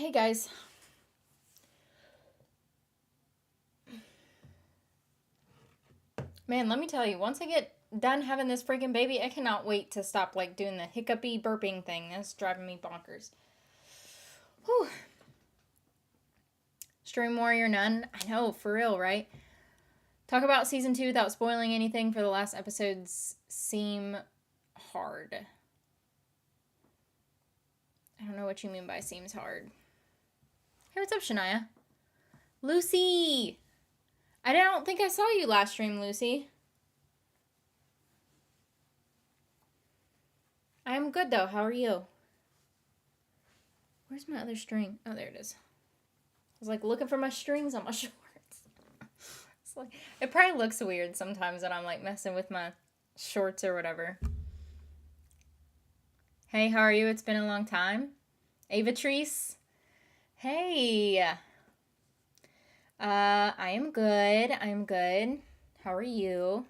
Hey guys. Man, let me tell you, once I get done having this freaking baby, I cannot wait to stop like doing the hiccupy burping thing. That's driving me bonkers. Whew. Stream Warrior Nun. I know, for real, right? Talk about season 2 without spoiling anything for the last episodes seem hard. I don't know what you mean by seems hard. Hey, what's up, Shania? Lucy! I don't think I saw you last stream, Lucy. I am good, though. How are you? Where's my other string? Oh, there it is. I was like looking for my strings on my shorts. It's like, it probably looks weird sometimes when I'm like messing with my shorts or whatever. Hey, how are you? It's been a long time. Avatrice. Hey. I am good. I'm good. How are you?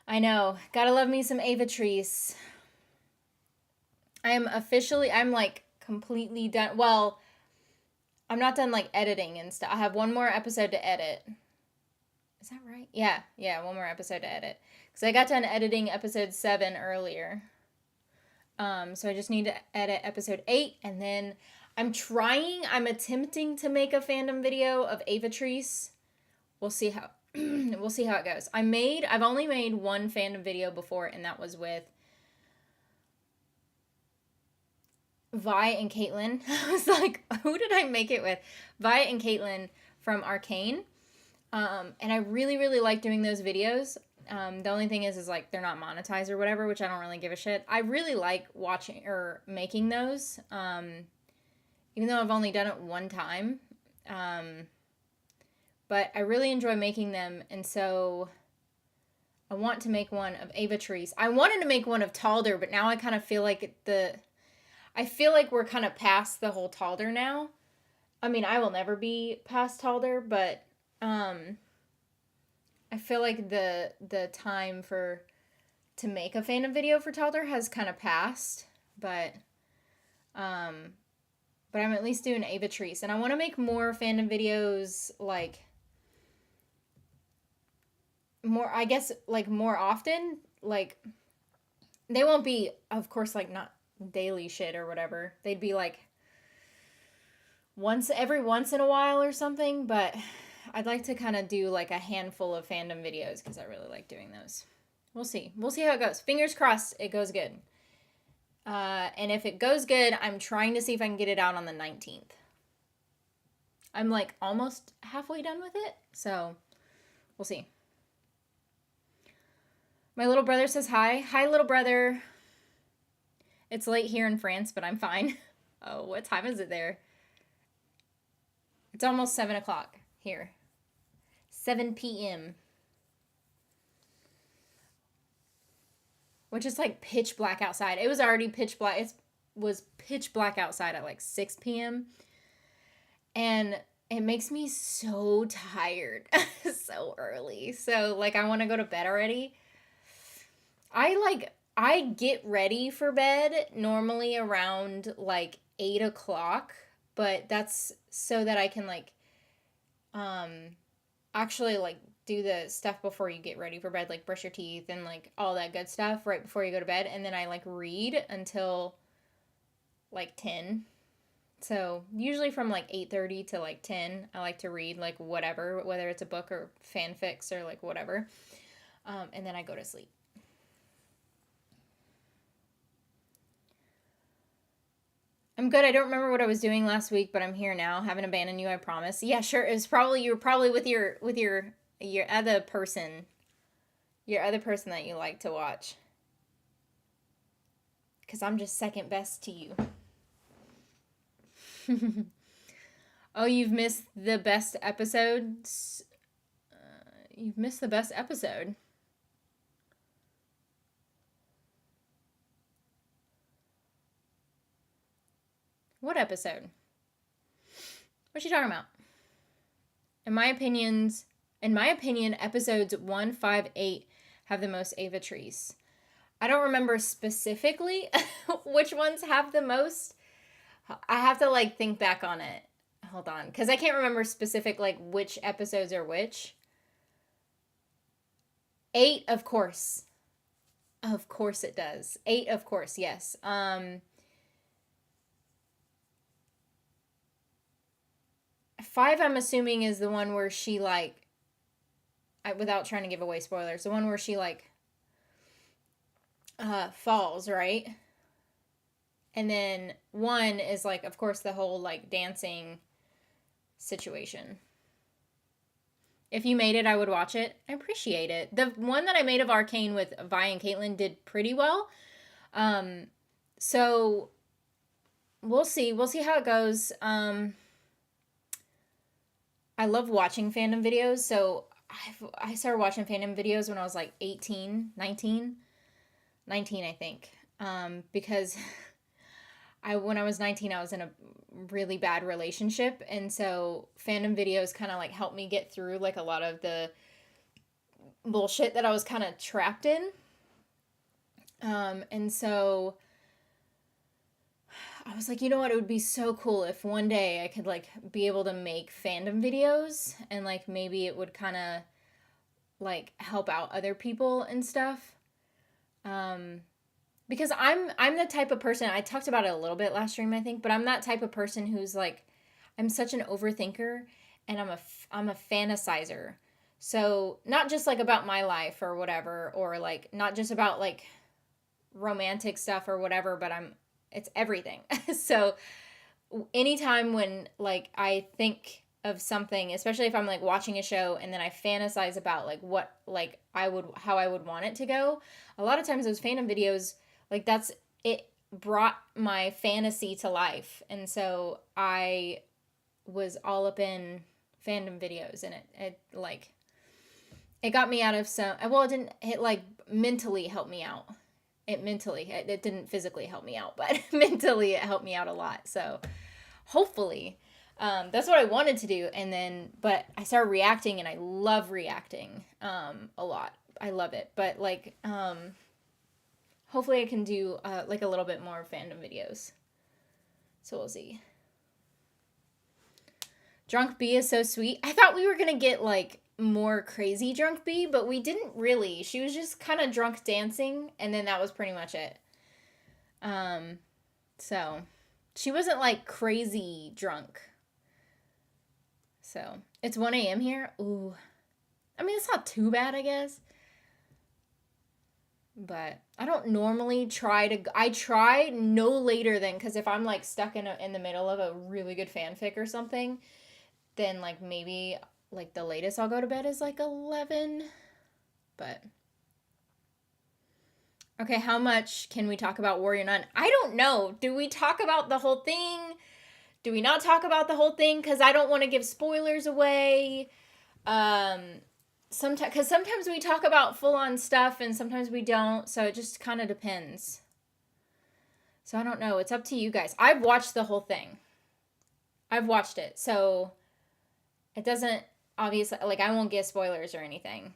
I know. Gotta love me some Avatrice. I'm like completely done. Well, I'm not done like editing and stuff. I have one more episode to edit. Is that right? Yeah, one more episode to edit. Because I got done editing episode 7 earlier. So I just need to edit episode 8, and then I'm attempting to make a fandom video of Avatrice. We'll see how we'll see how it goes. I've only made one fandom video before, and that was with Vi and Caitlin. I was like, who did I make it with? Vi and Caitlin from Arcane. And I really, really like doing those videos. The only thing is like they're not monetized or whatever, which I don't really give a shit. I really like watching or making those, even though I've only done it one time. But I really enjoy making them, and so I want to make one of Avatrice. I wanted to make one of Talder, but now I kind of feel like we're kind of past the whole Talder now. I mean, I will never be past Talder, but I feel like the time to make a fandom video for Talder has kind of passed, but I'm at least doing Avatrice, and I want to make more fandom videos, like more, I guess, like more often. Like they won't be, of course, like not daily shit or whatever. They'd be like every once in a while or something, but I'd like to kind of do like a handful of fandom videos because I really like doing those. We'll see how it goes. Fingers crossed it goes good. And if it goes good, I'm trying to see if I can get it out on the 19th. I'm like almost halfway done with it, so we'll see. My little brother says hi. Hi, little brother. It's late here in France, but I'm fine. Oh, what time is it there? It's almost 7 o'clock here. 7 p.m. Which is like pitch black outside. It was already pitch black. It was pitch black outside at like 6 p.m. And it makes me so tired so early. So like I want to go to bed already. I get ready for bed normally around like 8 o'clock, but that's so that I can like actually like do the stuff before you get ready for bed, like brush your teeth and like all that good stuff right before you go to bed, and then I like read until like 10. So usually from like 8:30 to like 10, I like to read like whatever, whether it's a book or fanfics or like whatever, and then I go to sleep. I'm good. I don't remember what I was doing last week, but I'm here now. Haven't abandoned you, I promise. Yeah, sure. You were probably with your other person. Your other person that you like to watch. Cuz I'm just second best to you. Oh, you've missed the best episodes? You've missed the best episode. What episode? What's she talking about? In my opinion, episodes 1, 5, 8 have the most Avatrice. I don't remember specifically which ones have the most, I have to like think back on it. Hold on, because I can't remember specific like which episodes are which. 8, of course. Of course it does. 8, of course, yes. 5, I'm assuming, is the one where she like, without trying to give away spoilers, the one where she like falls, right? And then 1 is like, of course, the whole like dancing situation. If you made it, I would watch it. I appreciate it. The one that I made of Arcane with Vi and Caitlin did pretty well. So we'll see. We'll see how it goes. I love watching fandom videos. So I started watching fandom videos when I was like 18, 19, I think. Because when I was 19, I was in a really bad relationship. And so fandom videos kind of like helped me get through like a lot of the bullshit that I was kind of trapped in. And so I was like, you know what? It would be so cool if one day I could like be able to make fandom videos and like maybe it would kind of like help out other people and stuff. Because I'm the type of person, I talked about it a little bit last stream, I think, but I'm that type of person who's like, I'm such an overthinker and I'm a fantasizer. So not just like about my life or whatever, or like not just about like romantic stuff or whatever, but it's everything. So anytime when like I think of something, especially if I'm like watching a show and then I fantasize about like what like how I would want it to go, a lot of times those fandom videos, like that's it brought my fantasy to life. And so I was all up in fandom videos and it like it got me out of it like mentally helped me out. It didn't physically help me out, but mentally it helped me out a lot. So hopefully that's what I wanted to do. And then, but I started reacting and I love reacting a lot. I love it. But like, hopefully I can do like a little bit more fandom videos. So we'll see. Drunk B is so sweet. I thought we were going to get like more crazy drunk B, but we didn't really. She was just kind of drunk dancing, and then that was pretty much it. So she wasn't like crazy drunk. So it's 1 a.m. here. Ooh. I mean, it's not too bad, I guess. But I don't normally I try no later than, because if I'm like stuck in the middle of a really good fanfic or something, then like maybe like the latest I'll go to bed is like 11. But okay, how much can we talk about Warrior Nun? I don't know. Do we talk about the whole thing? Do we not talk about the whole thing? Because I don't want to give spoilers away. Sometimes we talk about full-on stuff and sometimes we don't. So it just kind of depends. So I don't know. It's up to you guys. I've watched the whole thing. I've watched it. So it doesn't, obviously, like I won't give spoilers or anything.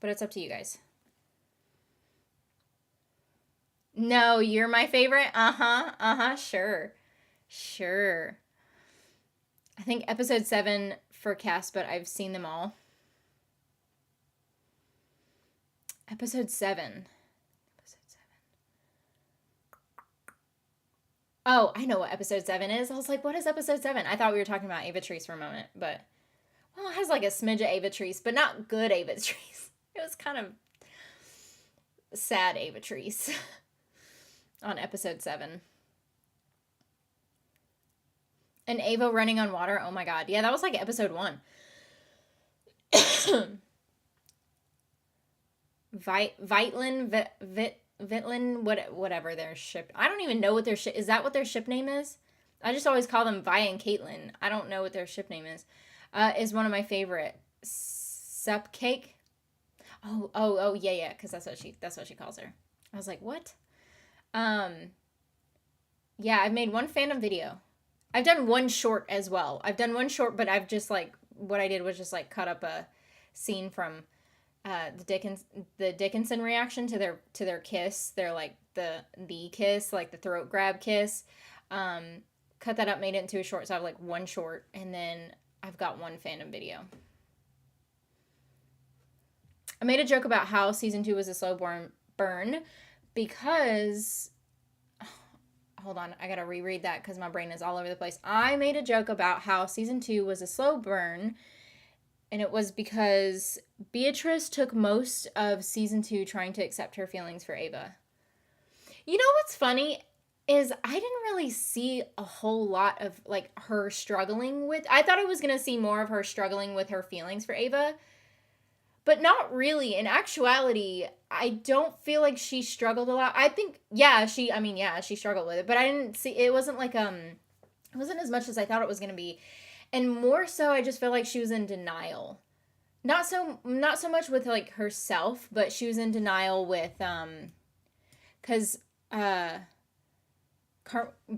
But it's up to you guys. No, you're my favorite? Sure. I think episode 7 for Cass, but I've seen them all. Episode 7. Oh, I know what episode 7 is. I was like, what is episode 7? I thought we were talking about Avatrice for a moment, but well, it has like a smidge of Avatrice, but not good Avatrice. It was kind of sad Avatrice on episode 7. And Ava running on water. Oh my god. Yeah, that was like episode 1. Vitlin, whatever their ship. I don't even know what their ship is. That what their ship name is? I just always call them Vi and Caitlin. I don't know what their ship name is. Is one of my favorite. Supcake. Oh yeah, because that's what she calls her. I was like, what? Yeah, I've made one fandom video. I've done one short as well. I've done one short, but I've just like, what I did was just like cut up a scene from the Dickinson reaction to their kiss. They're like the kiss, like the throat grab kiss. cut that up, made it into a short. So I have like one short, and then I've got one fandom video. I made a joke about how season 2 was a slow burn because, hold on, I gotta reread that because my brain is all over the place. I made a joke about how season 2 was a slow burn, and it was because Beatrice took most of season 2 trying to accept her feelings for Ava. You know what's funny is I didn't really see a whole lot of like her struggling with. I thought I was gonna see more of her struggling with her feelings for Ava, but not really. In actuality, I don't feel like she struggled a lot. I think, yeah, she struggled with it, but I didn't see, it wasn't like, it wasn't as much as I thought it was going to be. And more so, I just feel like she was in denial. Not so much with like herself, but she was in denial with, cause,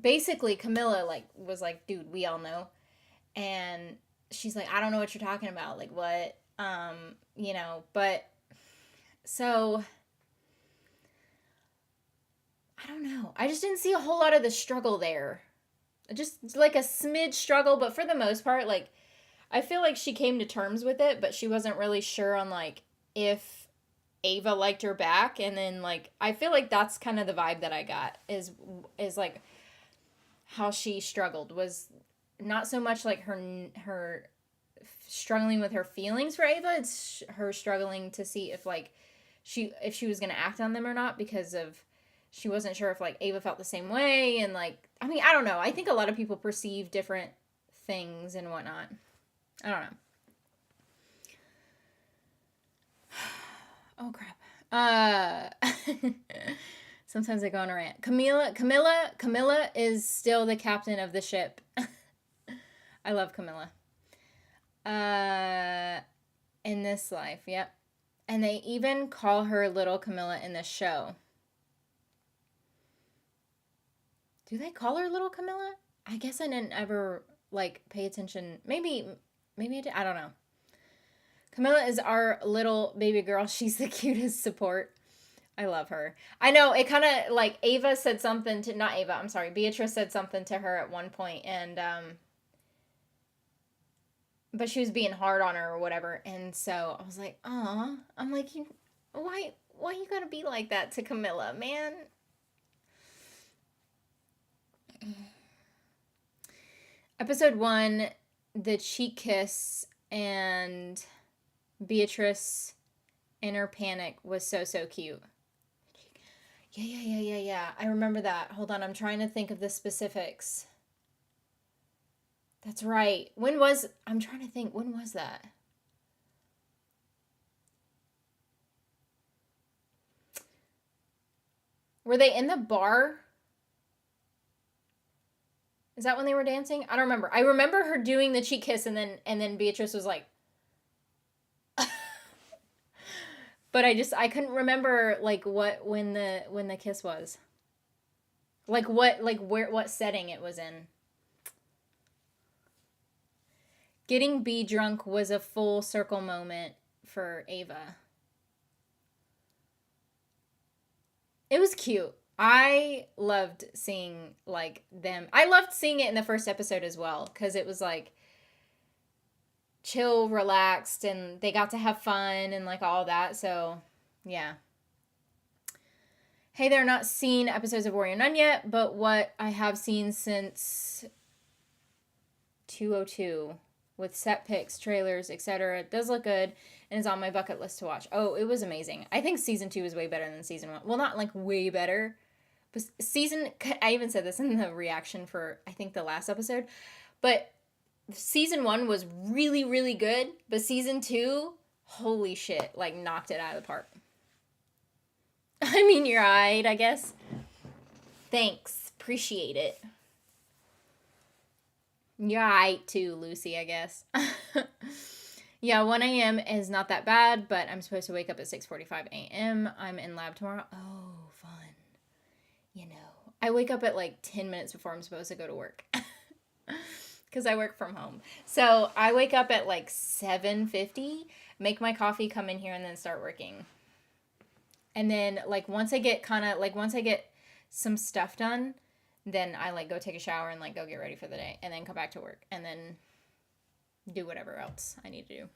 basically Camilla like was like, dude, we all know. And she's like, I don't know what you're talking about. Like what? You know, but so I don't know. I just didn't see a whole lot of the struggle there. Just like a smidge struggle, but for the most part, like I feel like she came to terms with it, but she wasn't really sure on like if Ava liked her back. And then like I feel like that's kind of the vibe that I got is like how she struggled was not so much like her struggling with her feelings for Ava. It's her struggling to see if like she was gonna act on them or not, because of she wasn't sure if like Ava felt the same way. And like, I mean, I don't know, I think a lot of people perceive different things and whatnot. I don't know. Oh crap. Sometimes I go on a rant. Camilla is still the captain of the ship. I love Camilla. In this life, yep. And they even call her Little Camilla in the show. Do they call her Little Camilla? I guess I didn't ever like pay attention. Maybe I did. I don't know. Camilla is our little baby girl. She's the cutest support. I love her. I know it kind of like Ava said something to, not Ava, I'm sorry, Beatrice said something to her at one point, and but she was being hard on her or whatever, and so I was like, aw, I'm like, why you gotta be like that to Camilla, man? Episode 1, the cheek kiss and Beatrice in her panic was so cute. Yeah. I remember that. Hold on, I'm trying to think of the specifics. That's right. I'm trying to think, when was that? Were they in the bar? Is that when they were dancing? I don't remember. I remember her doing the cheek kiss, and then Beatrice was like, but I couldn't remember like when the kiss was. Like what setting it was in. Getting B drunk was a full circle moment for Ava. It was cute. I loved seeing like them. I loved seeing it in the first episode as well, because it was like chill, relaxed, and they got to have fun and like all that. So yeah. Hey there, not seen episodes of Warrior Nun yet, but what I have seen since 202 with set pics, trailers, etc. It does look good and is on my bucket list to watch. Oh, it was amazing. I think season 2 is way better than season 1. Well, not like way better, but I even said this in the reaction for, I think, the last episode, but season 1 was really, really good, but season 2, holy shit, like knocked it out of the park. I mean, you're right, I guess. Thanks. Appreciate it. You're right too, Lucy, I guess. Yeah, 1 a.m. is not that bad, but I'm supposed to wake up at 6:45 a.m. I'm in lab tomorrow. Oh, fun. You know, I wake up at like 10 minutes before I'm supposed to go to work. Because I work from home. So I wake up at like 7:50, make my coffee, come in here, and then start working. And then like once I get some stuff done, then I like go take a shower and like go get ready for the day and then come back to work and then do whatever else I need to do.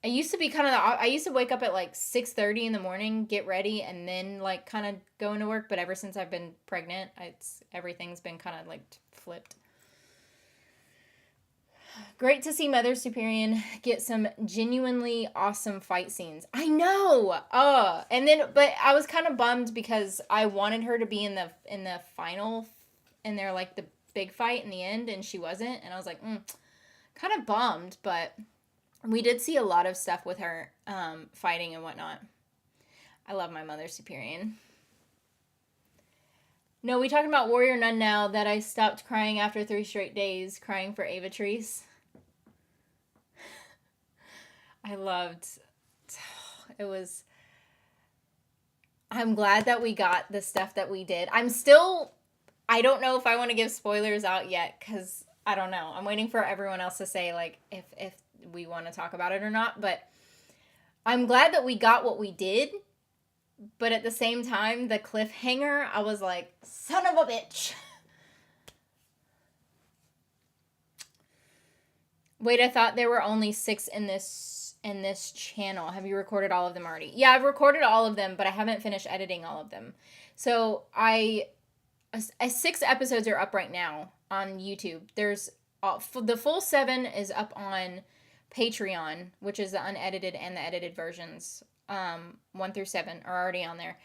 I used to be I used to wake up at like 6:30 in the morning, get ready, and then like kind of go into work. But ever since I've been pregnant, everything's been kind of like flipped. Great to see Mother Superior get some genuinely awesome fight scenes. I know. But I was kind of bummed because I wanted her to be in the final, in their like the big fight in the end, and she wasn't. And I was like, kind of bummed, but we did see a lot of stuff with her fighting and whatnot. I love my Mother Superior. No, we talking about Warrior Nun now that I stopped crying after 3 straight days, crying for Ava Treese. I loved it. I'm glad that we got the stuff that we did. I don't know if I want to give spoilers out yet because I don't know. I'm waiting for everyone else to say like if we want to talk about it or not, but I'm glad that we got what we did. But at the same time, the cliffhanger, I was like, son of a bitch. Wait, I thought there were only 6 in this channel. Have you recorded all of them already? Yeah, I've recorded all of them, but I haven't finished editing all of them. So 6 episodes are up right now on YouTube. There's the full 7 is up on Patreon, which is the unedited and the edited versions. 1 through 7 are already on there.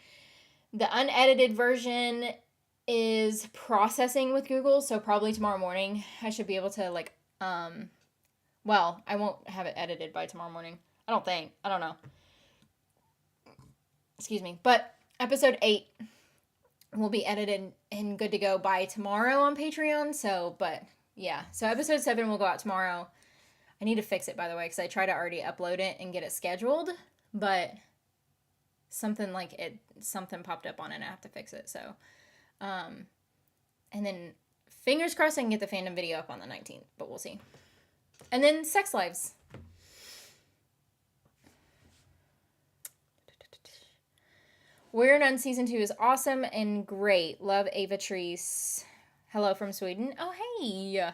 The unedited version is processing with Google, so probably tomorrow morning I should be able to like well, I won't have it edited by tomorrow morning. I don't think. I don't know. Excuse me. But episode 8 will be edited and good to go by tomorrow on Patreon. So, but yeah. So episode 7 will go out tomorrow. I need to fix it, by the way, because I tried to already upload it and get it scheduled, but something popped up on it and I have to fix it. So, and then fingers crossed I can get the fandom video up on the 19th, but we'll see. And then Sex Lives. Warrior Nun Season 2 is awesome and great. Love Ava Treese. Hello from Sweden. Oh, hey.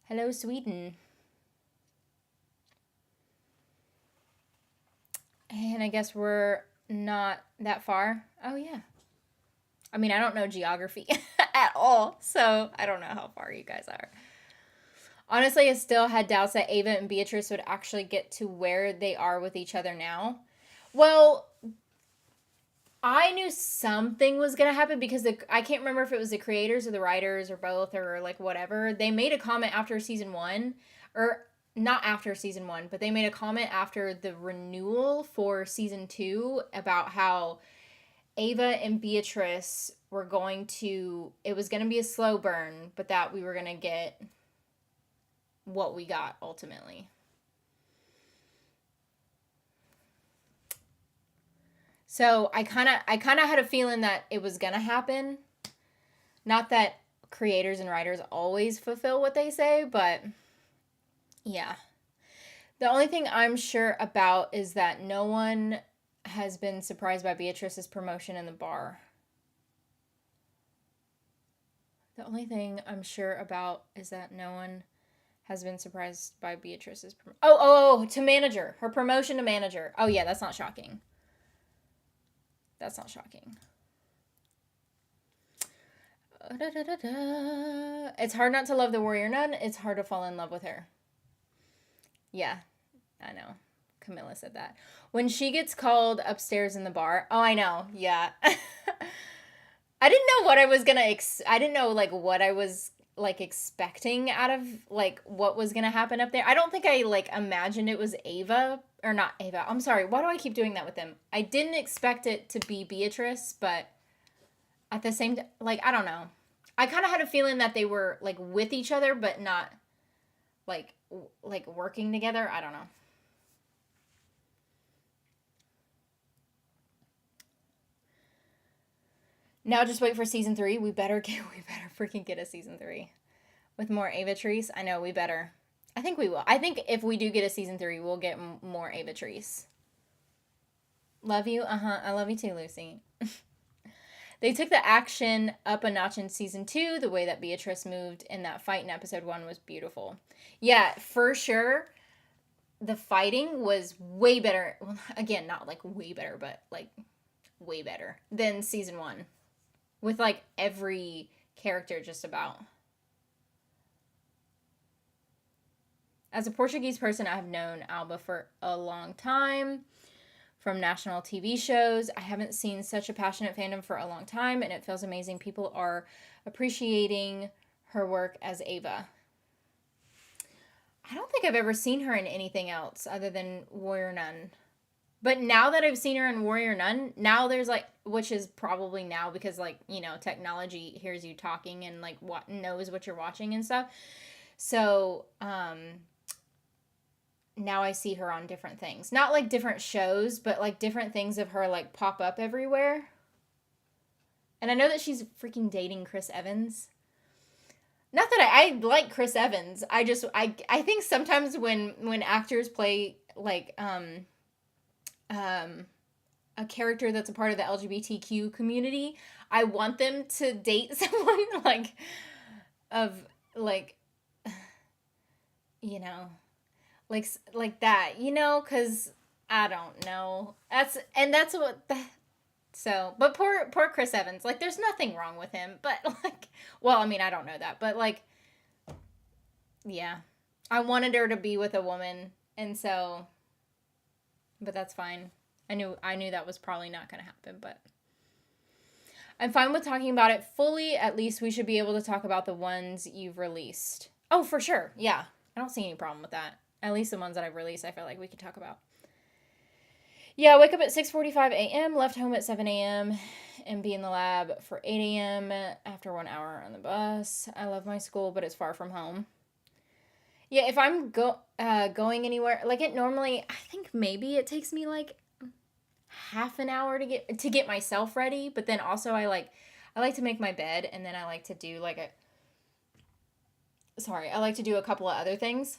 Hello, Sweden. And I guess we're not that far. Oh, yeah. I mean, I don't know geography at all, so I don't know how far you guys are. Honestly, I still had doubts that Ava and Beatrice would actually get to where they are with each other now. Well, I knew something was going to happen because I can't remember if it was the creators or the writers or both or like whatever. They made a comment after season 1, or not after season 1, but they made a comment after the renewal for season 2 about how Ava and Beatrice were it was going to be a slow burn, but that we were going to get what we got ultimately. So I kind of had a feeling that it was going to happen. Not that creators and writers always fulfill what they say, but yeah. The only thing I'm sure about is that no one has been surprised by Beatrice's promotion in the bar. The only thing I'm sure about is that no one has been surprised by Beatrice's to manager. Her promotion to manager. Oh yeah, that's not shocking. That's not shocking. It's hard not to love the Warrior Nun. It's hard to fall in love with her. Yeah, I know. Camilla said that. When she gets called upstairs in the bar. Oh, I know. Yeah. I didn't know what I was gonna I didn't know like what I was like expecting out of like what was gonna happen up there. I don't think I like imagined it was Ava, or not Ava. I'm sorry. Why do I keep doing that with them? I didn't expect it to be Beatrice, but at the same like I don't know. I kind of had a feeling that they were like with each other, but not like working together. I don't know. Now just wait for season 3. We better freaking get a season 3 with more Ava Treese. I know we better. I think we will. I think if we do get a season 3, we'll get more Ava Treese. Love you. I love you too, Lucy. They took the action up a notch in season 2. The way that Beatrice moved in that fight in episode 1 was beautiful. Yeah, for sure. The fighting was way better. Well, again, not like way better, but like way better than season 1. With like every character just about. As a Portuguese person, I've known Alba for a long time from national TV shows. I haven't seen such a passionate fandom for a long time, and it feels amazing. People are appreciating her work as Ava. I don't think I've ever seen her in anything else other than Warrior Nun. But now that I've seen her in Warrior Nun, now there's like, which is probably now because like, you know, technology hears you talking and like what knows what you're watching and stuff. So, now I see her on different things. Not like different shows, but like different things of her like pop up everywhere. And I know that she's freaking dating Chris Evans. Not that I like Chris Evans. I think sometimes when actors play like a character that's a part of the LGBTQ community, I want them to date someone like of like, you know, like that, you know, because I don't know. That's what so, but poor Chris Evans, like there's nothing wrong with him, but like, well, I mean, I don't know that, but like, yeah, I wanted her to be with a woman, and so, but that's fine. I knew that was probably not going to happen, but I'm fine with talking about it fully. At least we should be able to talk about the ones you've released. Oh, for sure. Yeah. I don't see any problem with that. At least the ones that I've released, I feel like we could talk about. Yeah, wake up at 6:45 a.m., left home at 7 a.m., and be in the lab for 8 a.m. after 1 hour on the bus. I love my school, but it's far from home. Yeah, if I'm going anywhere, like it normally, I think maybe it takes me like half an hour to get myself ready, but then also I like to make my bed, and then I like to do like I like to do a couple of other things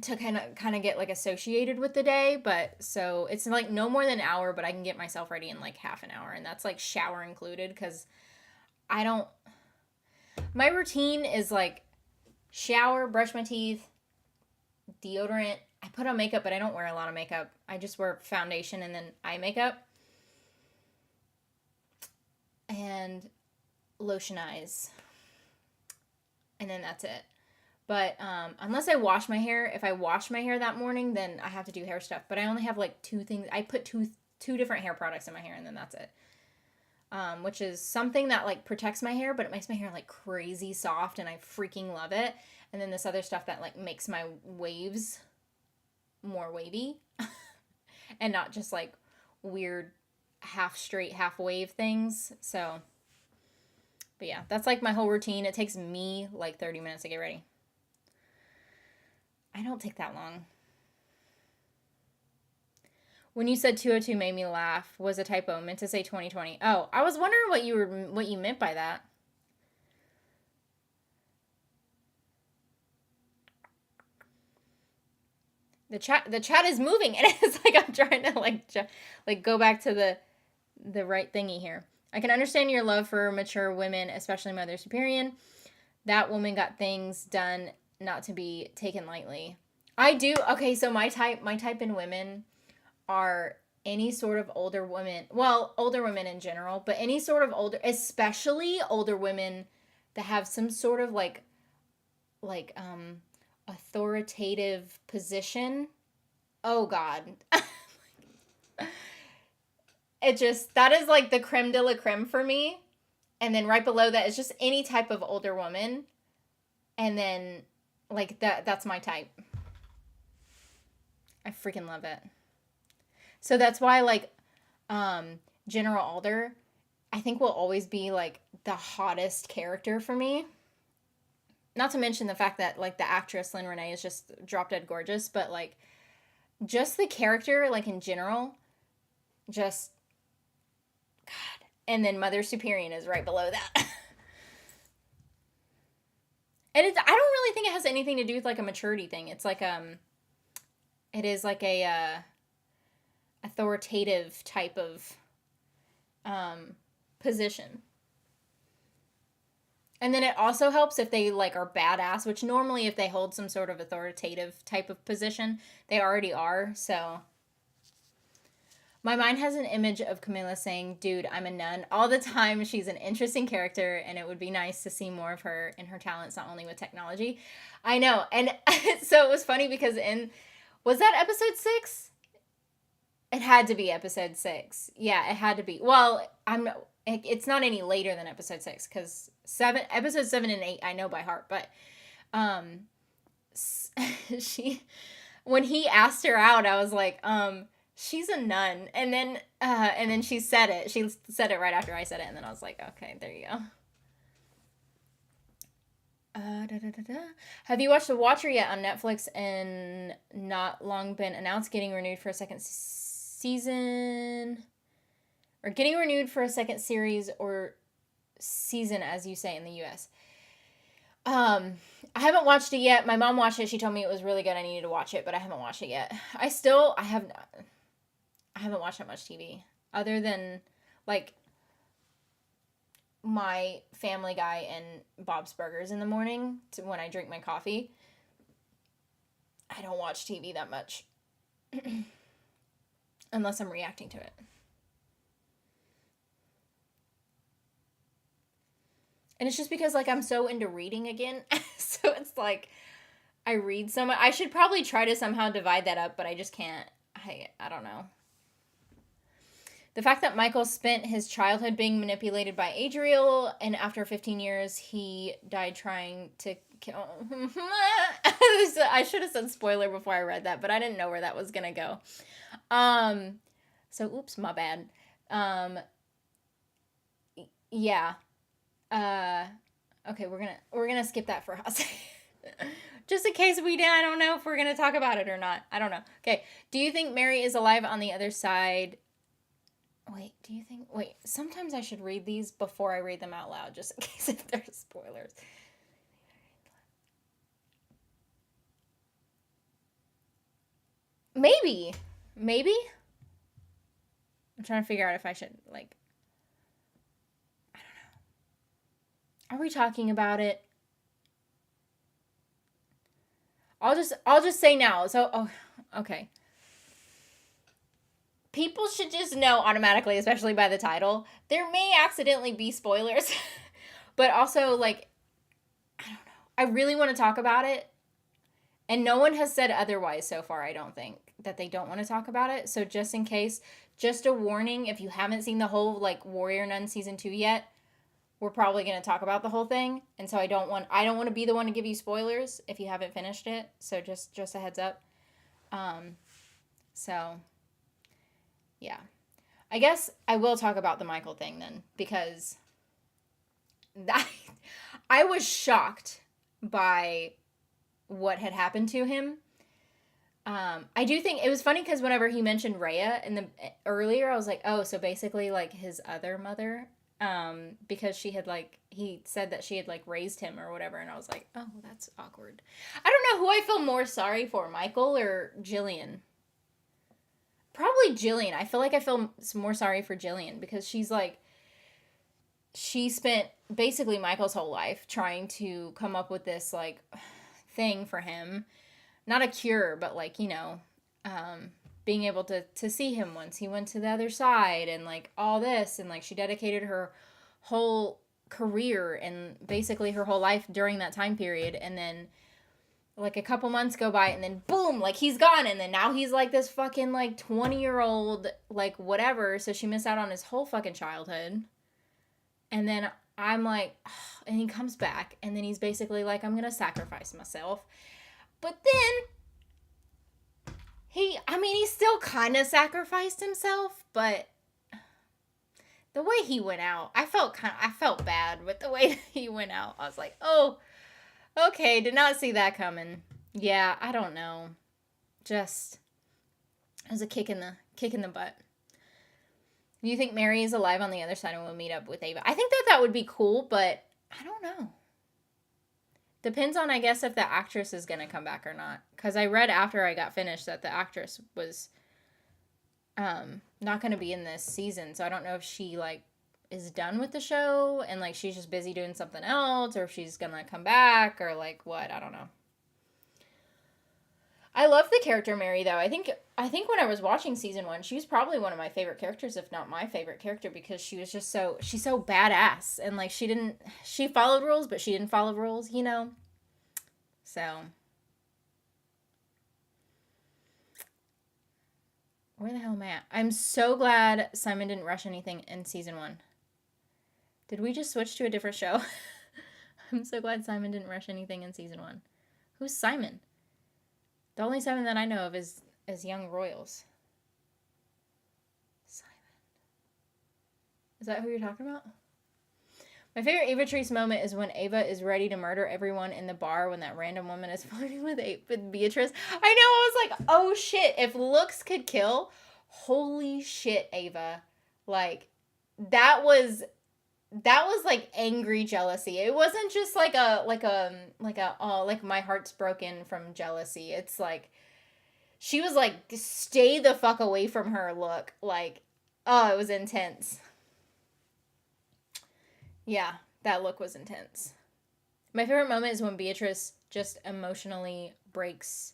to kind of get like associated with the day, but so it's like no more than an hour, but I can get myself ready in like half an hour, and that's like shower included, because my routine is like shower, brush my teeth, deodorant. I put on makeup, but I don't wear a lot of makeup. I just wear foundation and then eye makeup and lotion eyes, and then that's it. But unless I wash my hair, if I wash my hair that morning, then I have to do hair stuff. But I only have like 2 things. I put two different hair products in my hair, and then that's it. Which is something that like protects my hair, but it makes my hair like crazy soft, and I freaking love it. And then this other stuff that like makes my waves more wavy and not just like weird half straight, half wave things. So, but yeah, that's like my whole routine. It takes me like 30 minutes to get ready. I don't take that long. When you said 202 made me laugh, was a typo. Meant to say 2020. Oh, I was wondering what you meant by that. The chat is moving, and it's like I'm trying to like go back to the right thingy here. I can understand your love for mature women, especially Mother Superior. That woman got things done not to be taken lightly. I do. Okay, so my type in women are any sort of older women. Well, older women in general, but any sort of especially older women that have some sort of like authoritative position. Oh God. That is like the creme de la creme for me. And then right below that is just any type of older woman. And then like that's my type. I freaking love it. So that's why like General Alder, I think, will always be like the hottest character for me. Not to mention the fact that like the actress Lynn Renee is just drop dead gorgeous, but like just the character like in general, just God. And then Mother Superior is right below that. And I don't really think it has anything to do with like a maturity thing. It's like it is like a authoritative type of position. And then it also helps if they, like, are badass, which normally if they hold some sort of authoritative type of position, they already are, so. My mind has an image of Camilla saying, dude, I'm a nun, all the time. She's an interesting character, and it would be nice to see more of her and her talents, not only with technology. I know, and so it was funny because was that episode 6? It had to be episode 6. Yeah, it had to be. Well, it's not any later than episode 6, because episode 7 and 8 I know by heart, but when he asked her out, I was like, she's a nun, and then she said it right after I said it, and then I was like, okay, there you go. Have you watched The Watcher yet on Netflix? And not long been announced getting renewed for a second season, or getting renewed for a second series or season, as you say in the US. I haven't watched it yet. My mom watched it. She told me it was really good. I needed to watch it, but I haven't watched it yet. I haven't watched that much TV other than, like, my Family Guy and Bob's Burgers in the morning when I drink my coffee. I don't watch TV that much unless I'm reacting to it. And it's just because, like, I'm so into reading again. So it's like I read so much. I should probably try to somehow divide that up, but I just can't. I don't know. The fact that Michael spent his childhood being manipulated by Adriel, and after 15 years, he died trying to kill. I should have said spoiler before I read that, but I didn't know where that was going to go. So, oops, my bad. Yeah. Okay, we're gonna skip that for a second. Just in case I don't know if we're gonna talk about it or not. I don't know. Okay. Do you think Mary is alive on the other side? Wait, sometimes I should read these before I read them out loud, just in case if there's spoilers. Maybe. I'm trying to figure out if I should, like, I don't know. Are we talking about it? I'll just say now. So, okay. People should just know automatically, especially by the title, there may accidentally be spoilers. But also, like, I don't know. I really want to talk about it. And no one has said otherwise so far, I don't think, that they don't want to talk about it. So just in case, just a warning, if you haven't seen the whole, like, Warrior Nun season 2 yet, we're probably going to talk about the whole thing. And so I don't want to be the one to give you spoilers if you haven't finished it. So just a heads up. So yeah, I guess I will talk about the Michael thing then, because I was shocked by what had happened to him. I do think it was funny because whenever he mentioned Rhea earlier, I was like, oh, so basically, like, his other mother, because he said that she had, like, raised him or whatever, and I was like, oh, that's awkward. I don't know who I feel more sorry for, Michael or Jillian. Probably Jillian. I feel like I feel more sorry for Jillian because she's like, she spent basically Michael's whole life trying to come up with this, like, thing for him. Not a cure, but, like, you know, being able to see him once he went to the other side and, like, all this. And, like, she dedicated her whole career and basically her whole life during that time period. And then, like, a couple months go by and then boom, like, he's gone. And then now he's, like, this fucking, like, 20-year-old, like, whatever. So she missed out on his whole fucking childhood. And then I'm like, oh, and he comes back and then he's basically like, I'm going to sacrifice myself. But then he still kind of sacrificed himself, but the way he went out, I felt bad with the way that he went out. I was like, oh, okay, did not see that coming. Yeah, I don't know. Just, it was a kick in the butt. Do you think Mary is alive on the other side and will meet up with Ava? I think that would be cool, but I don't know. Depends on, I guess, if the actress is going to come back or not. Because I read after I got finished that the actress was not going to be in this season. So I don't know if she, like, is done with the show and like she's just busy doing something else, or if she's gonna come back, or like what, I don't know. I love the character Mary though. I think when I was watching season 1, she was probably one of my favorite characters, if not my favorite character, because she was just she's so badass, and like she followed rules, but she didn't follow rules, you know? So where the hell am I at? I'm so glad Simon didn't rush anything in season 1. Did we just switch to a different show? I'm so glad Simon didn't rush anything in season 1. Who's Simon? The only Simon that I know of is Young Royals. Simon. Is that who you're talking about? My favorite Ava Treese moment is when Ava is ready to murder everyone in the bar when that random woman is flirting with Beatrice. I know, I was like, oh shit, if looks could kill, holy shit, Ava. Like, that was like angry jealousy. It wasn't just like my heart's broken from jealousy. It's like, she was like, stay the fuck away from her look. Like, oh, it was intense. Yeah, that look was intense. My favorite moment is when Beatrice just emotionally breaks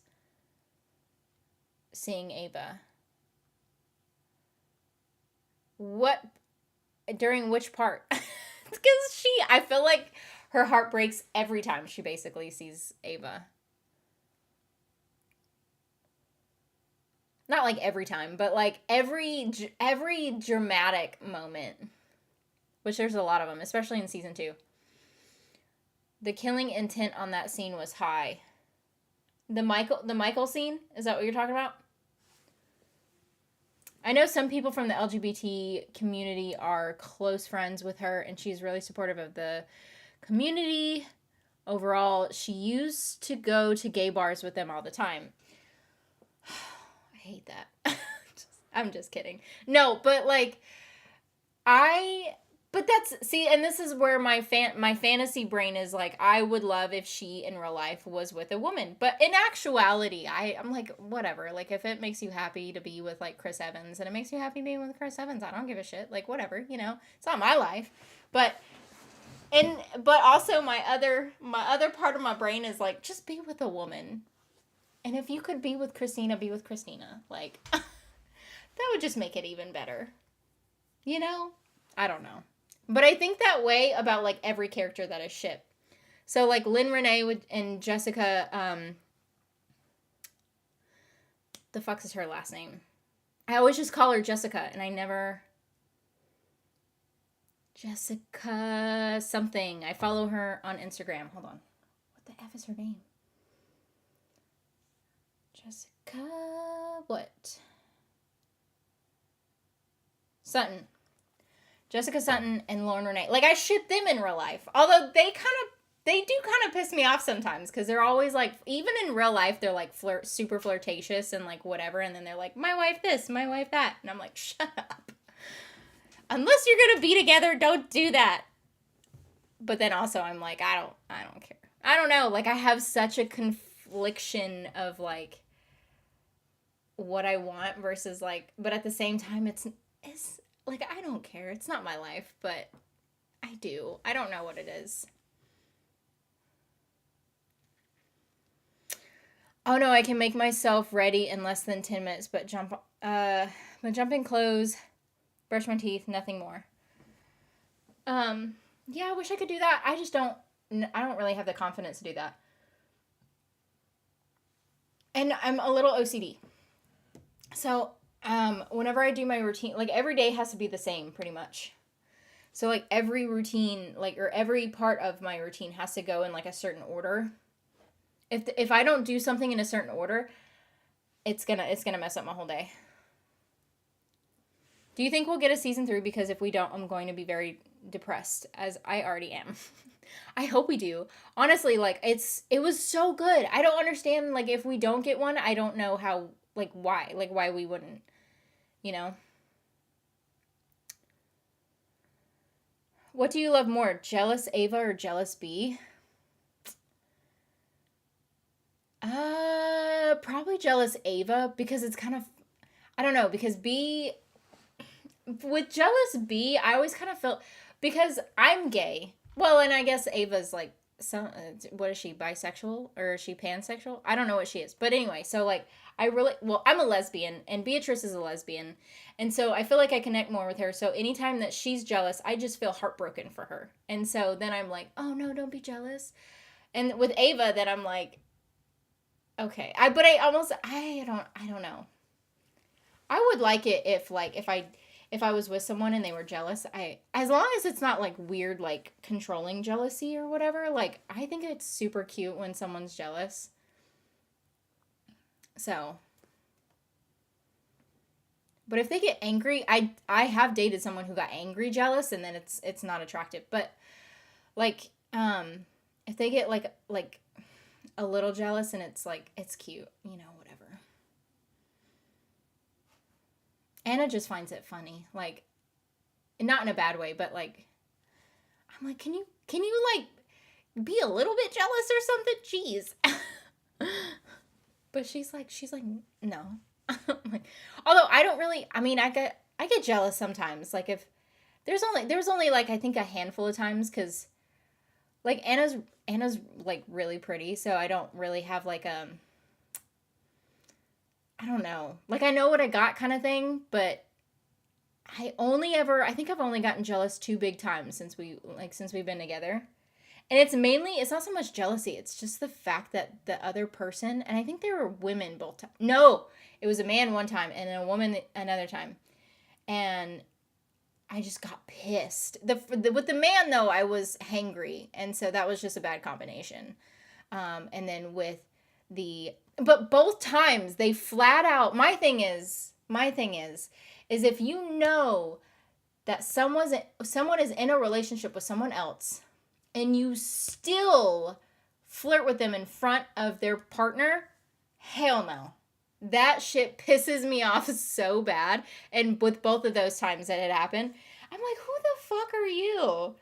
seeing Ava. What? During which part? Because I feel like her heart breaks every time she basically sees Ava. Not like every time, but like every dramatic moment. Which there's a lot of them, especially in season 2. The killing intent on that scene was high. The Michael scene? Is that what you're talking about? I know some people from the LGBT community are close friends with her, and she's really supportive of the community. Overall, she used to go to gay bars with them all the time. I hate that. I'm just kidding. No, but like, but that's, see, and this is where my fantasy brain is like, I would love if she in real life was with a woman. But in actuality, I'm like, whatever. Like, if it makes you happy to be with like Chris Evans, and it makes you happy being with Chris Evans, I don't give a shit. Like, whatever, you know, it's not my life. But also my other part of my brain is like, just be with a woman. And if you could be with Christina, be with Christina. Like, that would just make it even better. You know? I don't know. But I think that way about, like, every character that I ship. So, like, Lynn Renee and Jessica, the fuck is her last name? I always just call her Jessica, and I never... Jessica something. I follow her on Instagram. Hold on. What the F is her name? Jessica... what? Sutton. Jessica Sutton and Lauren Renee. Like, I ship them in real life. Although they do kind of piss me off sometimes, because they're always like, even in real life, they're like super flirtatious and like whatever, and then they're like, my wife this, my wife that. And I'm like, shut up. Unless you're gonna be together, don't do that. But then also I'm like, I don't care. I don't know. Like, I have such a confliction of like what I want versus like, but at the same time, it's like, I don't care. It's not my life, but I do. I don't know what it is. Oh no, I can make myself ready in less than 10 minutes, but jump in clothes, brush my teeth, nothing more. Yeah, I wish I could do that. I don't really have the confidence to do that. And I'm a little OCD. So, whenever I do my routine, like, every day has to be the same, pretty much. So, like, every routine, like, or every part of my routine has to go in, like, a certain order. If I don't do something in a certain order, it's gonna mess up my whole day. Do you think we'll get a season 3? Because if we don't, I'm going to be very depressed, as I already am. I hope we do. Honestly, like, it was so good. I don't understand, like, if we don't get one, I don't know how, like, why we wouldn't, you know? What do you love more, jealous Ava or jealous B? Probably jealous Ava, because it's kind of, I don't know, because B with Jealous B, I always kind of felt, because I'm gay. Well, and I guess Ava's like, what is she, bisexual or is she pansexual? I don't know what she is. But anyway, so like, I'm a lesbian and Beatrice is a lesbian. And so I feel like I connect more with her. So anytime that she's jealous, I just feel heartbroken for her. And so then I'm like, oh no, don't be jealous. And with Ava, then I'm like, okay. I don't know. I would like it if I was with someone and they were jealous. As long as it's not like weird like controlling jealousy or whatever, like I think it's super cute when someone's jealous. So, but if they get angry, I have dated someone who got angry jealous and then it's not attractive. But like if they get like a little jealous and it's like it's cute, whatever. Anna just finds it funny, like not in a bad way, but like I'm like, can you like be a little bit jealous or something? Jeez. But she's like no. Like, although I don't really, I mean, I get jealous sometimes. Like if there's only like I think a handful of times, because like Anna's like really pretty, so I don't really have like I don't know, like I know what I got kind of thing, but I think I've only gotten jealous 2 big times since we've been together. And it's not so much jealousy, it's just the fact that the other person, and I think they were women both times. No, it was a man one time and a woman another time. And I just got pissed. With the man though, I was hangry, and so that was just a bad combination. And then but both times they flat out. My thing is if you know that someone is in a relationship with someone else, and you still flirt with them in front of their partner, hell no. That shit pisses me off so bad. And with both of those times that it happened, I'm like, who the fuck are you?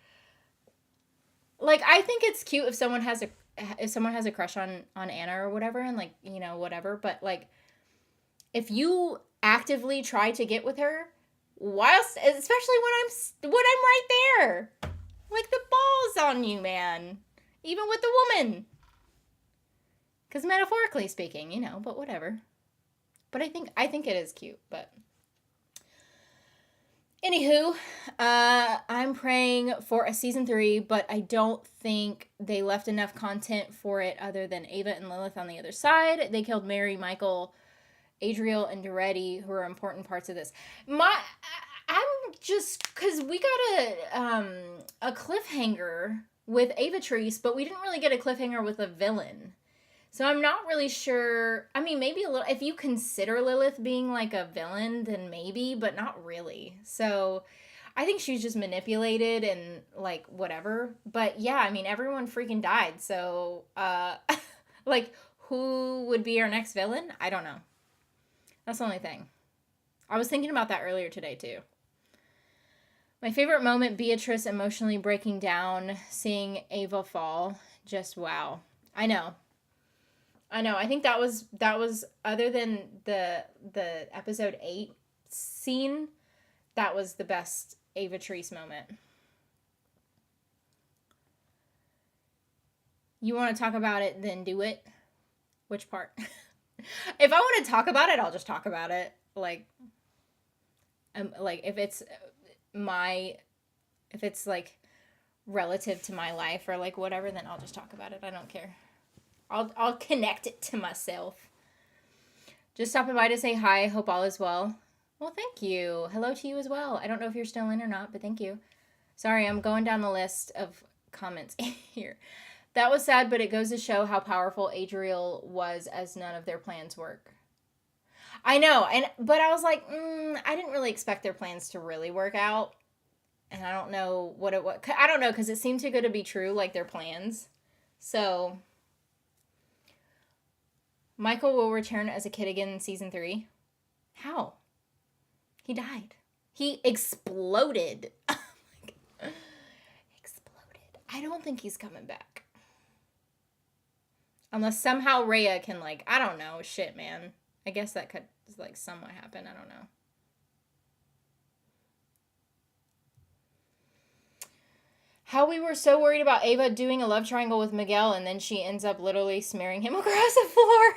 Like, I think it's cute if someone has a crush on Anna or whatever, and like, whatever. But like, if you actively try to get with her, especially when I'm right there, like the ball's on you, man. Even with the woman. Because metaphorically speaking, but whatever. But I think it is cute, but anywho, I'm praying for a season 3, but I don't think they left enough content for it other than Ava and Lilith on the other side. They killed Mary, Michael, Adriel, and Duretti, who are important parts of this. I'm just, because we got a cliffhanger with Avatrice, but we didn't really get a cliffhanger with a villain. So I'm not really sure. I mean, maybe a little, if you consider Lilith being like a villain, then maybe, but not really. So I think she's just manipulated and like whatever. But yeah, I mean, everyone freaking died. So like, who would be our next villain? I don't know. That's the only thing. I was thinking about that earlier today too. My favorite moment, Beatrice emotionally breaking down, seeing Ava fall. Just wow. I know. I think that was other than the episode 8 scene, that was the best Avatrice moment. You want to talk about it, then do it? Which part? If I want to talk about it, I'll just talk about it. Like if it's like relative to my life or like whatever, then I'll just talk about it. I don't care. I'll connect it to myself. Just stopping by to say hi. Hope all is well. Well, thank you. Hello to you as well. I don't know if you're still in or not, but thank you. Sorry, I'm going down the list of comments here. That was sad, but it goes to show how powerful Adriel was, as none of their plans work. I know, but I was like, I didn't really expect their plans to really work out. And I don't know what it was. I don't know, because it seemed too good to be true, like their plans. So Michael will return as a kid again in season 3. How? He died. He exploded. Exploded. I don't think he's coming back. Unless somehow Rhea can, like, I don't know. Shit, man. I guess that could, like, somewhat happen. I don't know. how we were so worried about Ava doing a love triangle with Miguel, and then she ends up literally smearing him across the floor.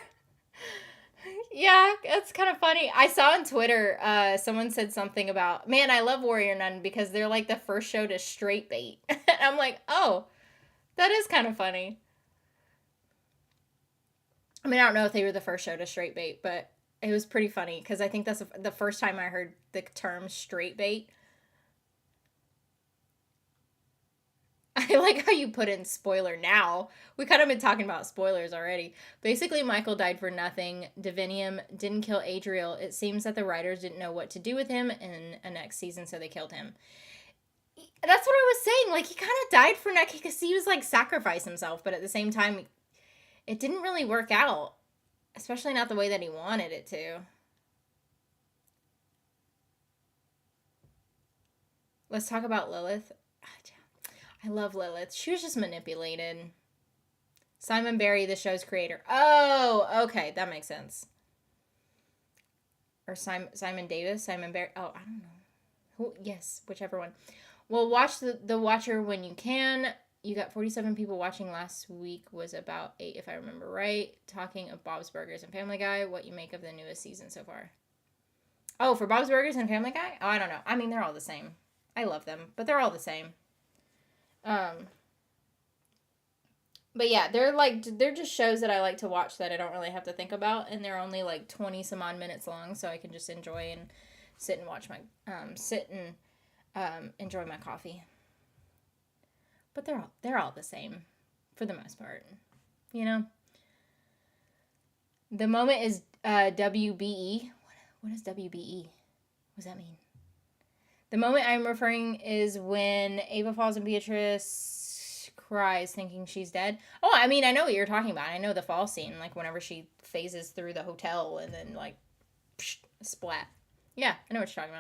Yeah, it's kind of funny. I saw on Twitter, someone said something about, man, I love Warrior Nun because they're like the first show to straight bait. And I'm like, oh, that is kind of funny. I mean, I don't know if they were the first show to straight bait, but it was pretty funny because I think that's the first time I heard the term straight bait. I like how you put in spoiler now. We kind of been talking about spoilers already. Basically, Michael died for nothing. Divinium didn't kill Adriel. It seems that the writers didn't know what to do with him in a next season, so they killed him. That's what I was saying. Like, he kind of died for nothing because he was like sacrifice himself, but at the same time, it didn't really work out. Especially not the way that he wanted it to. Let's talk about Lilith. I love Lilith. She was just manipulated. Simon Barry, the show's creator. Oh, okay. That makes sense. Or Simon Davis? Simon Barry? Oh, I don't know. Who? Yes, whichever one. Well, watch the Watcher when you can. You got 47 people watching. Last week was about 8, if I remember right. Talking of Bob's Burgers and Family Guy. What you make of the newest season so far. Oh, for Bob's Burgers and Family Guy? Oh, I don't know. I mean, they're all the same. I love them, but they're all the same. But yeah, they're just shows that I like to watch that I don't really have to think about, and they're only like 20 some odd minutes long, so I can just enjoy and sit and watch my enjoy my coffee. But they're all the same for the most part, you know. The moment is WBE. What is WBE? What does that mean? The moment I'm referring is when Ava falls and Beatrice cries thinking she's dead. Oh, I mean, I know what you're talking about. I know the fall scene, like whenever she phases through the hotel and then like psh, splat. Yeah, I know what you're talking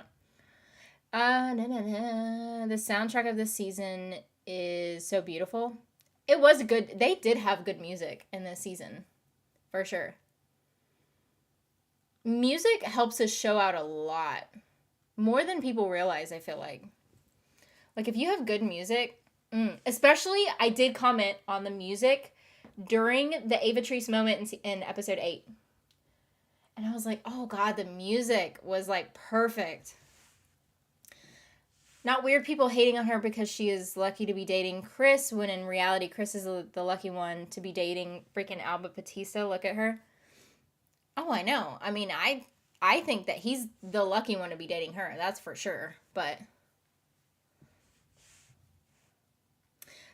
about. The soundtrack of this season is so beautiful. It was good. They did have good music in this season, for sure. Music helps a show out a lot. More than people realize, I feel like. Like, if you have good music, especially, I did comment on the music during the Avatrice moment in episode 8. And I was like, oh, God, the music was, like, perfect. Not weird people hating on her because she is lucky to be dating Chris, when in reality, Chris is the lucky one to be dating freaking Albert Batista. Look at her. Oh, I know. I mean, I think that he's the lucky one to be dating her. That's for sure. But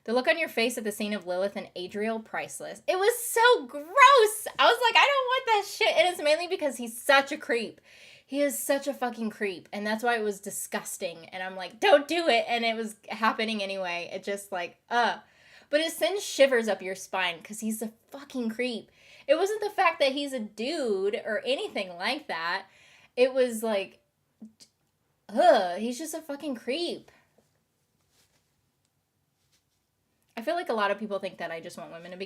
the look on your face at the scene of Lilith and Adriel, priceless. It was so gross. I was like, I don't want that shit. And it's mainly because he's such a creep. He is such a fucking creep. And that's why it was disgusting. And I'm like, don't do it. And it was happening anyway. It just like, But it sends shivers up your spine because he's a fucking creep. It wasn't the fact that he's a dude or anything like that. It was like, he's just a fucking creep. I feel like a lot of people think that I just want women to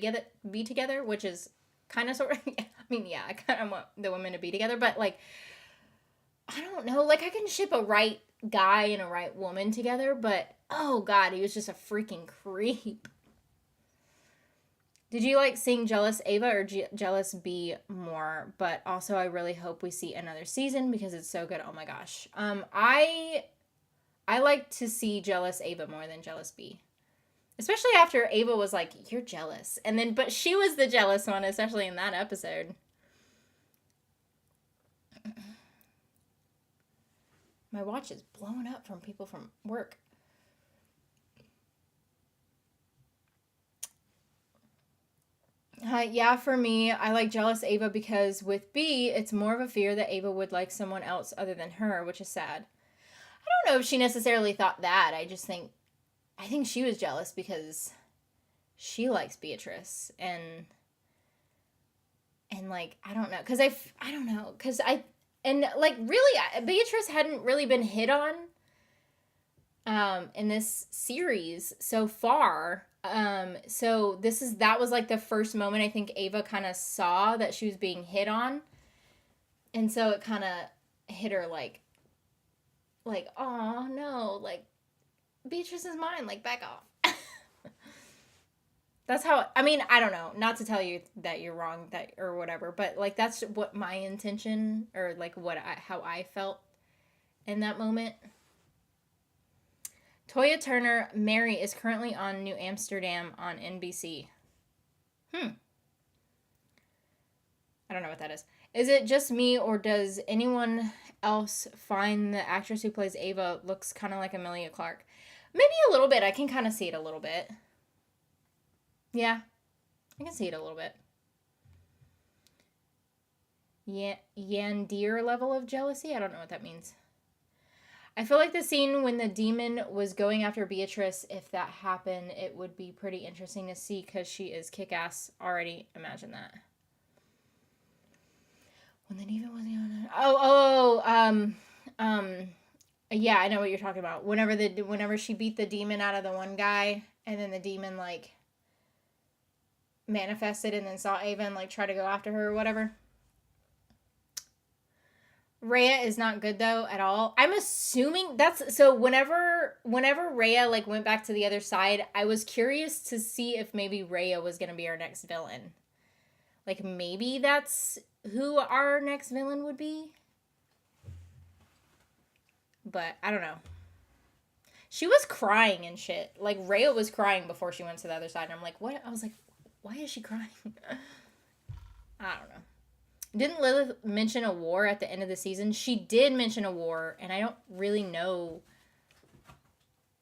be together, which is kind of sort of, I mean, yeah, I kind of want the women to be together, but like, I don't know, like I can ship a right guy and a right woman together, but oh God, he was just a freaking creep. Did you like seeing Jealous Ava or Jealous B more? But also, I really hope we see another season because it's so good. Oh my gosh. I like to see Jealous Ava more than Jealous B. Especially after Ava was like, you're jealous. And then, but she was the jealous one, especially in that episode. My watch is blowing up from people from work. Yeah, for me, I like Jealous Ava because with B, it's more of a fear that Ava would like someone else other than her, which is sad. I don't know if she necessarily thought that. I think she was jealous because she likes Beatrice and like, I don't know, because I don't know, because like really, Beatrice hadn't really been hit on in this series so far. So that was like the first moment I think Ava kind of saw that she was being hit on. And so it kind of hit her like, oh no, like Beatrice is mine, like back off. That's how, I mean, I don't know, not to tell you that you're wrong that or whatever, but like that's what my intention or like how I felt in that moment. Toya Turner, Mary is currently on New Amsterdam on NBC. Hmm. I don't know what that is. Is it just me or does anyone else find the actress who plays Ava looks kind of like Amelia Clark? Maybe a little bit. I can kind of see it a little bit. Yeah, I can see it a little bit. Yeah, Yandir level of jealousy? I don't know what that means. I feel like the scene when the demon was going after Beatrice, if that happened, it would be pretty interesting to see because she is kick ass. Already imagine that. When the demon was yeah, I know what you're talking about. Whenever she beat the demon out of the one guy, and then the demon like manifested and then saw Ava and like try to go after her or whatever. Rhea is not good though at all. I'm assuming that's so whenever Rhea like went back to the other side, I was curious to see if maybe Rhea was gonna be our next villain. Like maybe that's who our next villain would be. But I don't know. She was crying and shit. Like Rhea was crying before she went to the other side. And I'm like, what? I was like, why is she crying? I don't know. Didn't Lilith mention a war at the end of the season? She did mention a war, and I don't really know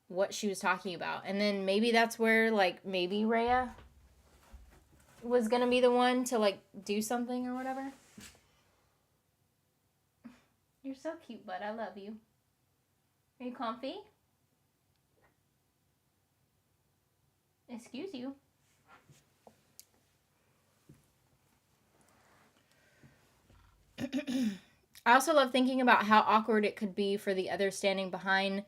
what she was talking about. And then maybe that's where, like, maybe Rhea was gonna be the one to, like, do something or whatever. You're so cute, bud. I love you. Are you comfy? Excuse you. I also love thinking about how awkward it could be for the others standing behind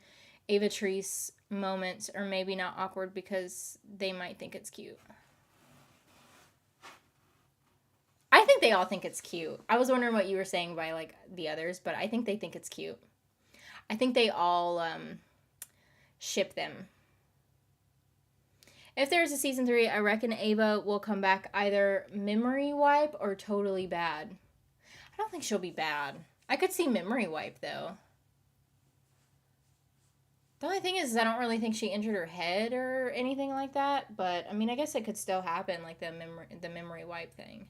Avatrice moments, or maybe not awkward because they might think it's cute. I think they all think it's cute. I was wondering what you were saying by like the others, but I think they think it's cute. I think they all ship them. If there's a season 3, I reckon Ava will come back either memory wipe or totally bad. I don't think she'll be bad. I could see memory wipe though. The only thing is I don't really think she injured her head or anything like that, but I mean I guess it could still happen, like the memory wipe thing.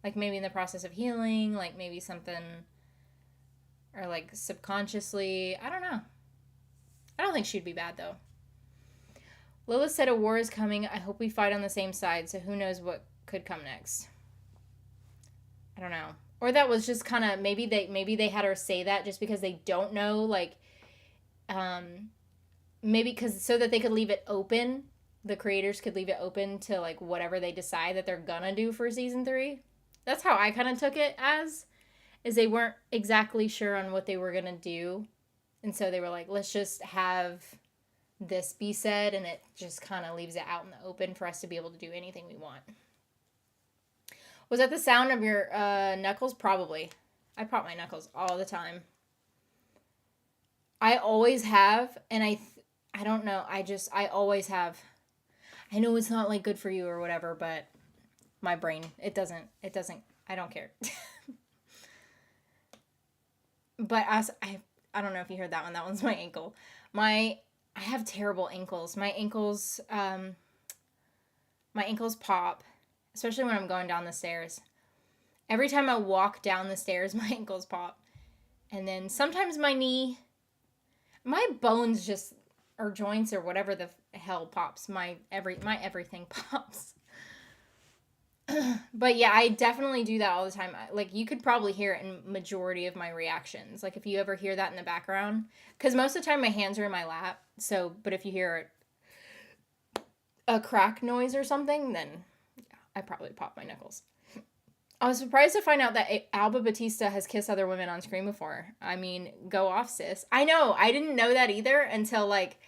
Like maybe in the process of healing, like maybe something, or like subconsciously, I don't know. I don't think she'd be bad though. Lilith said a war is coming. I hope we fight on the same side, so who knows what could come next. I don't know. Or that was just kind of maybe they had her say that just because they don't know, like maybe because so that they could leave it open, the creators could leave it open to like whatever they decide that they're gonna do for season 3. That's how I kind of took it as, is they weren't exactly sure on what they were gonna do, and so they were like, let's just have this be said, and it just kind of leaves it out in the open for us to be able to do anything we want. Was that the sound of your knuckles? Probably. I pop my knuckles all the time. I always have, and I don't know, I always have. I know it's not like good for you or whatever, but my brain, it doesn't, I don't care. But I don't know if you heard that one. That one's my ankle. I have terrible ankles. My ankles pop, especially when I'm going down the stairs. Every time I walk down the stairs, my ankles pop. And then sometimes my knee, my bones just, or joints or whatever the hell pops. My everything pops. But yeah, I definitely do that all the time. Like you could probably hear it in majority of my reactions. Like if you ever hear that in the background, because most of the time my hands are in my lap. So, but if you hear a crack noise or something, then yeah, I probably pop my knuckles. I was surprised to find out that Alba Batista has kissed other women on screen before. I mean, go off, sis. I know. I didn't know that either until like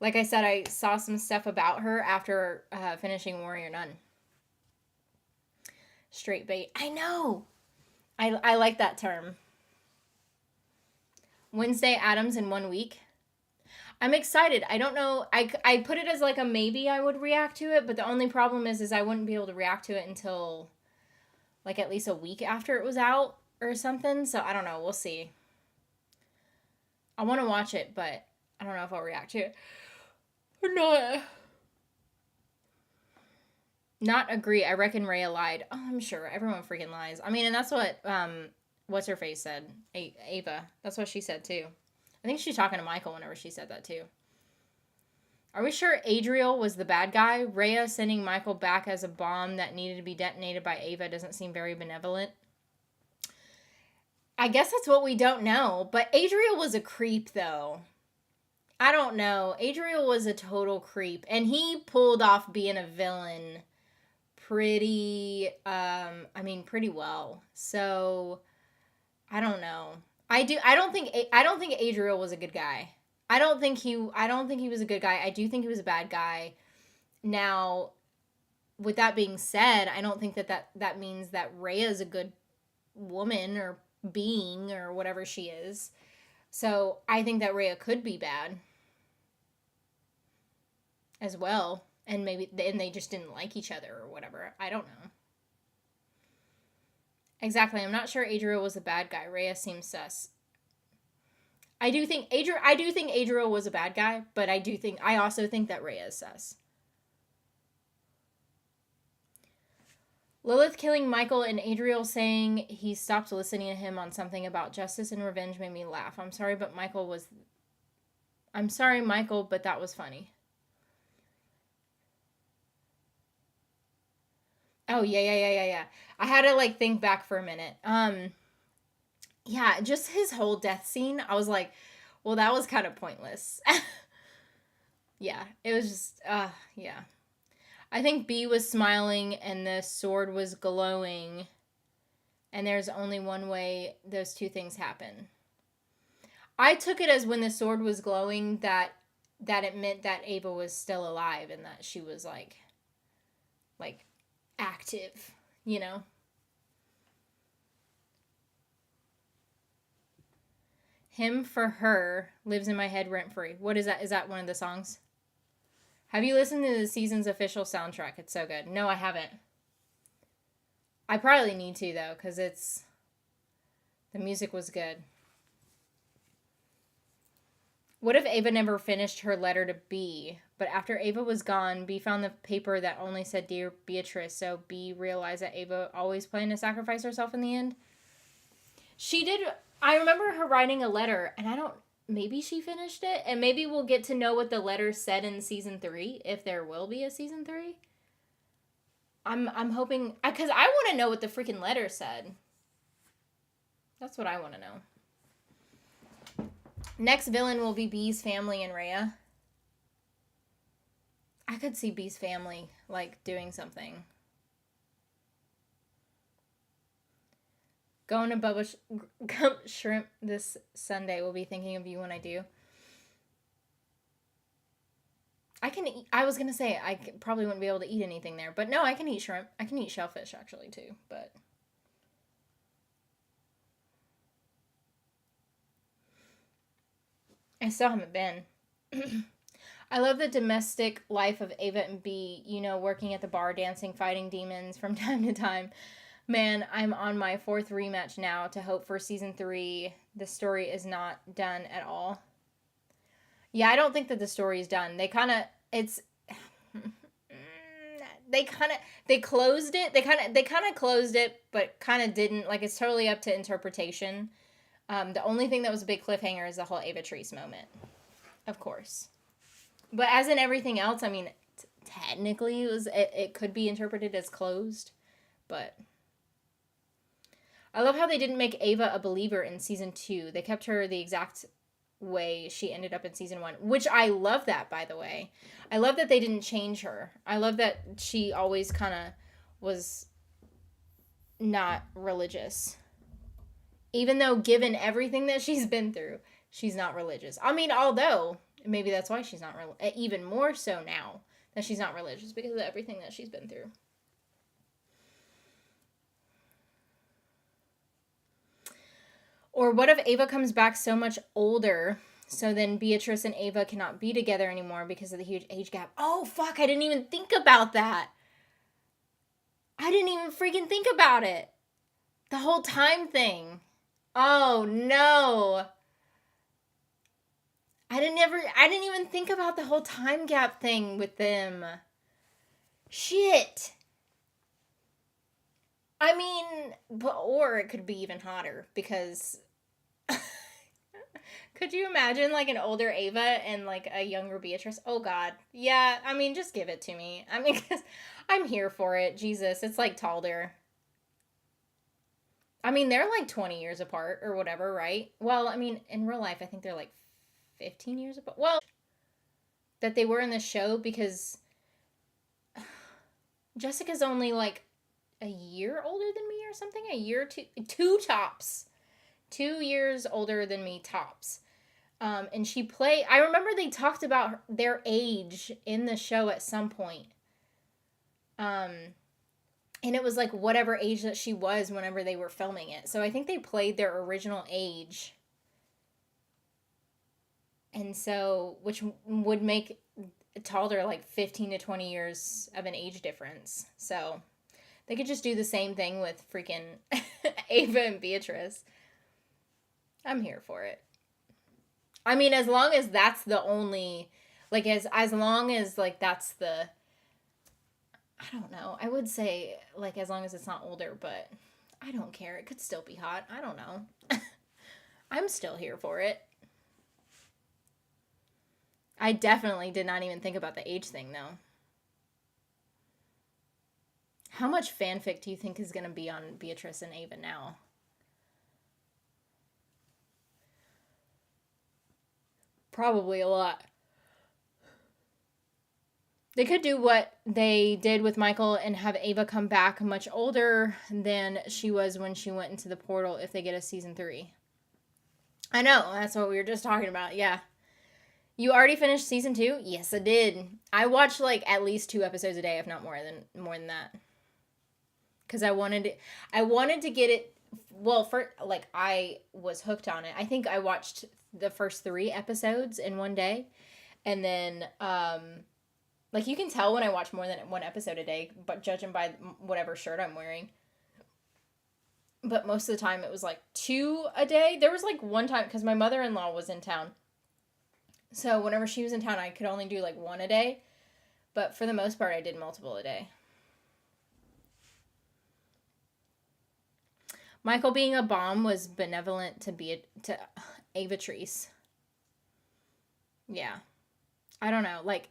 I said, I saw some stuff about her after finishing Warrior Nun. Straight bait. I know. I like that term. Wednesday Addams in 1 week. I'm excited. I don't know. I put it as like a maybe I would react to it, but the only problem is I wouldn't be able to react to it until like at least a week after it was out or something. So I don't know. We'll see. I want to watch it, but I don't know if I'll react to it or not. Not agree. I reckon Rhea lied. Oh, I'm sure everyone freaking lies. I mean, and that's what what's her face said. Ava. That's what she said too. I think she's talking to Michael whenever she said that too. Are we sure Adriel was the bad guy? Rhea sending Michael back as a bomb that needed to be detonated by Ava doesn't seem very benevolent. I guess that's what we don't know. But Adriel was a creep, though. I don't know. Adriel was a total creep. And he pulled off being a villain pretty, pretty well. So, I don't know. I don't think Adriel was a good guy. I don't think he was a good guy. I do think he was a bad guy. Now, with that being said, I don't think that means that Rhea is a good woman or being or whatever she is. So I think that Rhea could be bad as well. And maybe they just didn't like each other or whatever. I don't know. Exactly. I'm not sure Adriel was a bad guy. Rhea seems sus. I do think Adriel was a bad guy, but I also think that Rhea is sus. Lilith killing Michael and Adriel saying he stopped listening to him on something about justice and revenge made me laugh. I'm sorry, Michael, but that was funny. Oh, yeah. I had to, like, think back for a minute. Yeah, just his whole death scene, I was like, well, that was kind of pointless. Yeah, it was just, yeah. I think B was smiling and the sword was glowing, and there's only one way those two things happen. I took it as when the sword was glowing that it meant that Ava was still alive and that she was like active, you know? Him for Her lives in my head rent free. What is that? Is that one of the songs? Have you listened to the season's official soundtrack? It's so good. No, I haven't. I probably need to, though, because the music was good. What if Ava never finished her letter to B, but after Ava was gone, B found the paper that only said Dear Beatrice, so B realized that Ava always planned to sacrifice herself in the end? She did. I remember her writing a letter, and maybe she finished it, and maybe we'll get to know what the letter said in season 3, if there will be a season 3. I'm hoping, because I want to know what the freaking letter said. That's what I want to know. Next villain will be B's family and Rhea. I could see B's family, like, doing something. Going to Bubba Shrimp this Sunday. We'll be thinking of you when I do. I can eat, I was going to say, I probably wouldn't be able to eat anything there. But no, I can eat shrimp. I can eat shellfish, actually, too. But I still haven't been. I love the domestic life of Ava and B, working at the bar, dancing, fighting demons from time to time. Man, I'm on my 4th rematch now to hope for season 3. The story is not done at all. Yeah, I don't think that the story is done. They closed it. They kind of closed it, but kind of didn't. Like, it's totally up to interpretation. The only thing that was a big cliffhanger is the whole Ava Treese moment, of course. But as in everything else, I mean, technically it could be interpreted as closed, but I love how they didn't make Ava a believer in season 2. They kept her the exact way she ended up in season 1, which I love that, by the way. I love that they didn't change her. I love that she always kind of was not religious. Even though, given everything that she's been through, she's not religious. I mean, although, maybe that's why she's not even more so now, that she's not religious, because of everything that she's been through. Or what if Ava comes back so much older So then Beatrice and Ava cannot be together anymore because of the huge age gap. Oh, fuck, I didn't even think about that. I didn't even freaking think about it. The whole time thing. Oh, no. I didn't even think about the whole time gap thing with them. Shit. I mean, or it could be even hotter because could you imagine like an older Ava and like a younger Beatrice? Oh God. Yeah, I mean, just give it to me. I mean, cause I'm here for it. Jesus, it's like Talder. I mean, they're like 20 years apart or whatever, right? Well, I mean, in real life, I think they're like 15 years apart. Well, that they were in the show because Jessica's only like a year older than me or something. A year, two tops. 2 years older than me tops. And I remember they talked about their age in the show at some point. And it was like whatever age that she was whenever they were filming it. So I think they played their original age. And so, which would make Talder like 15 to 20 years of an age difference. So they could just do the same thing with freaking Ava and Beatrice. I'm here for it. I mean, as long as that's the only, like, as long as, like, that's the, I don't know. I would say, like, as long as it's not older, but I don't care. It could still be hot. I don't know. I'm still here for it. I definitely did not even think about the age thing, though. How much fanfic do you think is going to be on Beatrice and Ava now? Probably a lot. They could do what they did with Michael and have Ava come back much older than she was when she went into the portal if they get a season 3. I know, that's what we were just talking about, yeah. You already finished season 2? Yes, I did. I watched like at least 2 episodes a day, if not more than that. Because I wanted to get it, well, for like I was hooked on it. I think I watched the first 3 episodes in one day. And then like, you can tell when I watch more than 1 episode a day, but judging by whatever shirt I'm wearing. But most of the time, it was, like, 2 a day. There was, like, one time, because my mother-in-law was in town. So, whenever she was in town, I could only do, like, 1 a day. But for the most part, I did multiple a day. Michael being a bomb was benevolent to Avatrice. Yeah. I don't know, like...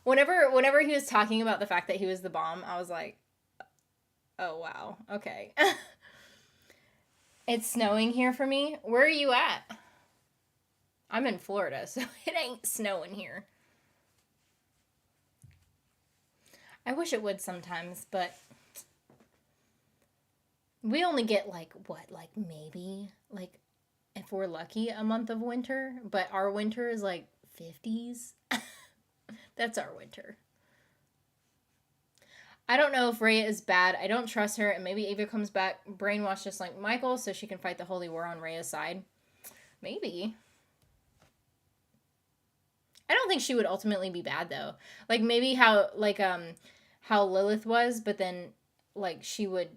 Whenever he was talking about the fact that he was the bomb, I was like, oh, wow, okay. It's snowing here for me. Where are you at? I'm in Florida, so it ain't snowing here. I wish it would sometimes, but we only get, like, what, like, maybe, like, if we're lucky, a month of winter, but our winter is, like, 50s. That's our winter. I don't know if Rhea is bad. I don't trust her, and maybe Ava comes back brainwashed just like Michael so she can fight the Holy War on Rhea's side. Maybe. I don't think she would ultimately be bad, though. Like, maybe how Lilith was, but then, like, she would...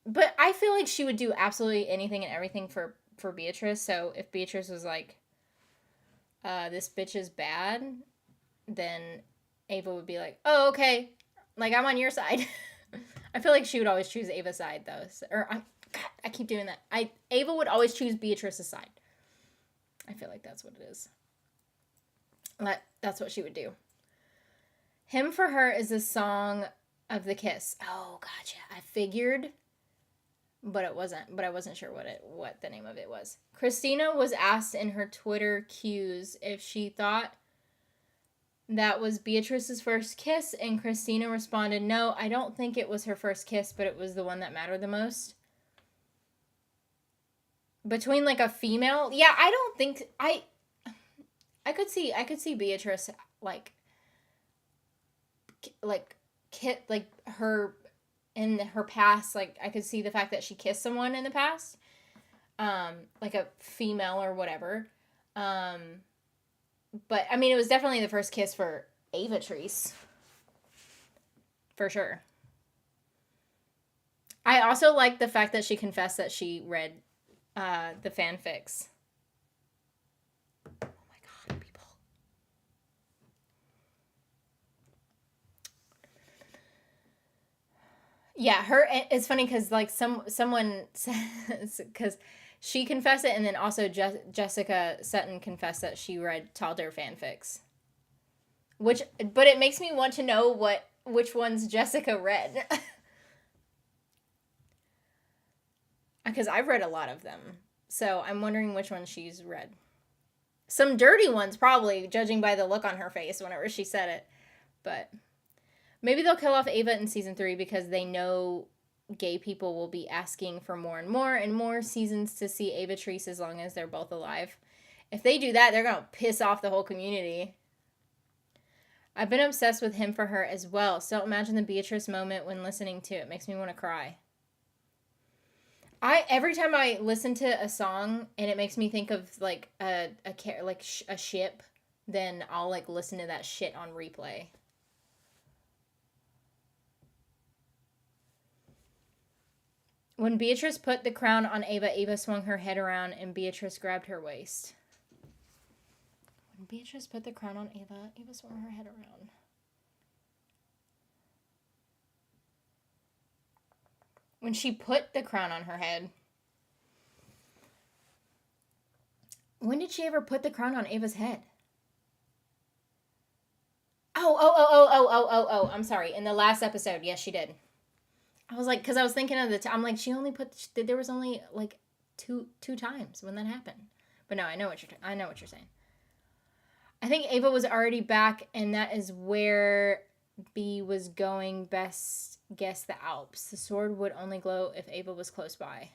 But I feel like she would do absolutely anything and everything for Beatrice, so if Beatrice was like, this bitch is bad... then Ava would be like, oh, okay, like, I'm on your side. I feel like she would always choose Ava's side, though. I keep doing that. Ava would always choose Beatrice's side. I feel like that's what it is. That's what she would do. Him for Her is a song of the kiss. Oh, gotcha. I figured, but it wasn't. But I wasn't sure what the name of it was. Christina was asked in her Twitter Q's if she thought that was Beatrice's first kiss, and Christina responded, no, I don't think it was her first kiss, but it was the one that mattered the most. Between, like, a female... Yeah, I don't think... I could see Beatrice, like her... in her past, like, I could see the fact that she kissed someone in the past. Like a female or whatever. Um, but I mean, it was definitely the first kiss for Ava Treese, for sure. I also like the fact that she confessed that she read the fanfics. Oh my god, people. Yeah, it's funny because like someone says, because she confessed it, and then also Jessica Sutton confessed that she read Talder fanfics. But it makes me want to know which ones Jessica read. Because I've read a lot of them. So I'm wondering which ones she's read. Some dirty ones, probably, judging by the look on her face whenever she said it. But maybe they'll kill off Ava in season 3 because they know gay people will be asking for more and more seasons to see Ava Treese as long as they're both alive. If they do that, they're going to piss off the whole community. I've been obsessed with him for her as well. Still imagine the Beatrice moment when listening to it. Makes me want to cry. Every time I listen to a song and it makes me think of like a ship, then I'll like listen to that shit on replay. When Beatrice put the crown on Ava, Ava swung her head around and Beatrice grabbed her waist. When Beatrice put the crown on Ava, Ava swung her head around. When she put the crown on her head. When did she ever put the crown on Ava's head? Oh. I'm sorry. In the last episode, yes, she did. I was like, because I was thinking of I'm like, she only there was only like two times when that happened. But no, I know what you're saying. I think Ava was already back, and that is where B was going. Best guess the Alps. The sword would only glow if Ava was close by.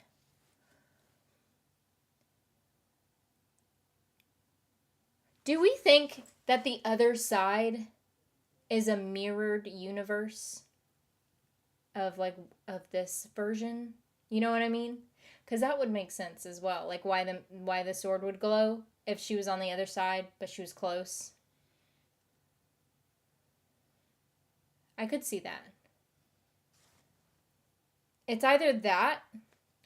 Do we think that the other side is a mirrored universe of this version? You know what I mean? Because that would make sense as well. Like why the sword would glow if she was on the other side, but she was close. I could see that. It's either that,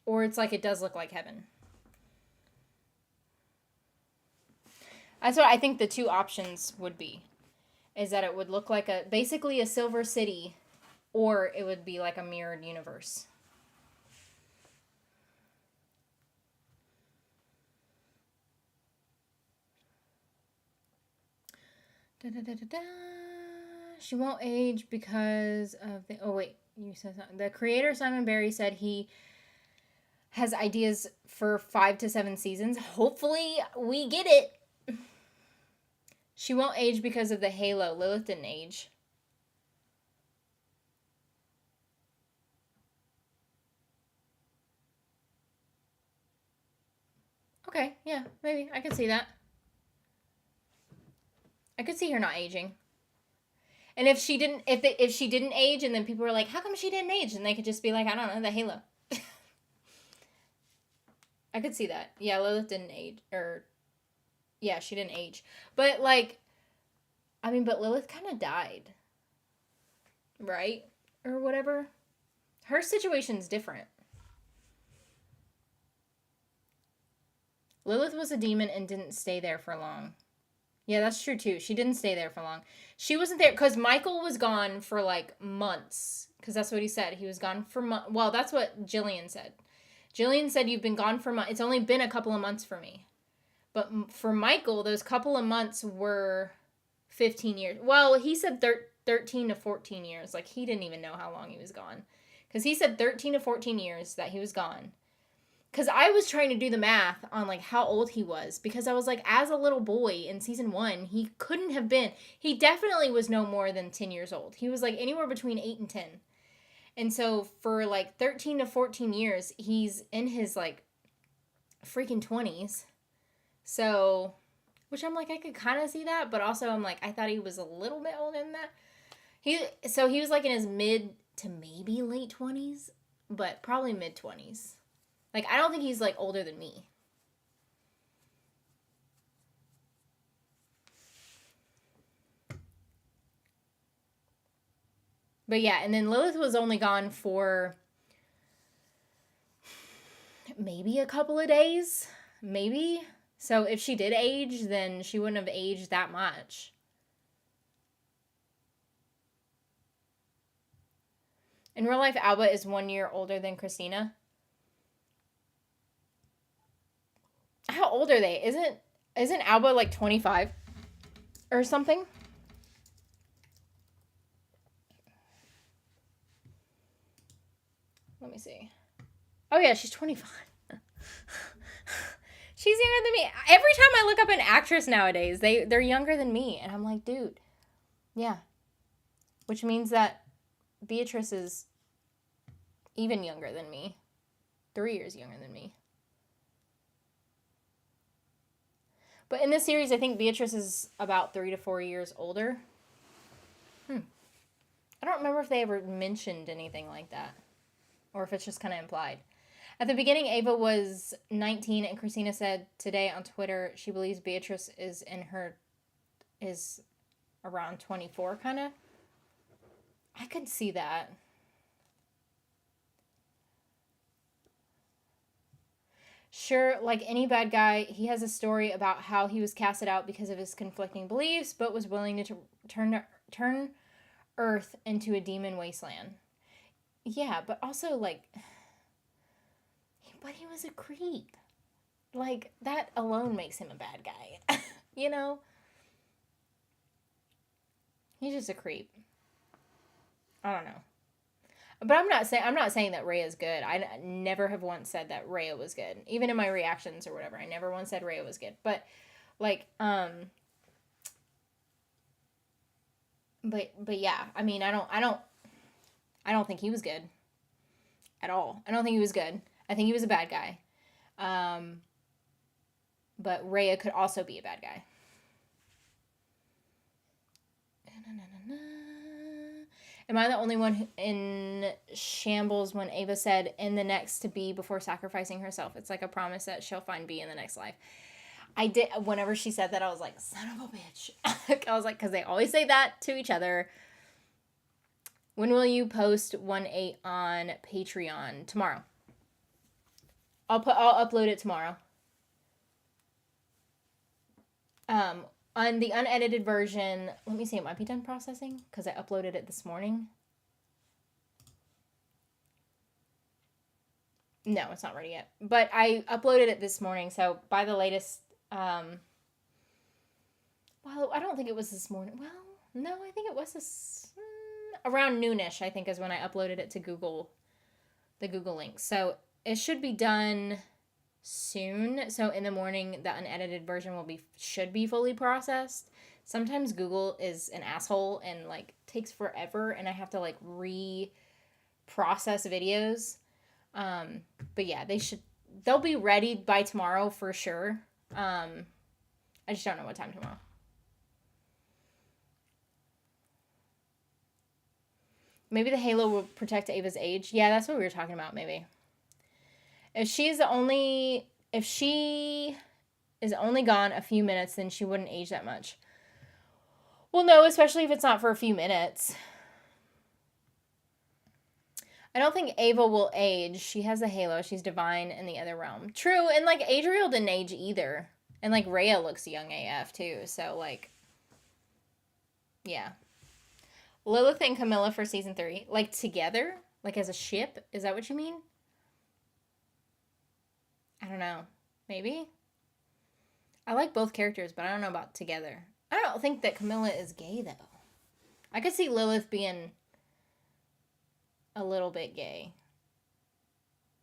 or it's like it does look like heaven. That's what I think the two options would be. Is that it would look like basically a silver city, or it would be like a mirrored universe. She won't age because of the... Oh, wait. You said something. The creator, Simon Barry, said he has ideas for 5 to 7 seasons. Hopefully, we get it. She won't age because of the halo. Lilith didn't age. Okay, yeah, maybe. I could see that. I could see her not aging. And if she didn't age, and then people were like, how come she didn't age? And they could just be like, I don't know, the halo. I could see that. Yeah, Lilith didn't age. Yeah, she didn't age. But, like, I mean, but Lilith kind of died. Right? Or whatever. Her situation's different. Lilith was a demon and didn't stay there for long. Yeah, that's true, too. She didn't stay there for long. She wasn't there because Michael was gone for, like, months. Because that's what he said. He was gone for months. Well, that's what Jillian said. Jillian said, you've been gone for months. It's only been a couple of months for me. But for Michael, those couple of months were 15 years. Well, he said 13 to 14 years. Like, he didn't even know how long he was gone. Because he said 13 to 14 years that he was gone. Because I was trying to do the math on, like, how old he was. Because I was like, as a little boy in season 1, he couldn't have been. He definitely was no more than 10 years old. He was, like, anywhere between 8 and 10. And so for, like, 13 to 14 years, he's in his, like, freaking 20s. So, which I'm like, I could kind of see that. But also, I'm like, I thought he was a little bit older than that. So he was, like, in his mid to maybe late 20s. But probably mid 20s. Like, I don't think he's, like, older than me. But yeah, and then Lilith was only gone for maybe a couple of days. Maybe. So if she did age, then she wouldn't have aged that much. In real life, Alba is 1 year older than Christina. How old are they? Isn't Alba like 25 or something? Let me see. Oh yeah, she's 25. She's younger than me. Every time I look up an actress nowadays, they're younger than me, and I'm like, dude, yeah. Which means that Beatrice is even younger than me. 3 years younger than me. But in this series, I think Beatrice is about 3 to 4 years older. I don't remember if they ever mentioned anything like that, or if it's just kind of implied. At the beginning, Ava was 19, and Christina said today on Twitter she believes Beatrice is around 24, kind of. I could see that. Sure, like any bad guy, he has a story about how he was casted out because of his conflicting beliefs, but was willing to turn Earth into a demon wasteland. Yeah, but also, like, but he was a creep. Like, that alone makes him a bad guy. You know? He's just a creep. I don't know. But I'm not saying that Rhea is good. I never have once said that Rhea was good. Even in my reactions or whatever, I never once said Rhea was good. But like but yeah, I mean, I don't think he was good at all. I don't think he was good. I think he was a bad guy. But Rhea could also be a bad guy. Am I the only one in shambles when Ava said, in the next to be before sacrificing herself? It's like a promise that she'll find B in the next life. I did, whenever she said that, I was like, son of a bitch. I was like, because they always say that to each other. When will you post 1/8 on Patreon? Tomorrow. I'll upload it tomorrow. On the unedited version, let me see, it might be done processing because I uploaded it this morning. No, it's not ready yet. But I uploaded it this morning, so by the latest, well, I don't think it was this morning. Well, no, I think it was around noonish, I think, is when I uploaded it to Google, the Google link. So it should be done soon. So in the morning, the unedited version should be fully processed. Sometimes Google is an asshole and like takes forever, and I have to like re-process videos. But yeah, they'll be ready by tomorrow for sure. I just don't know what time tomorrow. Maybe the halo will protect Ava's age. Yeah, that's what we were talking about, maybe. If she is only gone a few minutes, then she wouldn't age that much. Well, no, especially if it's not for a few minutes. I don't think Ava will age. She has a halo. She's divine in the other realm. True, and like Adriel didn't age either. And like Rhea looks young AF too. So like, yeah. Lilith and Camilla for season 3. Like together? Like as a ship? Is that what you mean? I don't know. Maybe? I like both characters, but I don't know about together. I don't think that Camilla is gay, though. I could see Lilith being a little bit gay.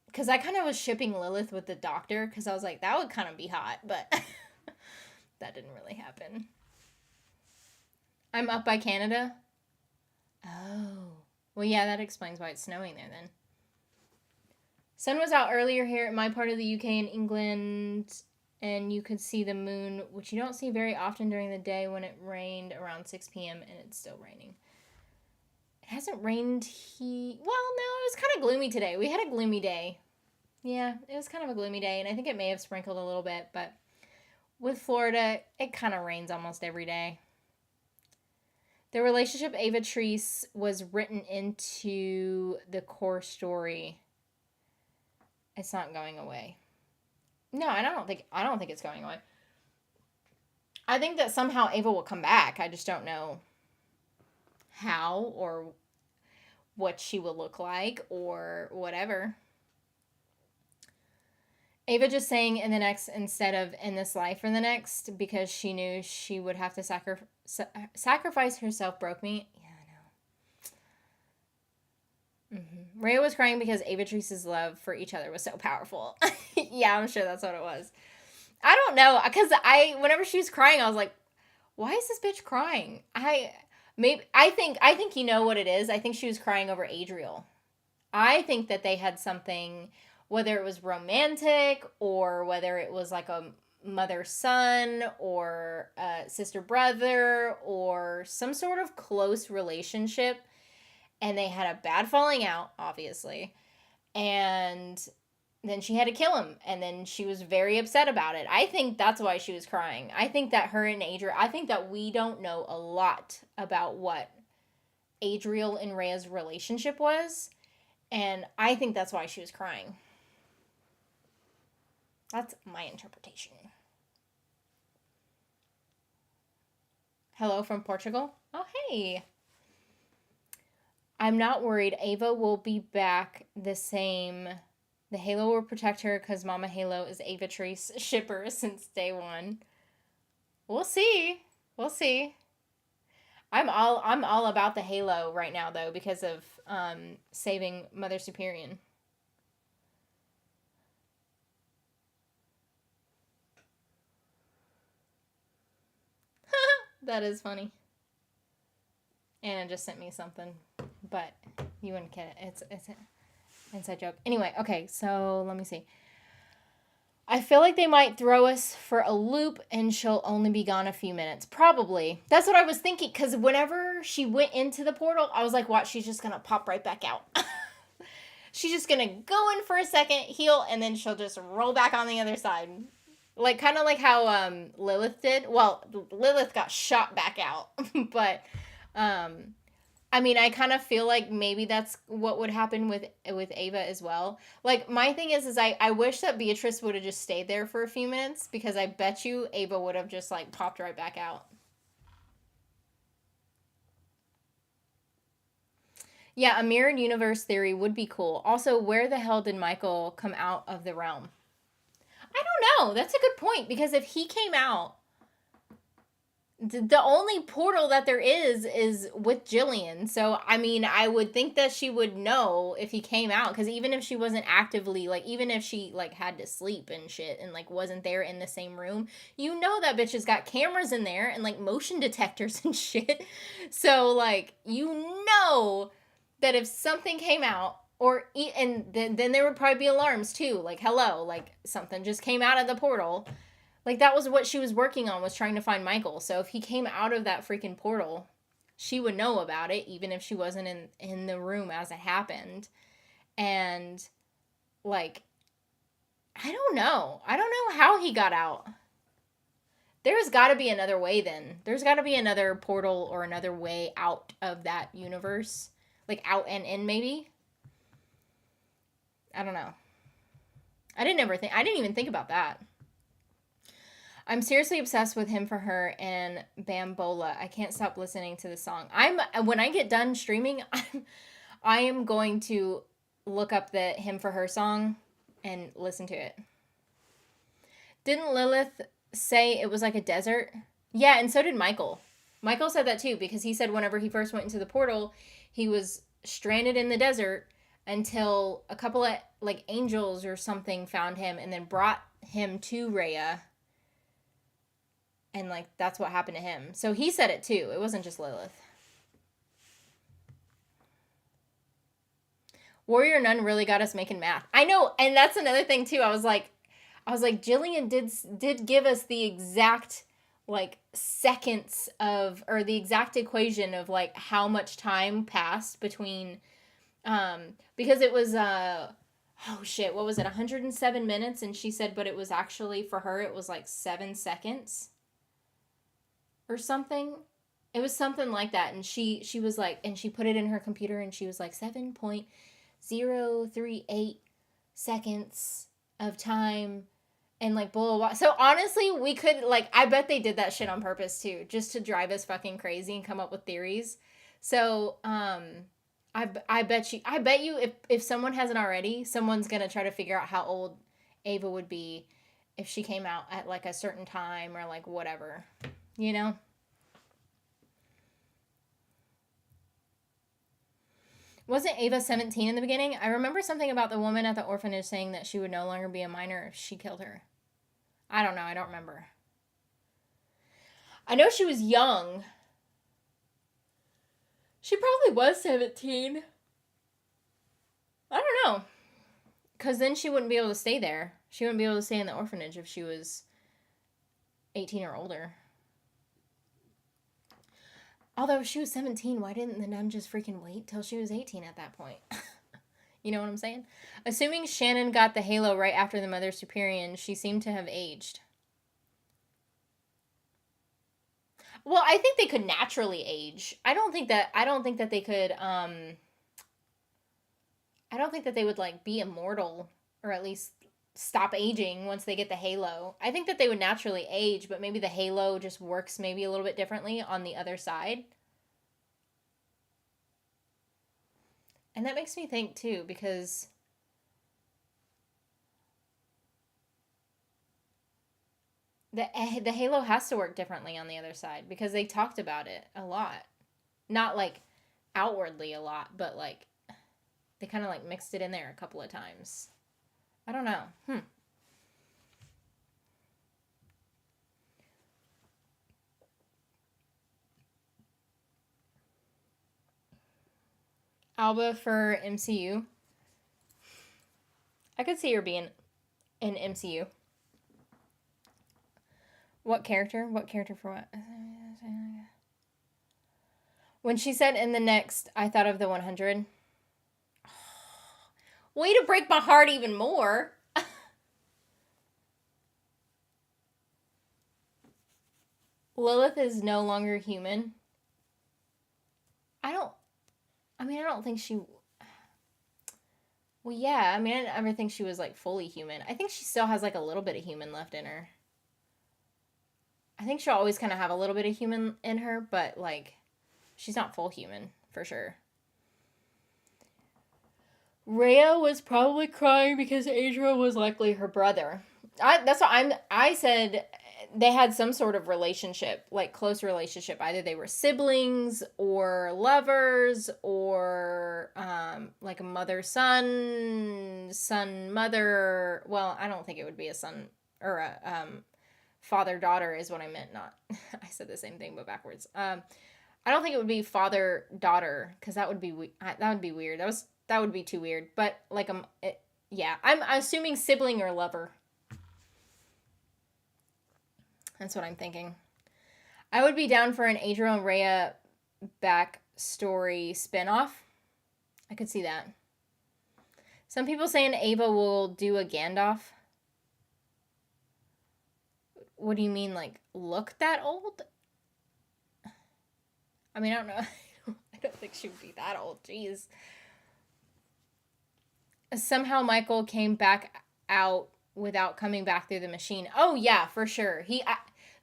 Because I kind of was shipping Lilith with the doctor, because I was like, that would kind of be hot, but that didn't really happen. I'm up by Canada? Oh. Well, yeah, that explains why it's snowing there, then. Sun was out earlier here in my part of the UK and England, and you could see the moon, which you don't see very often during the day when it rained around 6 p.m., and it's still raining. It hasn't rained well, no, it was kind of gloomy today. We had a gloomy day. Yeah, it was kind of a gloomy day, and I think it may have sprinkled a little bit, but with Florida, it kind of rains almost every day. The relationship Ava Treese was written into the core story. It's not going away. No, and I don't think it's going away. I think that somehow Ava will come back. I just don't know how or what she will look like or whatever. Ava just saying in the next instead of in this life or the next because she knew she would have to sacrifice herself broke me. Yeah, I know. Rhea was crying because Ava Treese's love for each other was so powerful. Yeah, I'm sure that's what it was. I don't know, because whenever she was crying, I was like, why is this bitch crying? I think you know what it is. I think she was crying over Adriel. I think that they had something, whether it was romantic or whether it was like a mother-son or a sister-brother or some sort of close relationship, and they had a bad falling out, obviously, and then she had to kill him, and then she was very upset about it. I think that's why she was crying. I think that her and Adriel, I think that we don't know a lot about what Adriel and Rhea's relationship was, and I think that's why she was crying. That's my interpretation. Hello from Portugal. Oh, hey. I'm not worried. Ava will be back the same. The Halo will protect her because Mama Halo is Ava Treese shipper since day one. We'll see. We'll see. I'm all about the Halo right now though because of saving Mother Superior. That is funny. Anna just sent me something, but you wouldn't get it. It's an inside joke. Anyway, okay, so let me see. I feel like they might throw us for a loop and she'll only be gone a few minutes. Probably. That's what I was thinking, because whenever she went into the portal, I was like, what? She's just going to pop right back out. She's just going to go in for a second, heal, and then she'll just roll back on the other side. Like, kind of like how Lilith did. Well, Lilith got shot back out, but I mean, I kind of feel like maybe that's what would happen with Ava as well. Like, my thing is I wish that Beatrice would have just stayed there for a few minutes, because I bet you Ava would have just, like, popped right back out. Yeah, a mirrored universe theory would be cool. Also, where the hell did Michael come out of the realm? I don't know. That's a good point, because if he came out, the only portal that there is with Jillian. So, I mean, I would think that she would know if he came out, because even if she wasn't actively, like, even if she, like, had to sleep and shit and, like, wasn't there in the same room, you know that bitch has got cameras in there and, like, motion detectors and shit. So, like, you know that if something came out, and then there would probably be alarms too, like, hello, like, something just came out of the portal. Like, that was what she was working on, was trying to find Michael. So if he came out of that freaking portal, she would know about it, even if she wasn't in the room as it happened. And, like, I don't know. I don't know how he got out. There's got to be another way then. There's got to be another portal or another way out of that universe. Like, out and in, maybe? I don't know. I didn't even think about that. I'm seriously obsessed with Him for Her and Bambola. I can't stop listening to the song. When I get done streaming, I am going to look up the Him for Her song and listen to it. Didn't Lilith say it was like a desert? Yeah, and so did Michael. Michael said that too, because he said whenever he first went into the portal, he was stranded in the desert until a couple of, like, angels or something found him and then brought him to Rhea. And, like, that's what happened to him. So he said it too. It wasn't just Lilith. Warrior Nun really got us making math. I know, and that's another thing too. I was like, Jillian did give us the exact, like, seconds of, or the exact equation of, like, how much time passed between, because it was, oh shit, what was it, 107 minutes? And she said, but it was actually, for her, it was like 7 seconds or something. It was something like that, and she was like, and she put it in her computer, and she was like 7.038 seconds of time, and like blah, blah, blah. So honestly, we could like, I bet they did that shit on purpose too, just to drive us fucking crazy and come up with theories. So I bet you if someone hasn't already, someone's gonna try to figure out how old Ava would be if she came out at like a certain time or like whatever, you know. Wasn't Ava 17 in the beginning? I remember something about the woman at the orphanage saying that she would no longer be a minor if she killed her. I don't know. I don't remember. I know she was young. She probably was 17. I don't know. Because then she wouldn't be able to stay there. She wouldn't be able to stay in the orphanage if she was 18 or older. Although if she was 17, why didn't the nun just freaking wait till she was 18 at that point? You know what I'm saying? Assuming Shannon got the halo right after the Mother Superior, she seemed to have aged. Well, I think they could naturally age. I don't think that they could I don't think that they would like be immortal or at least stop aging once they get the halo. I think that they would naturally age, but maybe the halo just works maybe a little bit differently on the other side. And that makes me think too, because the halo has to work differently on the other side because they talked about it a lot. Not like outwardly a lot, but like they kind of like mixed it in there a couple of times. I don't know. Alba for MCU. I could see her being in MCU. What character? What character for what? When she said in the next, I thought of the 100. Way to break my heart even more. Lilith is no longer human. I don't think she... Well, yeah, I mean, I didn't ever think she was, like, fully human. I think she still has, like, a little bit of human left in her. I think she'll always kind of have a little bit of human in her, but, like, she's not full human, for sure. Rhea was probably crying because Adria was likely her brother. I said they had some sort of relationship, like close relationship. Either they were siblings or lovers or like a mother-son, son-mother. Well, I don't think it would be a son or a father-daughter is what I meant, not... I said the same thing but backwards. I don't think it would be father-daughter because that would be weird. That would be too weird. But like yeah, I'm assuming sibling or lover. That's what I'm thinking. I would be down for an Adriel and Rhea backstory spinoff. I could see that. Some people saying Ava will do a Gandalf. What do you mean, like, look that old? I mean, I don't know. I don't think she would be that old. Jeez. Somehow Michael came back out without coming back through the machine. Oh, yeah, for sure.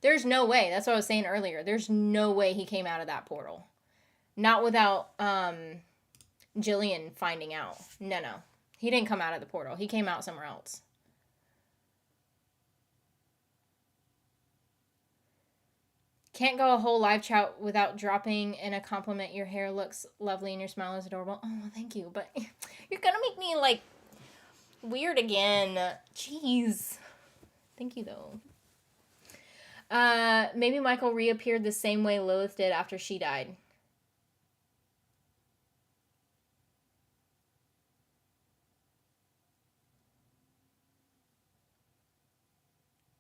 There's no way. That's what I was saying earlier. There's no way he came out of that portal. Not without Jillian finding out. No. He didn't come out of the portal. He came out somewhere else. Can't go a whole live chat without dropping in a compliment. Your hair looks lovely and your smile is adorable. Oh, thank you. But you're going to make me, like, weird again. Jeez. Thank you, though. Maybe Michael reappeared the same way Lilith did after she died.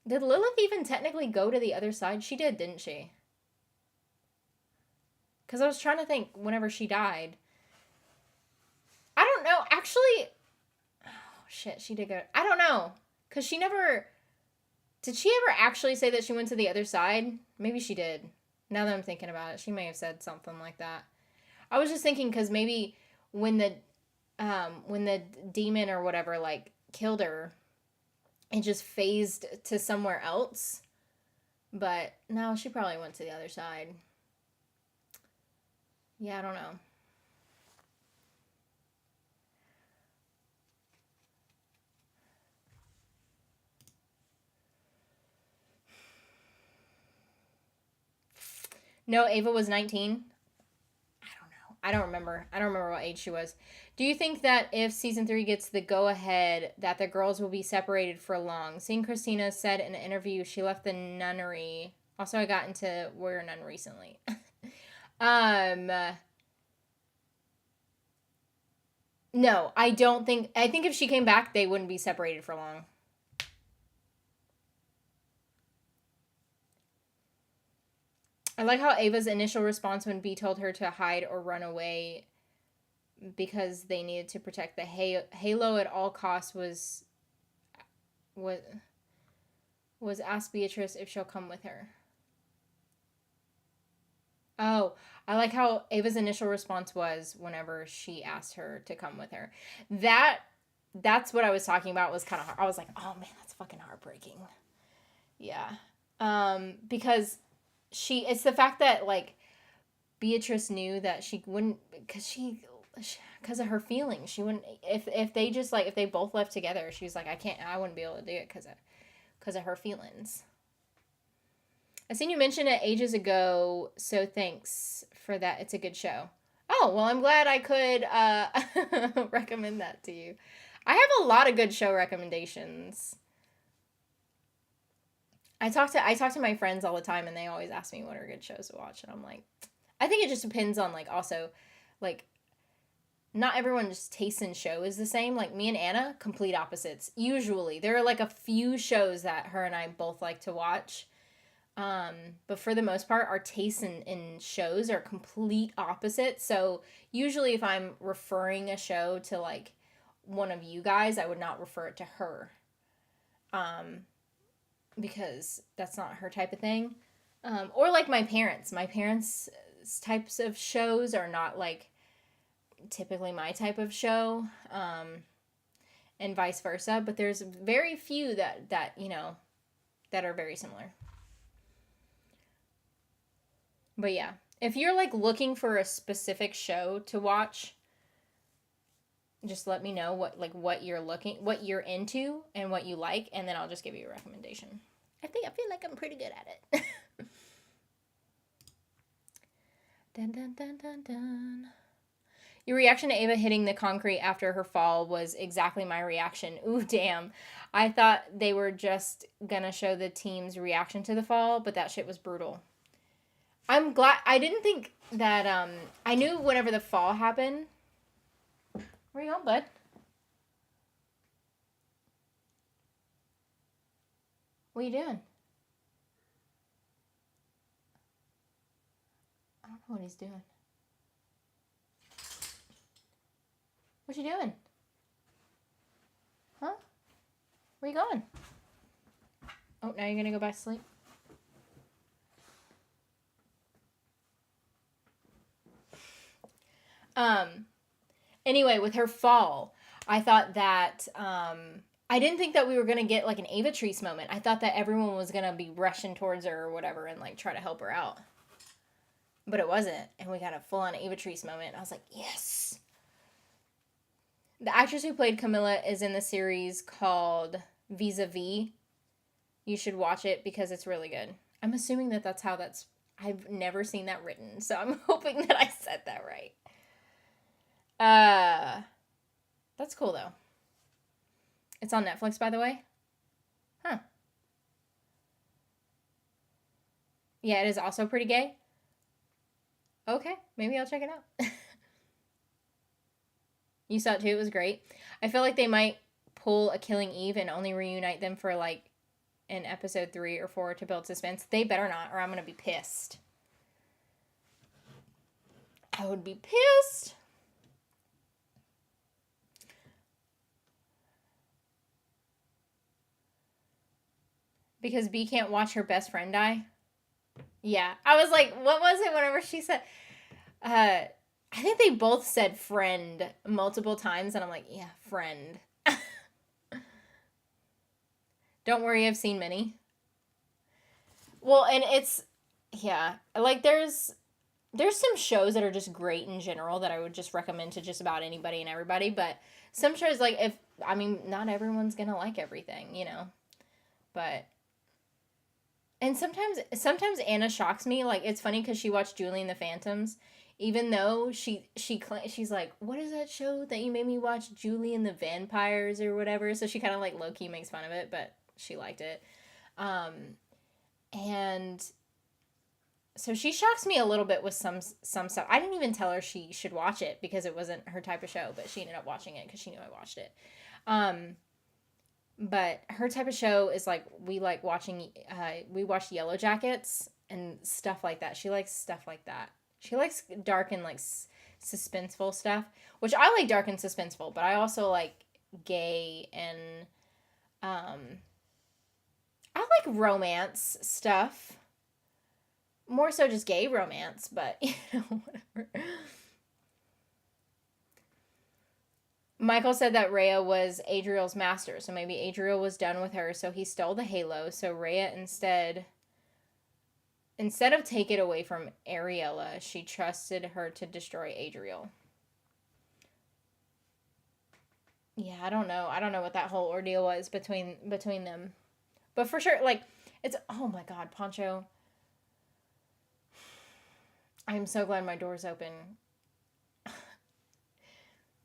Did Lilith even technically go to the other side? She did, didn't she? Because I was trying to think whenever she died. I don't know. Actually, oh, shit, she did go. I don't know. Because she never... Did she ever actually say that she went to the other side? Maybe she did. Now that I'm thinking about it, she may have said something like that. I was just thinking because maybe when the demon or whatever like killed her, it just phased to somewhere else. But no, she probably went to the other side. Yeah, I don't know. No, Ava was 19. I don't know. I don't remember. I don't remember what age she was. Do you think that if season 3 gets the go ahead, that the girls will be separated for long? Seeing Christina said in an interview she left the nunnery. Also, I got into Warrior Nun recently. um, no, I don't think. I think if she came back, they wouldn't be separated for long. I like how Ava's initial response when B told her to hide or run away because they needed to protect the Halo at all costs was ask Beatrice if she'll come with her. Oh, I like how Ava's initial response was whenever she asked her to come with her. That's what I was talking about. Was kind of hard. I was like, oh man, that's fucking heartbreaking. Yeah. Because it's the fact that like Beatrice knew that she wouldn't because of her feelings. She wouldn't if they just like if they both left together. She was like, I wouldn't be able to do it because of her feelings. I seen you mention it ages ago, so thanks for that. It's a good show. Oh, well, I'm glad I could recommend that to you. I have a lot of good show recommendations. I talk to my friends all the time, and they always ask me what are good shows to watch, and I'm like, I think it just depends on like also, like, not everyone's taste in show is the same. Like me and Anna, complete opposites. Usually, there are like a few shows that her and I both like to watch. But for the most part, our tastes in shows are complete opposites. So usually if I'm referring a show to like one of you guys, I would not refer it to her. Because that's not her type of thing. Or like my parents. My parents' types of shows are not like typically my type of show. And vice versa. But there's very few that you know, that are very similar. But yeah, if you're like looking for a specific show to watch, just let me know what you're into and what you like, and then I'll just give you a recommendation. I feel like I'm pretty good at it. Dun dun dun dun dun. Your reaction to Ava hitting the concrete after her fall was exactly my reaction. Ooh, damn. I thought they were just gonna show the team's reaction to the fall, but that shit was brutal. I'm glad I didn't think that I knew whenever the fall happened. Where you going, bud? What are you doing? I don't know what he's doing. What you doing? Huh? Where you going? Oh, now you're gonna go back to sleep? Anyway, with her fall, I thought that I didn't think that we were gonna get like an Ava Treese moment. I thought that everyone was gonna be rushing towards her or whatever and like try to help her out. But it wasn't, and we got a full on Ava Treese moment. I was like, yes. The actress who played Camilla is in the series called Vis-a-Vis. You should watch it because it's really good. I'm assuming that that's how that's. I've never seen that written, so I'm hoping that I said that right. That's cool though. It's on Netflix, by the way. Huh. Yeah, it is also pretty gay. Okay, maybe I'll check it out. You saw it too. It was great. I feel like they might pull a Killing Eve and only reunite them for like in episode 3 or 4 to build suspense. They better not, or I'm gonna be pissed. I would be pissed. Because B can't watch her best friend die. Yeah. I was like, what was it whenever she said, I think they both said friend multiple times, and I'm like, yeah, friend. Don't worry, I've seen many. Well, and it's, yeah, like there's some shows that are just great in general that I would just recommend to just about anybody and everybody, but some shows, like, if, I mean, not everyone's gonna like everything, you know, but, and sometimes Anna shocks me. Like, it's funny because she watched Julie and the Phantoms, even though she's like, what is that show that you made me watch, Julie and the Vampires or whatever, so she kind of like low-key makes fun of it, but she liked it. um and so she shocks me a little bit with some stuff. I didn't even tell her she should watch it because it wasn't her type of show, but she ended up watching it because she knew I watched it. Um, but her type of show is like, we like watching. We watched Yellow Jackets and stuff like that. She likes stuff like that. She likes dark and like suspenseful stuff, which I like dark and suspenseful, but I also like gay and I like romance stuff. More so just gay romance, but you know, whatever. Michael said that Rhea was Adriel's master, so maybe Adriel was done with her, so he stole the halo. So Rhea instead of take it away from Ariella, she trusted her to destroy Adriel. Yeah, I don't know. I don't know what that whole ordeal was between them. But for sure, like, it's, oh my god, Poncho. I'm so glad my door's open.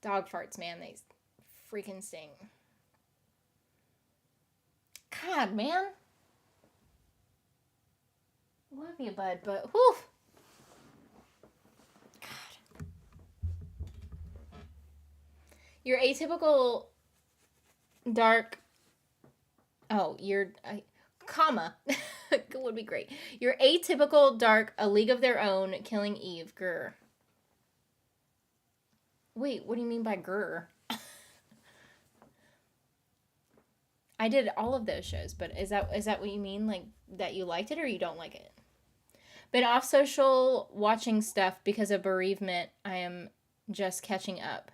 Dog farts, man, they freaking sting. God, man. Love you, bud, but whew. God. Your atypical dark. Oh, you're. Comma. Would be great. Your atypical dark, A League of Their Own, Killing Eve. Grr. Wait, what do you mean by grr? I did all of those shows, but is that what you mean? Like, that you liked it or you don't like it? Been off social watching stuff because of bereavement. I am just catching up.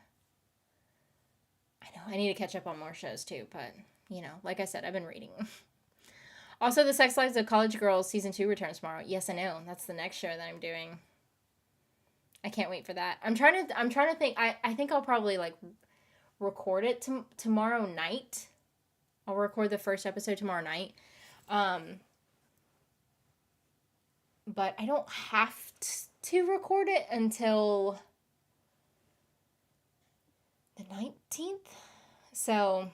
I know, I need to catch up on more shows too, but, you know, like I said, I've been reading. Also, The Sex Lives of College Girls Season 2 returns tomorrow. Yes, I know. That's the next show that I'm doing. I can't wait for that. I'm trying to think. I think I'll probably, like, record it tomorrow night. I'll record the first episode tomorrow night. But I don't have to record it until the 19th. So,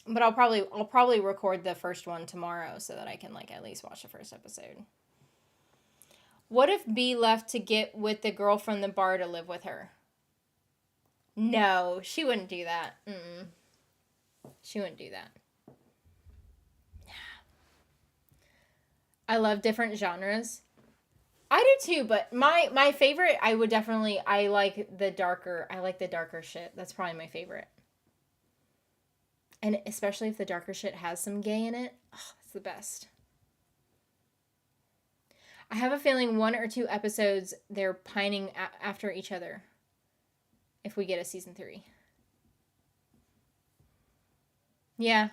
but I'll probably record the first one tomorrow so that I can, like, at least watch the first episode. What if B left to get with the girl from the bar to live with her? No, she wouldn't do that. She wouldn't do that. I love different genres. I do too, but my favorite, I like the darker shit. That's probably my favorite. And especially if the darker shit has some gay in it. Oh, it's the best. I have a feeling 1 or 2 episodes they're pining after each other. If we get a season 3. Yeah.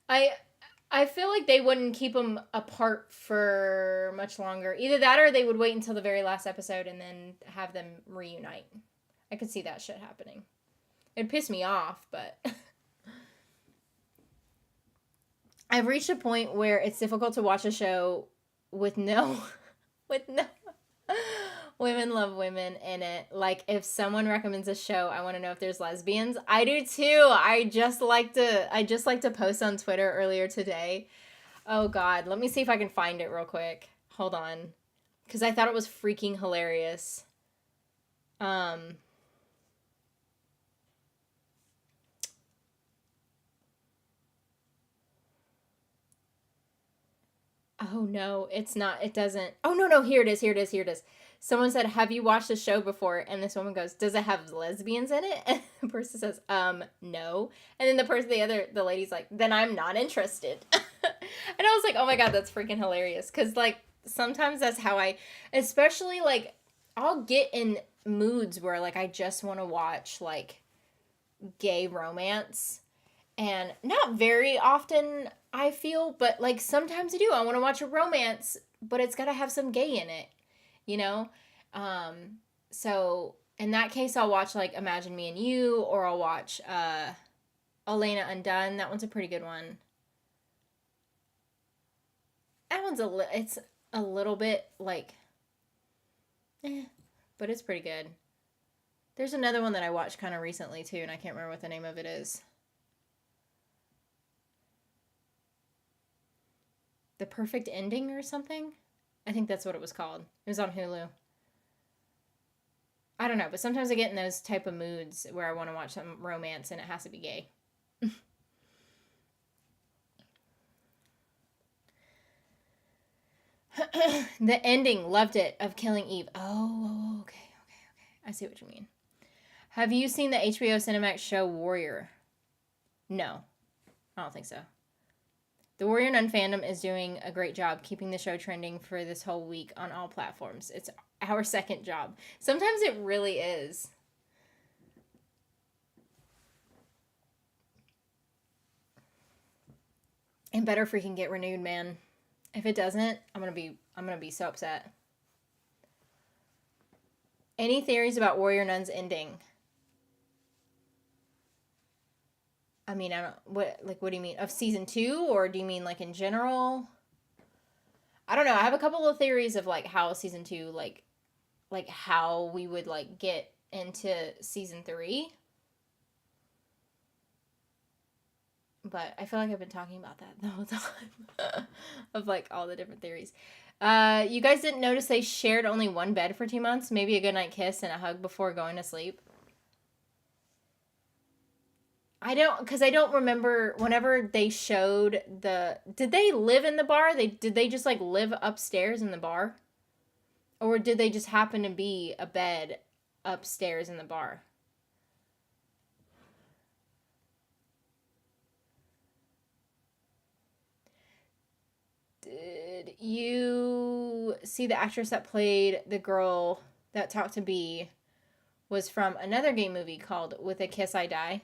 I feel like they wouldn't keep them apart for much longer. Either that or they would wait until the very last episode and then have them reunite. I could see that shit happening. It'd piss me off, but I've reached a point where it's difficult to watch a show with no women love women in it. Like, if someone recommends a show, I want to know if there's lesbians. I do too. I just like to post on Twitter earlier today. Oh god, let me see if I can find it real quick. Hold on. Cuz I thought it was freaking hilarious. Oh no, it's not. It doesn't. Oh no, here it is. Someone said, "Have you watched the show before?" And this woman goes, "Does it have lesbians in it?" And the person says, no. And then the lady's like, "Then I'm not interested." And I was like, oh my God, that's freaking hilarious. Because, like, sometimes that's how especially, like, I'll get in moods where, like, I just want to watch, like, gay romance. And not very often, I feel, but, like, sometimes I do. I want to watch a romance, but it's got to have some gay in it, you know? So, in that case, I'll watch, like, Imagine Me and You, or I'll watch, Elena Undone. That one's a pretty good one. That one's it's a little bit like, but it's pretty good. There's another one that I watched kind of recently too, and I can't remember what the name of it is. The Perfect Ending or something? I think that's what it was called. It was on Hulu. I don't know, but sometimes I get in those type of moods where I want to watch some romance and it has to be gay. The ending, loved it, of Killing Eve. Oh, okay. I see what you mean. Have you seen the HBO Cinemax show Warrior? No, I don't think so. The Warrior Nun fandom is doing a great job keeping the show trending for this whole week on all platforms. It's our second job. Sometimes it really is. And better freaking get renewed, man. If it doesn't, I'm gonna be so upset. Any theories about Warrior Nun's ending? I mean, I don't what do you mean? Of season 2, or do you mean like in general? I don't know. I have a couple of theories of like how season 2 like how we would like get into season 3. But I feel like I've been talking about that the whole time of like all the different theories. You guys didn't notice they shared only one bed for 2 months? Maybe a goodnight kiss and a hug before going to sleep. I don't remember whenever they showed did they live in the bar? Did they just like live upstairs in the bar? Or did they just happen to be a bed upstairs in the bar? Did you see the actress that played the girl that talked to B was from another gay movie called With a Kiss I Die?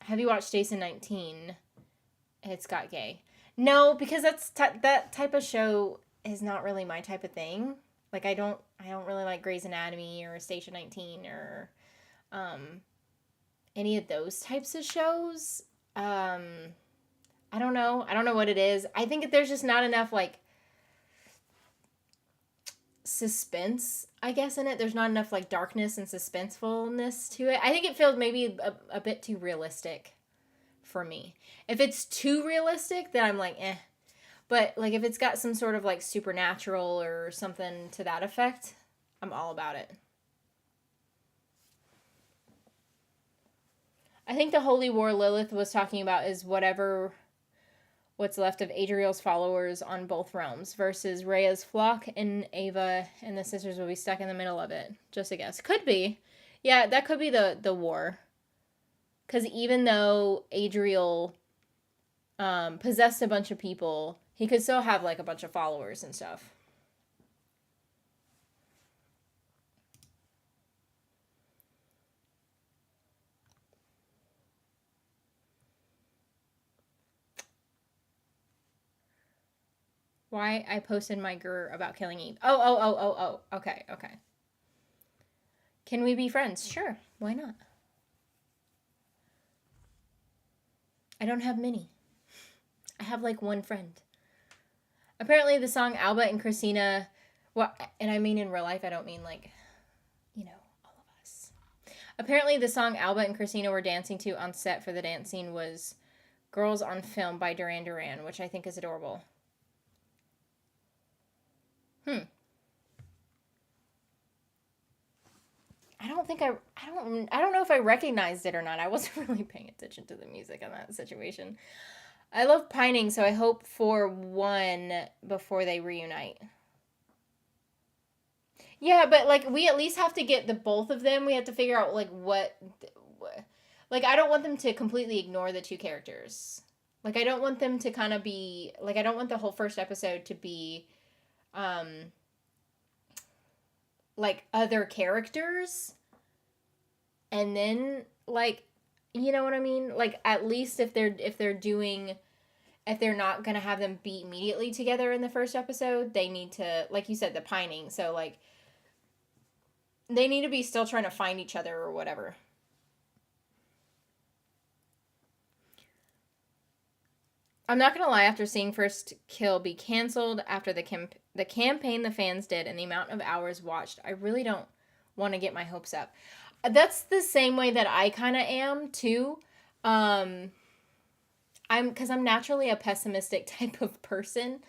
Have you watched Jason 19? It's got gay. No, because that type of show is not really my type of thing. Like I don't really like Grey's Anatomy or Station 19 or any of those types of shows. I don't know. I don't know what it is. I think there's just not enough like suspense, I guess, in it. There's not enough like darkness and suspensefulness to it. I think it feels maybe a bit too realistic for me. If it's too realistic, then I'm like, eh. But like if it's got some sort of like supernatural or something to that effect, I'm all about it. I think the holy war Lilith was talking about is what's left of Adriel's followers on both realms versus Rhea's flock, and Ava and the sisters will be stuck in the middle of it. Just a guess. Could be. Yeah, that could be the war. Because even though Adriel possessed a bunch of people, he could still have like a bunch of followers and stuff. Why I posted my grr about Killing Eve. Oh. Okay. Can we be friends? Sure. Why not? I don't have many. I have like one friend. Apparently the song Alba and Christina, well, and I mean in real life, I don't mean like, all of us. Apparently the song Alba and Christina were dancing to on set for the dance scene was Girls on Film by Duran Duran, which I think is adorable. I don't know if I recognized it or not. I wasn't really paying attention to the music in that situation. I love Pining, so I hope for one before they reunite. Yeah, but like we at least have to get the both of them. We have to figure out like what like, I don't want them to completely ignore the two characters. Like, I don't want them to kind of be, like, I don't want the whole first episode to be, like, other characters. And then, like, you know what I mean? Like, at least if they're not going to have them be immediately together in the first episode, they need to, like you said, the pining. So, like, they need to be still trying to find each other or whatever. I'm not going to lie, after seeing First Kill be canceled after the campaign the fans did and the amount of hours watched, I really don't want to get my hopes up. That's the same way that I kind of am, too. Because I'm naturally a pessimistic type of person.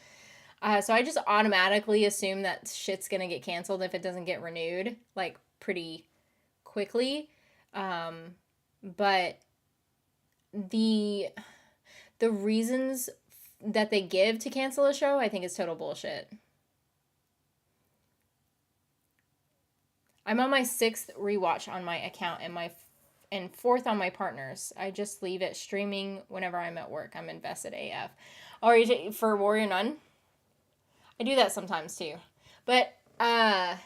So I just automatically assume that shit's going to get canceled if it doesn't get renewed, like, pretty quickly. But the reasons that they give to cancel a show, I think is total bullshit. I'm on my 6th rewatch on my account and 4th on my partner's. I just leave it streaming whenever I'm at work. I'm invested AF. Or for Warrior Nun? I do that sometimes too. But I've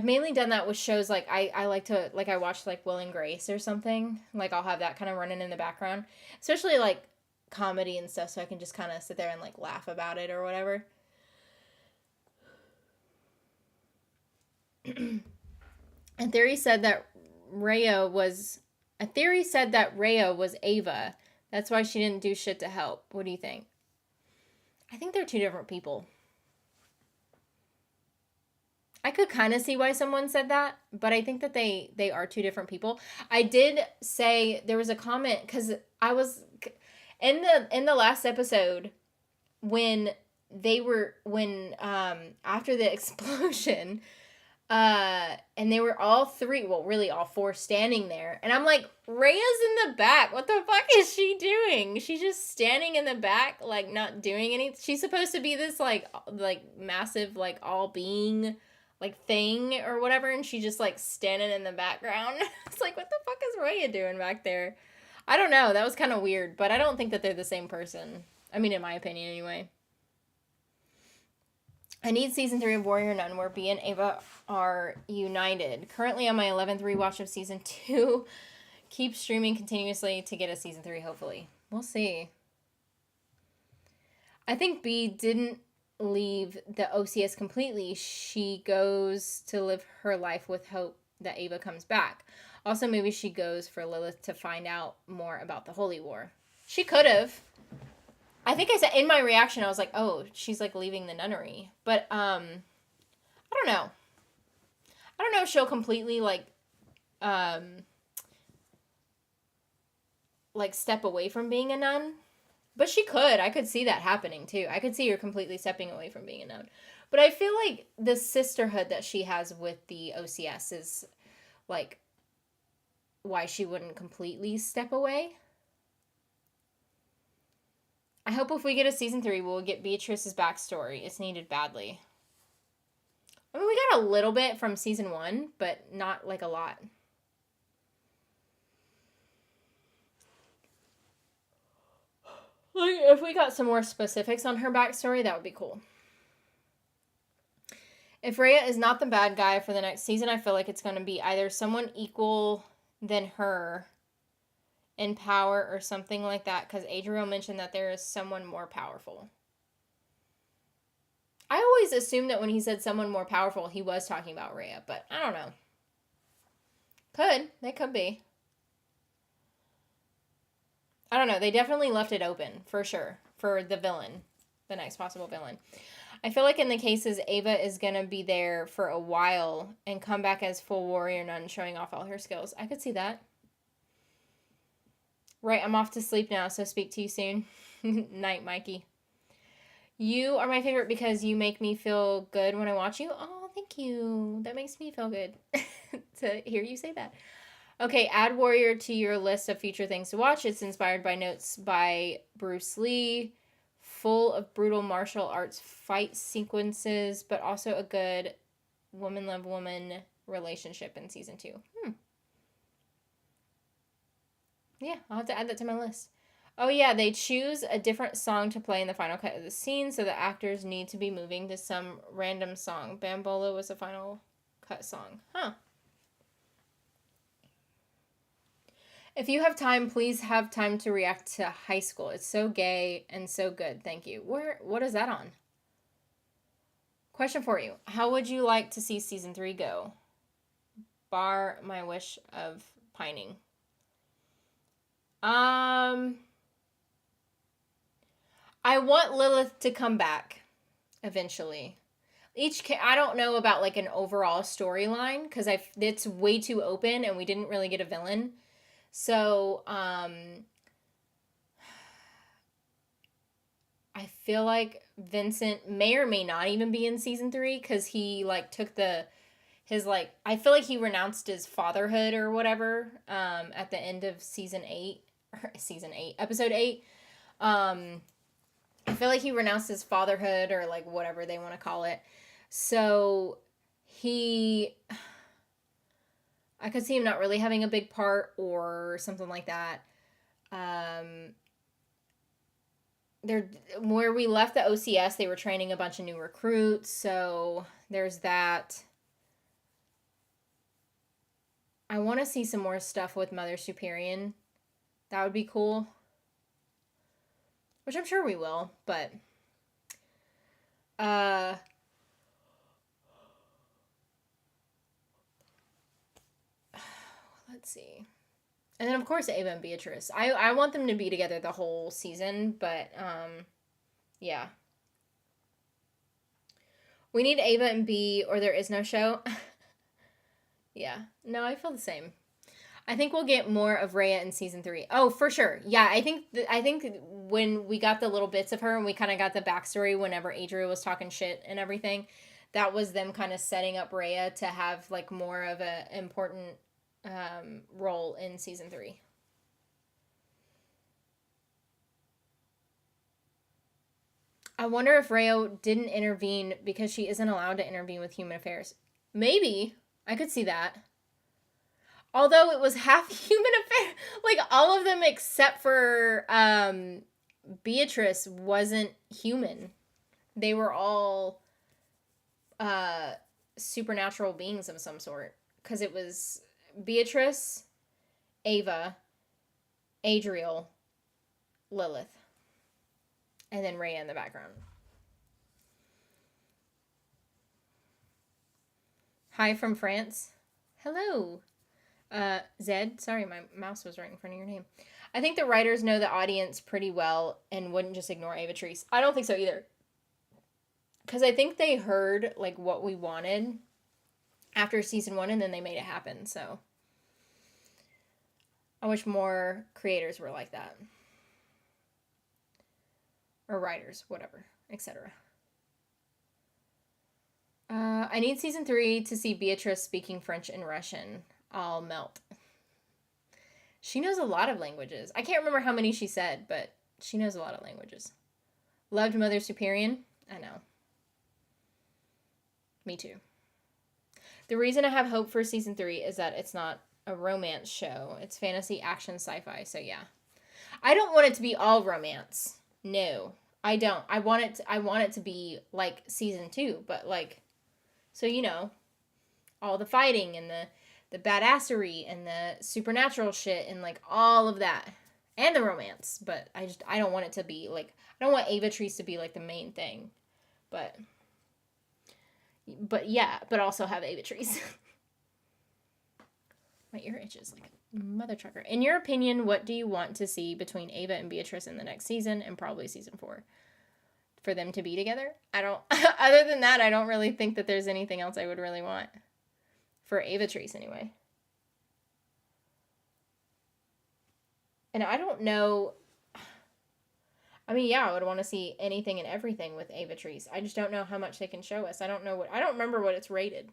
mainly done that with shows like I like to, like, I watch like Will and Grace or something. Like, I'll have that kind of running in the background. Especially like comedy and stuff, so I can just kind of sit there and like laugh about it or whatever. A theory said that Rhea was Ava. That's why she didn't do shit to help. What do you think? I think they're two different people. I could kind of see why someone said that, but I think that they are two different people. I did say, there was a comment, because I was in the last episode when after the explosion, and they were all three, well, really all four, standing there, and I'm like, Rhea's in the back. What the fuck is she doing? She's just standing in the back, like, not doing anything. She's supposed to be this like massive, like, all being, like, thing or whatever, and she's just like standing in the background. It's like, what the fuck is Rhea doing back there? I don't know. That was kind of weird, but I don't think that they're the same person. I mean, in my opinion, anyway. I need season 3 of Warrior Nun where Bea and Ava are united. Currently on my 11th rewatch of season 2. Keep streaming continuously to get a season 3, hopefully. We'll see. I think Bea didn't leave the OCS completely. She goes to live her life with hope that Ava comes back. Also, maybe she goes for Lilith to find out more about the Holy War. She could have. I think I said in my reaction, I was like, oh, she's like leaving the nunnery. But, I don't know. I don't know if she'll completely like step away from being a nun. But she could. I could see that happening too. I could see her completely stepping away from being a nun. But I feel like the sisterhood that she has with the OCS is like why she wouldn't completely step away. I hope if we get a season 3, we'll get Beatrice's backstory. It's needed badly. I mean, we got a little bit from season 1, but not like a lot. Like, if we got some more specifics on her backstory, that would be cool. If Rhea is not the bad guy for the next season, I feel like it's going to be either someone equal than her in power or something like that, because Adriel mentioned that there is someone more powerful. I always assumed that when he said someone more powerful, he was talking about Rhea, but I don't know. They could be. I don't know. They definitely left it open, for sure, for the villain, the next possible villain. I feel like in the cases, Ava is going to be there for a while and come back as full warrior nun, showing off all her skills. I could see that. Right, I'm off to sleep now, so speak to you soon. Night, Mikey. You are my favorite because you make me feel good when I watch you. Oh, thank you. That makes me feel good to hear you say that. Okay, add Warrior to your list of future things to watch. It's inspired by notes by Bruce Lee, full of brutal martial arts fight sequences, but also a good woman love woman relationship in season 2. Yeah, I'll have to add that to my list. Oh yeah, they choose a different song to play in the final cut of the scene, so the actors need to be moving to some random song. Bambola was the final cut song. Huh. If you have time, please have time to react to High School. It's so gay and so good. Thank you. What is that on? Question for you. How would you like to see season 3 go? Bar my wish of pining. I want Lilith to come back eventually. I don't know about like an overall storyline because it's way too open and we didn't really get a villain. So, I feel like Vincent may or may not even be in season 3 because he like took I feel like he renounced his fatherhood or whatever at the end of episode 8. I feel like he renounced his fatherhood or like whatever they want to call it. So I could see him not really having a big part or something like that. Where we left the OCS, they were training a bunch of new recruits, so there's that. I want to see some more stuff with Mother Superior. That would be cool. Which I'm sure we will, but let's see. And then of course Ava and Beatrice. I want them to be together the whole season, but yeah. We need Ava and B or there is no show. Yeah. No, I feel the same. I think we'll get more of Rhea in season 3. Oh, for sure. Yeah, I think when we got the little bits of her and we kind of got the backstory whenever Adria was talking shit and everything, that was them kind of setting up Rhea to have like more of an important role in season 3. I wonder if Rhea didn't intervene because she isn't allowed to intervene with human affairs. Maybe. I could see that. Although it was half human affair, like all of them except for Beatrice wasn't human. They were all supernatural beings of some sort. Because it was Beatrice, Ava, Adriel, Lilith, and then Rhea in the background. Hi from France. Hello. Zed, sorry, my mouse was right in front of your name. I think the writers know the audience pretty well and wouldn't just ignore Avatrice. I don't think so either. Because I think they heard, like, what we wanted after season 1 and then they made it happen, so. I wish more creators were like that. Or writers, whatever, etc. I need season 3 to see Beatrice speaking French and Russian. I'll melt. She knows a lot of languages. I can't remember how many she said, but she knows a lot of languages. Loved Mother Superior? I know. Me too. The reason I have hope for season 3 is that it's not a romance show. It's fantasy, action, sci-fi, so yeah. I don't want it to be all romance. No, I don't. I want it to be like season 2, but like, so you know, all the fighting and the badassery and the supernatural shit and like all of that and the romance, but I don't want it to be like, I don't want Avatrice to be like the main thing, but yeah, but also have Avatrice. My ear itches like a mother trucker. In your opinion, what do you want to see between Ava and Beatrice in the next season and probably season 4 for them to be together? I don't other than that, I don't really think that there's anything else I would really want. For Avatrice, anyway. And I don't know. I mean, yeah, I would want to see anything and everything with Avatrice. I just don't know how much they can show us. I don't remember what it's rated.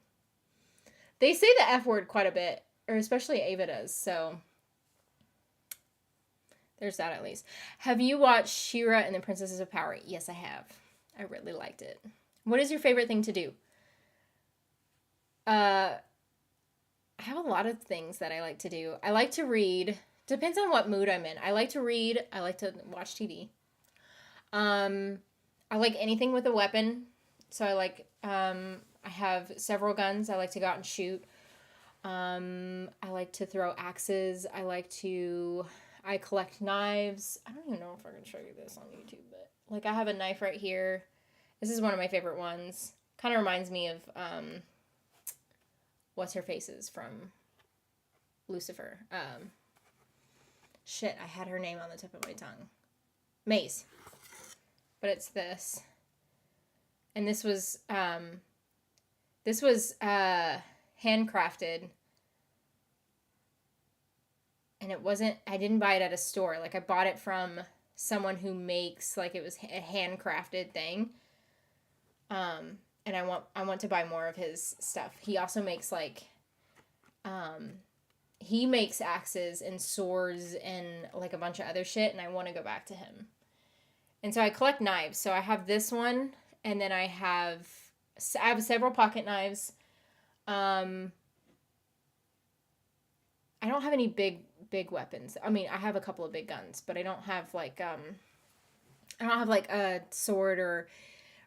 They say the F word quite a bit, or especially Ava does, so there's that at least. Have you watched She-Ra and the Princesses of Power? Yes, I have. I really liked it. What is your favorite thing to do? I have a lot of things that I like to do. I like to read. Depends on what mood I'm in. I like to read. I like to watch TV. I like anything with a weapon. So I like, I have several guns. I like to go out and shoot. I like to throw axes. I collect knives. I don't even know if I can show you this on YouTube, but like I have a knife right here. This is one of my favorite ones. Kind of reminds me of, what's her face's from Lucifer. Shit, I had her name on the tip of my tongue. Mace. But it's this. And this was handcrafted. And I didn't buy it at a store. Like I bought it from someone who makes, like it was a handcrafted thing. And I want to buy more of his stuff. He also makes like, he makes axes and swords and like a bunch of other shit, and I want to go back to him. And so I collect knives. So I have this one, and then I have several pocket knives. I don't have any big weapons. I mean, I have a couple of big guns, but I don't have like a sword or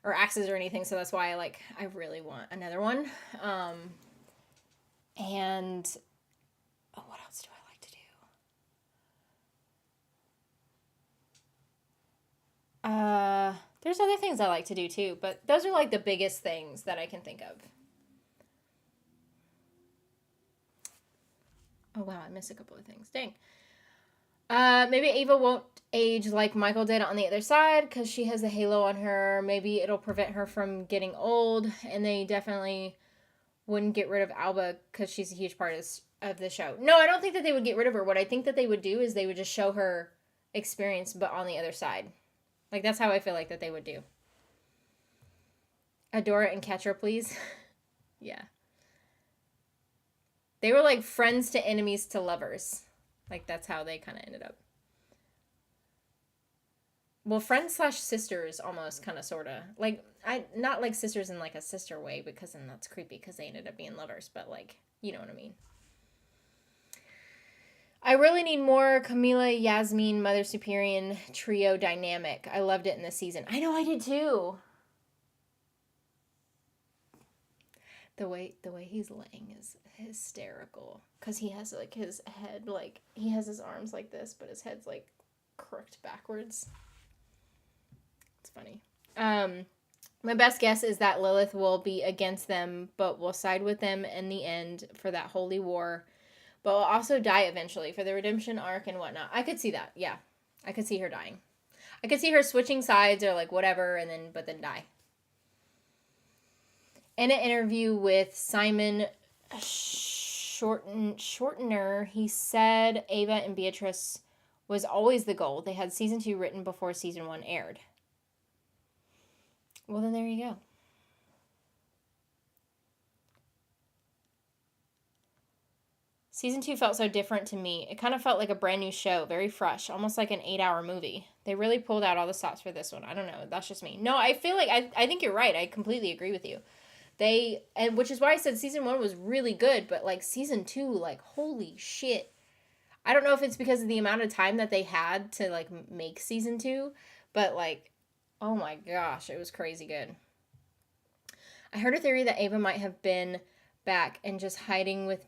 axes or anything. So that's why I really want another one. And what else do I like to do? There's other things I like to do too, but those are like the biggest things that I can think of. Oh wow, I missed a couple of things. Dang. Maybe Ava won't age like Michael did on the other side because she has a halo on her. Maybe it'll prevent her from getting old, and they definitely wouldn't get rid of Alba because she's a huge part of the show. No, I don't think that they would get rid of her. What I think that they would do is they would just show her experience, but on the other side. Like, that's how I feel like that they would do. Adora and catch her, please. Yeah. They were like friends to enemies to lovers. Like, that's how they kind of ended up. Well, friends / sisters almost, kind of, sort of. Like, not like sisters in like a sister way, because then that's creepy because they ended up being lovers. But like, you know what I mean. I really need more Camila, Yasmin, Mother Superior trio dynamic. I loved it in this season. I know, I did too. The way he's laying is hysterical. Because he has like his head, like, he has his arms like this, but his head's like crooked backwards. It's funny. My best guess is that Lilith will be against them, but will side with them in the end for that holy war. But will also die eventually for the redemption arc and whatnot. I could see that. Yeah. I could see her dying. I could see her switching sides or like whatever but then die. In an interview with Simon Shortener, he said Ava and Beatrice was always the goal. They had season 2 written before season 1 aired. Well, then there you go. Season 2 felt so different to me. It kind of felt like a brand new show, very fresh, almost like an 8-hour movie. They really pulled out all the stops for this one. I don't know. That's just me. No, I feel like I think you're right. I completely agree with you. Which is why I said season 1 was really good, but like season 2, like, holy shit. I don't know if it's because of the amount of time that they had to like make season 2, but like, oh my gosh, it was crazy good. I heard a theory that Ava might have been back and just hiding with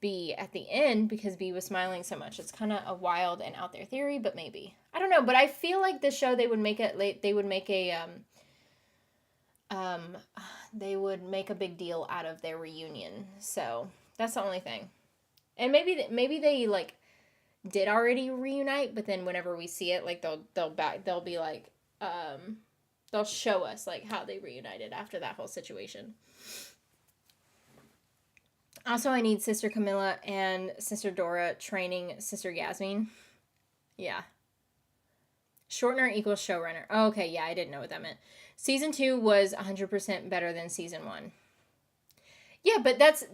B at the end because B was smiling so much. It's kind of a wild and out there theory, but maybe. I don't know, but I feel like this show they would make a big deal out of their reunion. So, that's the only thing. And maybe they like did already reunite, but then whenever we see it, like they'll be like they'll show us like how they reunited after that whole situation. Also, I need Sister Camilla and Sister Dora training Sister Yasmin. Yeah. Shortener equals showrunner. Oh, okay, yeah, I didn't know what that meant. Season 2 was 100% better than season 1. Yeah, but that's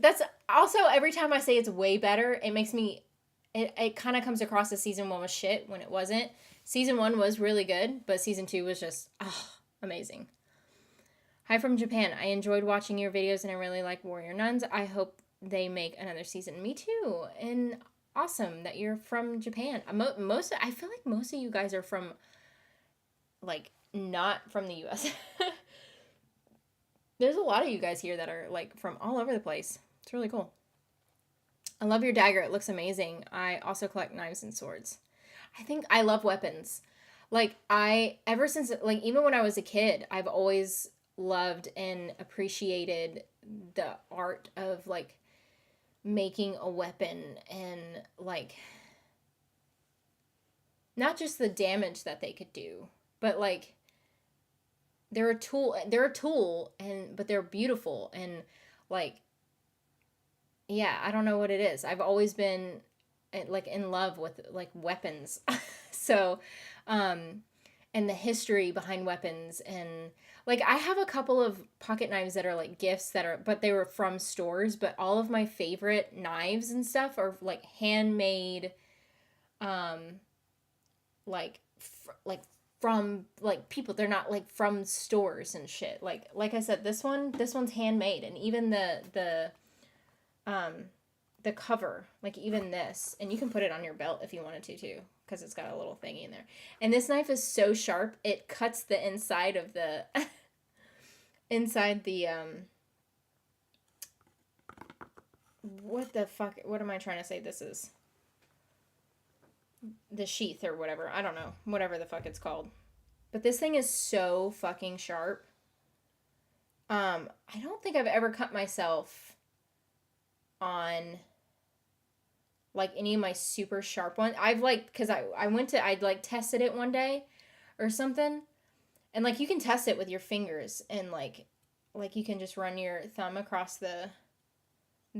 also, every time I say it's way better, it makes me, it kind of comes across as season 1 was shit when it wasn't. Season 1 was really good, but season 2 was just, amazing. Hi from Japan. I enjoyed watching your videos and I really like Warrior Nuns. I hope they make another season. Me too. And awesome that you're from Japan. I feel like most of you guys are from, like, not from the US. There's a lot of you guys here that are, like, from all over the place. It's really cool. I love your dagger. It looks amazing. I also collect knives and swords. I think I love weapons. Like, ever since, like, even when I was a kid, I've always loved and appreciated the art of, like, making a weapon and, like, not just the damage that they could do, but, like, they're a tool, but they're beautiful, and, like, yeah, I don't know what it is. I've always been, like, in love with, like, weapons. So, and the history behind weapons, and, like, I have a couple of pocket knives that are, like, gifts but they were from stores, but all of my favorite knives and stuff are, like, handmade, like, from, like, people. They're not, like, from stores and shit. Like I said, this one's handmade, and even the cover, like, even this, and you can put it on your belt if you wanted to too, because it's got a little thingy in there. And this knife is so sharp, it cuts the inside of the what the fuck, what am I trying to say this is? The sheath or whatever. I don't know. Whatever the fuck it's called. But this thing is so fucking sharp. I don't think I've ever cut myself on, like, any of my super sharp ones. I've, like, because I'd, like, tested it one day or something. And, like, you can test it with your fingers. And, like you can just run your thumb across the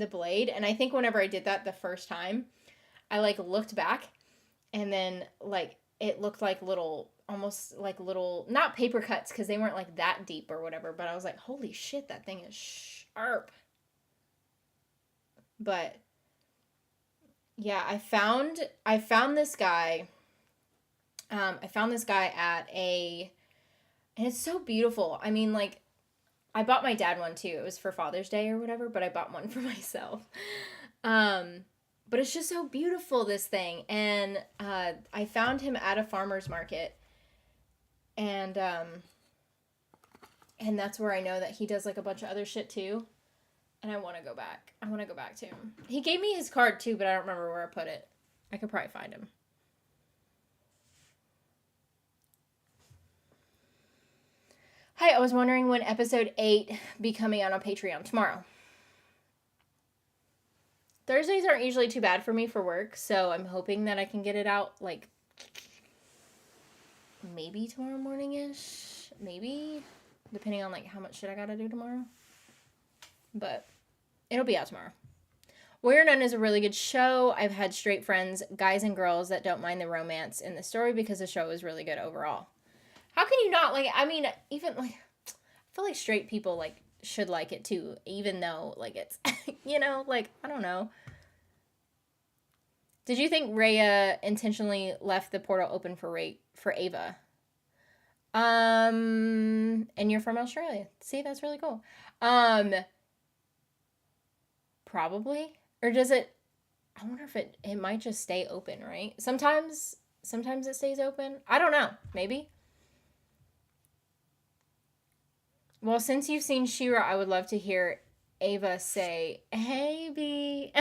blade. And I think whenever I did that the first time, I, like, looked back. And then, like, it looked like almost like little, not paper cuts, because they weren't, like, that deep or whatever. But I was like, holy shit, that thing is sharp. But yeah, I found this guy. I found this guy and it's so beautiful. I mean, like, I bought my dad one too. It was for Father's Day or whatever, but I bought one for myself. But it's just so beautiful, this thing. And I found him at a farmer's market. And that's where I know that he does, like, a bunch of other shit too. And I want to go back. I want to go back to him. He gave me his card too, but I don't remember where I put it. I could probably find him. Hi, I was wondering when episode 8 be coming out on Patreon. Tomorrow. Thursdays aren't usually too bad for me for work, so I'm hoping that I can get it out, like, maybe tomorrow morning-ish. Maybe. Depending on, like, how much shit I gotta do tomorrow. But it'll be out tomorrow. Warrior Nun is a really good show. I've had straight friends, guys and girls, that don't mind the romance in the story because the show is really good overall. How can you not like it? I mean, even, like, I feel like straight people, like, should like it too, even though, like, it's, you know, like, I don't know. Did you think Rhea intentionally left the portal open for Ava? And you're from Australia. See, that's really cool. Probably. Or does it, I wonder if it might just stay open, right? Sometimes it stays open. I don't know. Maybe. Well, since you've seen She-Ra, I would love to hear Ava say, "Hey, B."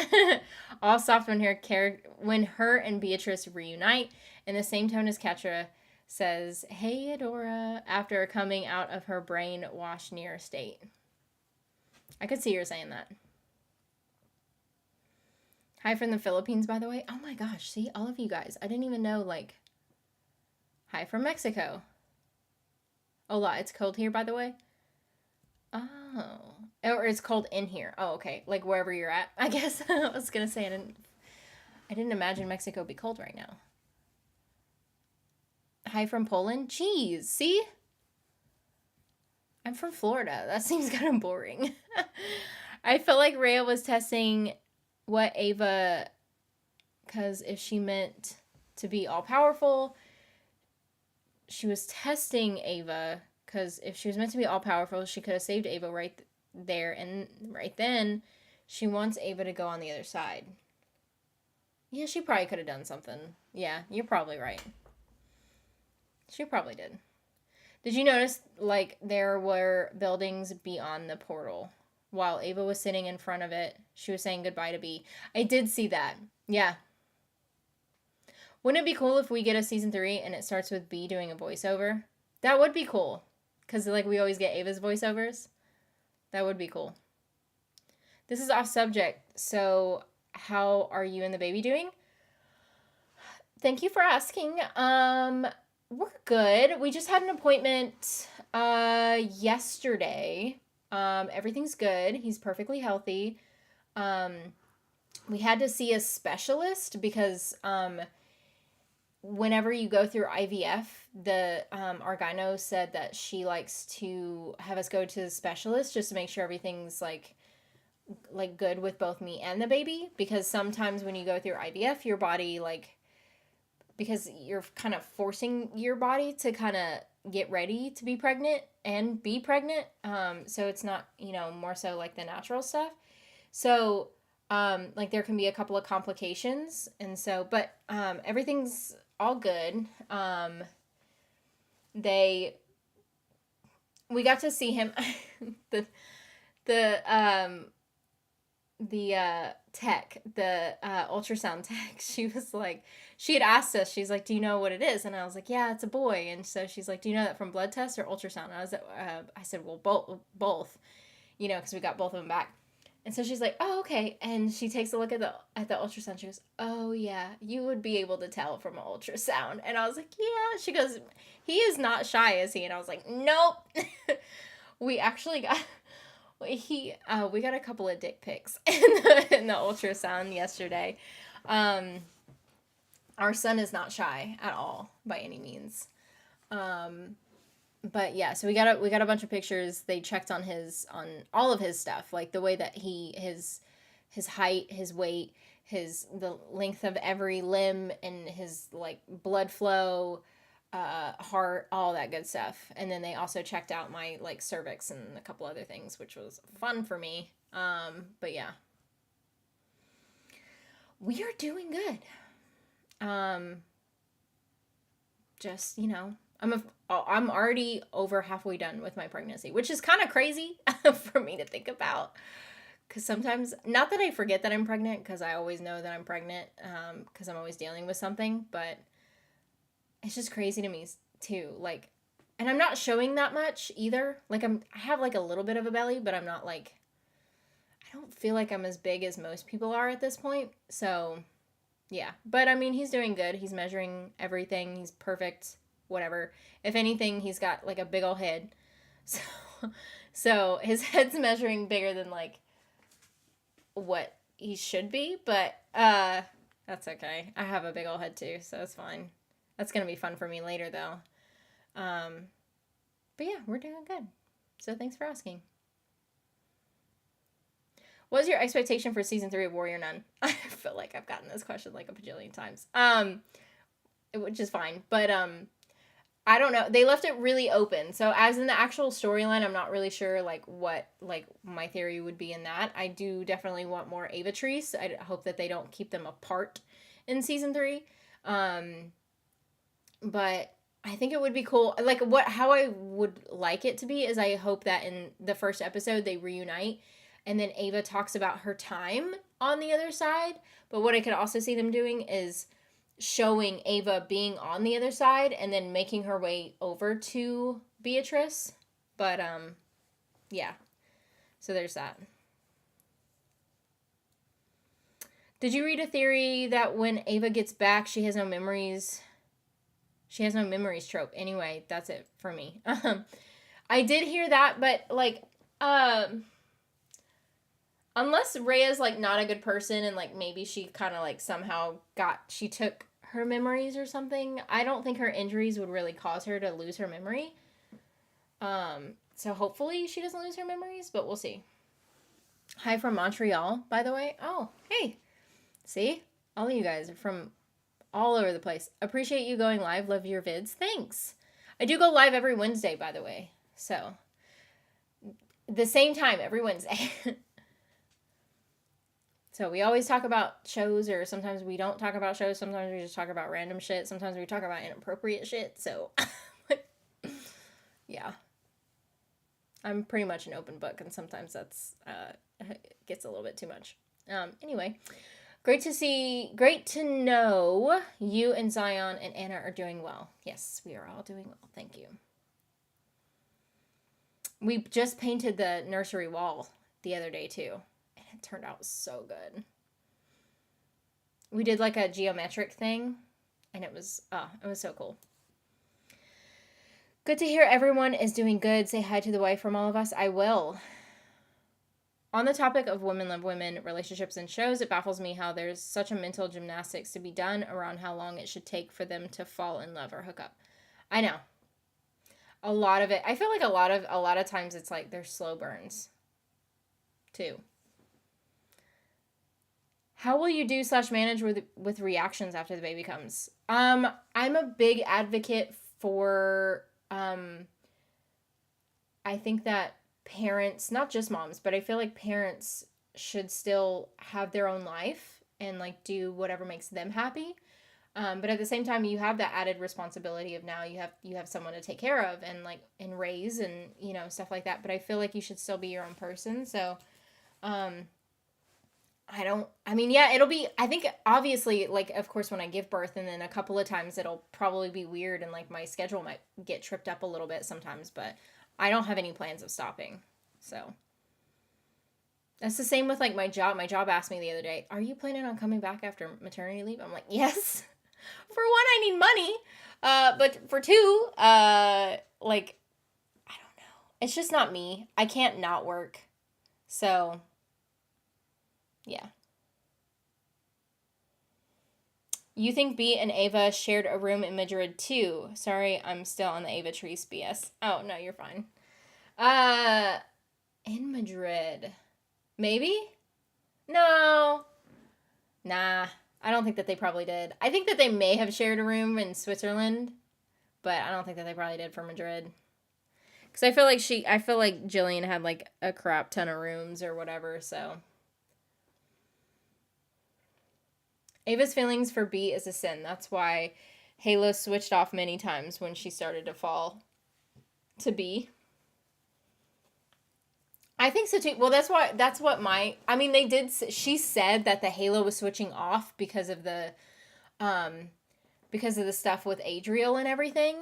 All soft when her and Beatrice reunite, in the same tone as Ketra says, "Hey, Adora," after coming out of her brainwashed near state. I could see her saying that. Hi from the Philippines, by the way. Oh my gosh, see, all of you guys. I didn't even know, like, hi from Mexico. Hola, it's cold here, by the way. Oh. Or it's cold in here. Oh, okay. Like, wherever you're at, I guess. I was going to say, I didn't imagine Mexico would be cold right now. Hi from Poland. Jeez, see? I'm from Florida. That seems kind of boring. I felt like Rhea was testing what Ava, because if she meant to be all-powerful, she was testing Ava, because if she was meant to be all-powerful, she could have saved Ava right there, and right then, she wants Ava to go on the other side. Yeah, she probably could have done something. Yeah, you're probably right. She probably did. Did you notice, like, there were buildings beyond the portal? While Ava was sitting in front of it, she was saying goodbye to B. I did see that. Yeah. Wouldn't it be cool if we get a season 3 and it starts with B doing a voiceover? That would be cool. Because, like, we always get Ava's voiceovers. That would be cool. This is off subject. So, how are you and the baby doing? Thank you for asking. We're good. We just had an appointment yesterday. Everything's good. He's perfectly healthy. We had to see a specialist because whenever you go through IVF, the our gyno said that she likes to have us go to the specialist just to make sure everything's like good with both me and the baby, because sometimes when you go through IVF, your body because you're kind of forcing your body to kind of get ready to be pregnant and be pregnant. So it's not, more so like the natural stuff. So, there can be a couple of complications. And so, but, everything's all good. We got to see him, the tech, the ultrasound tech, she had asked us, she's like, do you know what it is? And I was like, yeah, it's a boy. And so she's like, do you know that from blood test or ultrasound? And I said, well, both, because we got both of them back. And so she's like, oh, okay. And she takes a look at the ultrasound. She goes, oh yeah, you would be able to tell from an ultrasound. And I was like, yeah. She goes, he is not shy, is he? And I was like, nope. We actually got... we got a couple of dick pics in the ultrasound yesterday. Our son is not shy at all by any means. But yeah, so we got a bunch of pictures. They checked on all of his stuff, like the way that his height, his weight, the length of every limb, and his like blood flow, heart, all that good stuff. And then they also checked out my like cervix and a couple other things, which was fun for me. But yeah, we are doing good. Just, I'm already over halfway done with my pregnancy, which is kind of crazy for me to think about. Because sometimes, not that I forget that I'm pregnant, because I always know that I'm pregnant, because I'm always dealing with something, but it's just crazy to me too. Like, and I'm not showing that much either. Like, I have like a little bit of a belly, but I'm not like, I don't feel like I'm as big as most people are at this point. So yeah, but I mean, he's doing good. He's measuring everything. He's perfect. Whatever. If anything, he's got like a big old head. So his head's measuring bigger than like what he should be, but that's okay. I have a big old head too, so it's fine. That's gonna be fun for me later though. But yeah, we're doing good. So thanks for asking. What was your expectation for season 3 of Warrior Nun? I feel like I've gotten this question like a bajillion times. Which is fine, but I don't know. They left it really open. So as in the actual storyline, I'm not really sure like what like my theory would be in that. I do definitely want more Ava Trees. I hope that they don't keep them apart in season 3. But I think it would be cool. Like how I would like it to be is I hope that in the first episode they reunite and then Ava talks about her time on the other side. But what I could also see them doing is showing Ava being on the other side and then making her way over to Beatrice. But yeah. So there's that. Did you read a theory that when Ava gets back she has no memories? She has no memories trope. Anyway, that's it for me. I did hear that, but like unless Rhea's like not a good person and like maybe she kind of like somehow she took her memories or something, I don't think her injuries would really cause her to lose her memory. So hopefully she doesn't lose her memories, but we'll see. Hi from Montreal, by the way. Oh, hey. See? All of you guys are from all over the place. Appreciate you going live. Love your vids. Thanks. I do go live every Wednesday, by the way. So, the same time every Wednesday. So we always talk about shows, or sometimes we don't talk about shows. Sometimes we just talk about random shit. Sometimes we talk about inappropriate shit. So, yeah. I'm pretty much an open book, and sometimes that's gets a little bit too much. Anyway, great to know you and Zion and Anna are doing well. Yes, we are all doing well. Thank you. We just painted the nursery wall the other day too, and it turned out so good. We did like a geometric thing, and it was so cool. Good to hear everyone is doing good. Say hi to the wife from all of us. I will. On the topic of women love women, relationships, and shows, it baffles me how there's such a mental gymnastics to be done around how long it should take for them to fall in love or hook up. I know. A lot of it. I feel like a lot of times it's like there's slow burns too. How will you do / manage with reactions after the baby comes? I'm a big advocate for I think that parents, not just moms, but I feel like parents should still have their own life and like do whatever makes them happy. But at the same time, you have that added responsibility of now you have someone to take care of and like and raise and stuff like that. But I feel like you should still be your own person. So, it'll be, I think obviously, like, of course, when I give birth and then a couple of times it'll probably be weird and like my schedule might get tripped up a little bit sometimes, but I don't have any plans of stopping. So that's the same with like my job. My job asked me the other day, are you planning on coming back after maternity leave? I'm like, yes. For one, I need money. But for two, like, I don't know. It's just not me. I can't not work. So yeah. You think B and Ava shared a room in Madrid too? Sorry, I'm still on the Ava Treese BS. Oh, no, you're fine. In Madrid. Maybe? No. Nah, I don't think that they probably did. I think that they may have shared a room in Switzerland, but I don't think that they probably did for Madrid. Because I feel like Jillian had like a crap ton of rooms or whatever, so. Ava's feelings for B is a sin. That's why Halo switched off many times when she started to fall to B. I think so too. Well, she said that the Halo was switching off because of the stuff with Adriel and everything.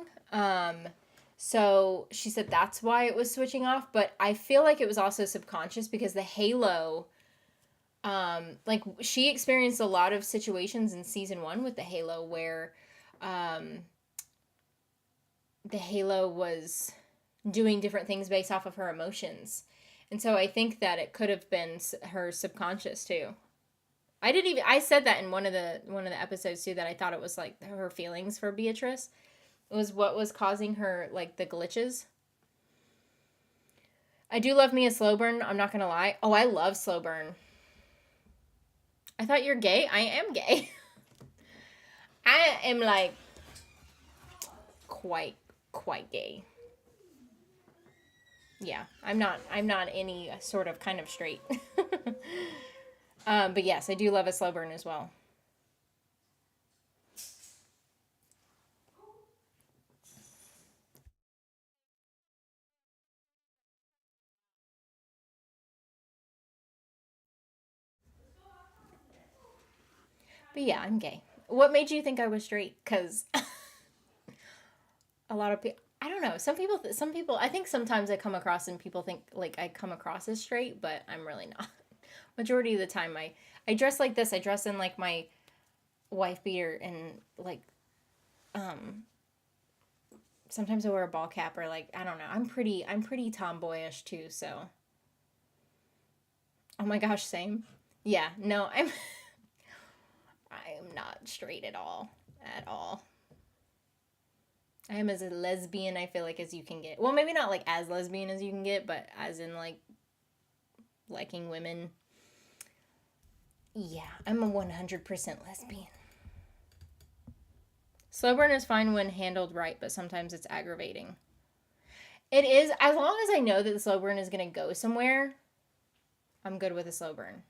So she said that's why it was switching off, but I feel like it was also subconscious because the Halo, like she experienced a lot of situations in season 1 with the Halo where the Halo was doing different things based off of her emotions. And so I think that it could have been her subconscious too. I said that in one of the episodes too, that I thought it was like her feelings for Beatrice. It was what was causing her like the glitches. I do love me a slow burn, I'm not gonna lie. Oh, I love slow burn. I thought you're gay? I am gay. I am like quite gay. Yeah, I'm not any sort of kind of straight. But yes, I do love a slow burn as well. But yeah, I'm gay. What made you think I was straight? Because a lot of people, I don't know. Some people, I think sometimes I come across and people think like I come across as straight, but I'm really not. Majority of the time, I dress like this. I dress in like my wife beater and like, sometimes I wear a ball cap or like, I don't know. I'm pretty tomboyish too. So, oh my gosh, same. Yeah, no, I am not straight at all. At all. I am as a lesbian, I feel like, as you can get. Well, maybe not like as lesbian as you can get, but as in like liking women. Yeah, I'm a 100% lesbian. Slow burn is fine when handled right, but sometimes it's aggravating. It is, as long as I know that the slow burn is going to go somewhere, I'm good with a slow burn.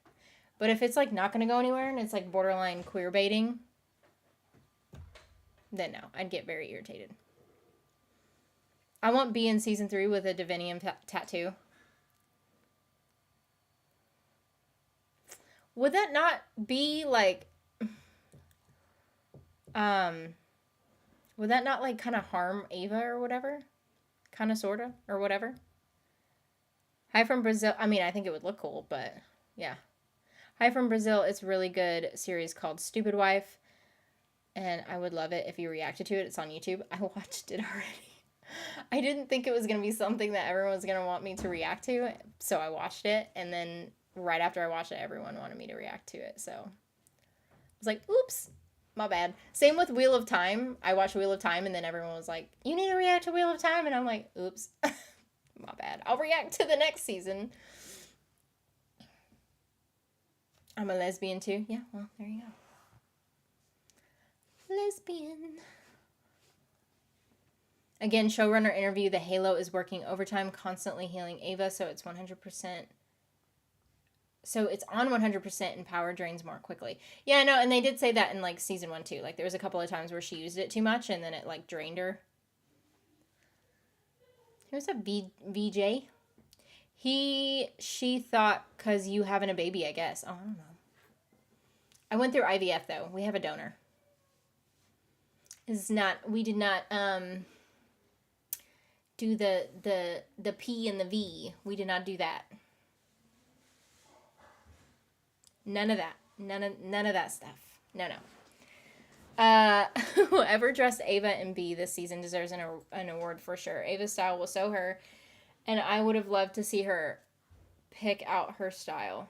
But if it's like not going to go anywhere and it's like borderline queer baiting, then no, I'd get very irritated. I want B in season 3 with a divinium tattoo. Would that not be like, would that not like kind of harm Ava or whatever? Kind of, sort of, or whatever? Hi from Brazil. I mean, I think it would look cool, but yeah. Hi from Brazil. It's a really good series called Stupid Wife. And I would love it if you reacted to it. It's on YouTube. I watched it already. I didn't think it was going to be something that everyone was going to want me to react to. So I watched it. And then right after I watched it, everyone wanted me to react to it. So I was like, oops, my bad. Same with Wheel of Time. I watched Wheel of Time and then everyone was like, you need to react to Wheel of Time. And I'm like, oops, my bad. I'll react to the next season. I'm a lesbian too. Yeah, well, there you go. Lesbian. Again, showrunner interview. The Halo is working overtime, constantly healing Ava, so it's 100%. So it's on 100% and power drains more quickly. Yeah, no, and they did say that in like season 1 too. Like there was a couple of times where she used it too much and then it like drained her. Who's a VJ? She thought because you having a baby, I guess. Oh, I don't know. I went through IVF though. We have a donor. We did not do the P and the V. We did not do that. None of that. None of that stuff. No. Whoever dressed Ava in B this season deserves an award for sure. Ava's style was so her, and I would have loved to see her pick out her style.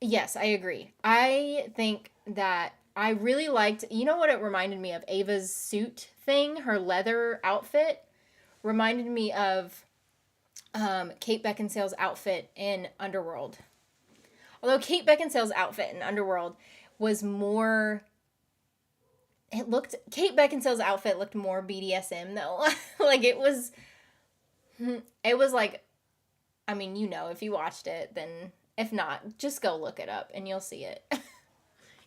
Yes, I agree. I think that I really liked, you know what it reminded me of? Ava's suit thing, her leather outfit, reminded me of Kate Beckinsale's outfit in Underworld. Although Kate Beckinsale's outfit in Underworld was more... Kate Beckinsale's outfit looked more BDSM though. Like it was like, I mean, you know, if you watched it, then if not, just go look it up and you'll see it.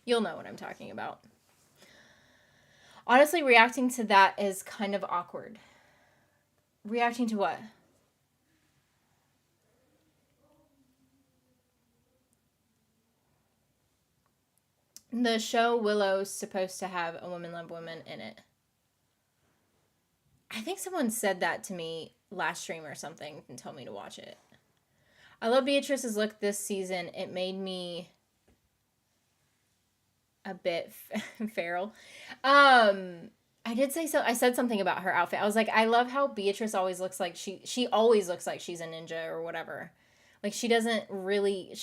You'll know what I'm talking about. Honestly, reacting to that is kind of awkward. Reacting to what? The show Willow's supposed to have a woman love woman in it. I think someone said that to me last stream or something and told me to watch it. I love Beatrice's look this season. It made me a bit feral. I did say so. I said something about her outfit. I was like, I love how Beatrice always looks like she always looks like she's a ninja or whatever. Like she doesn't really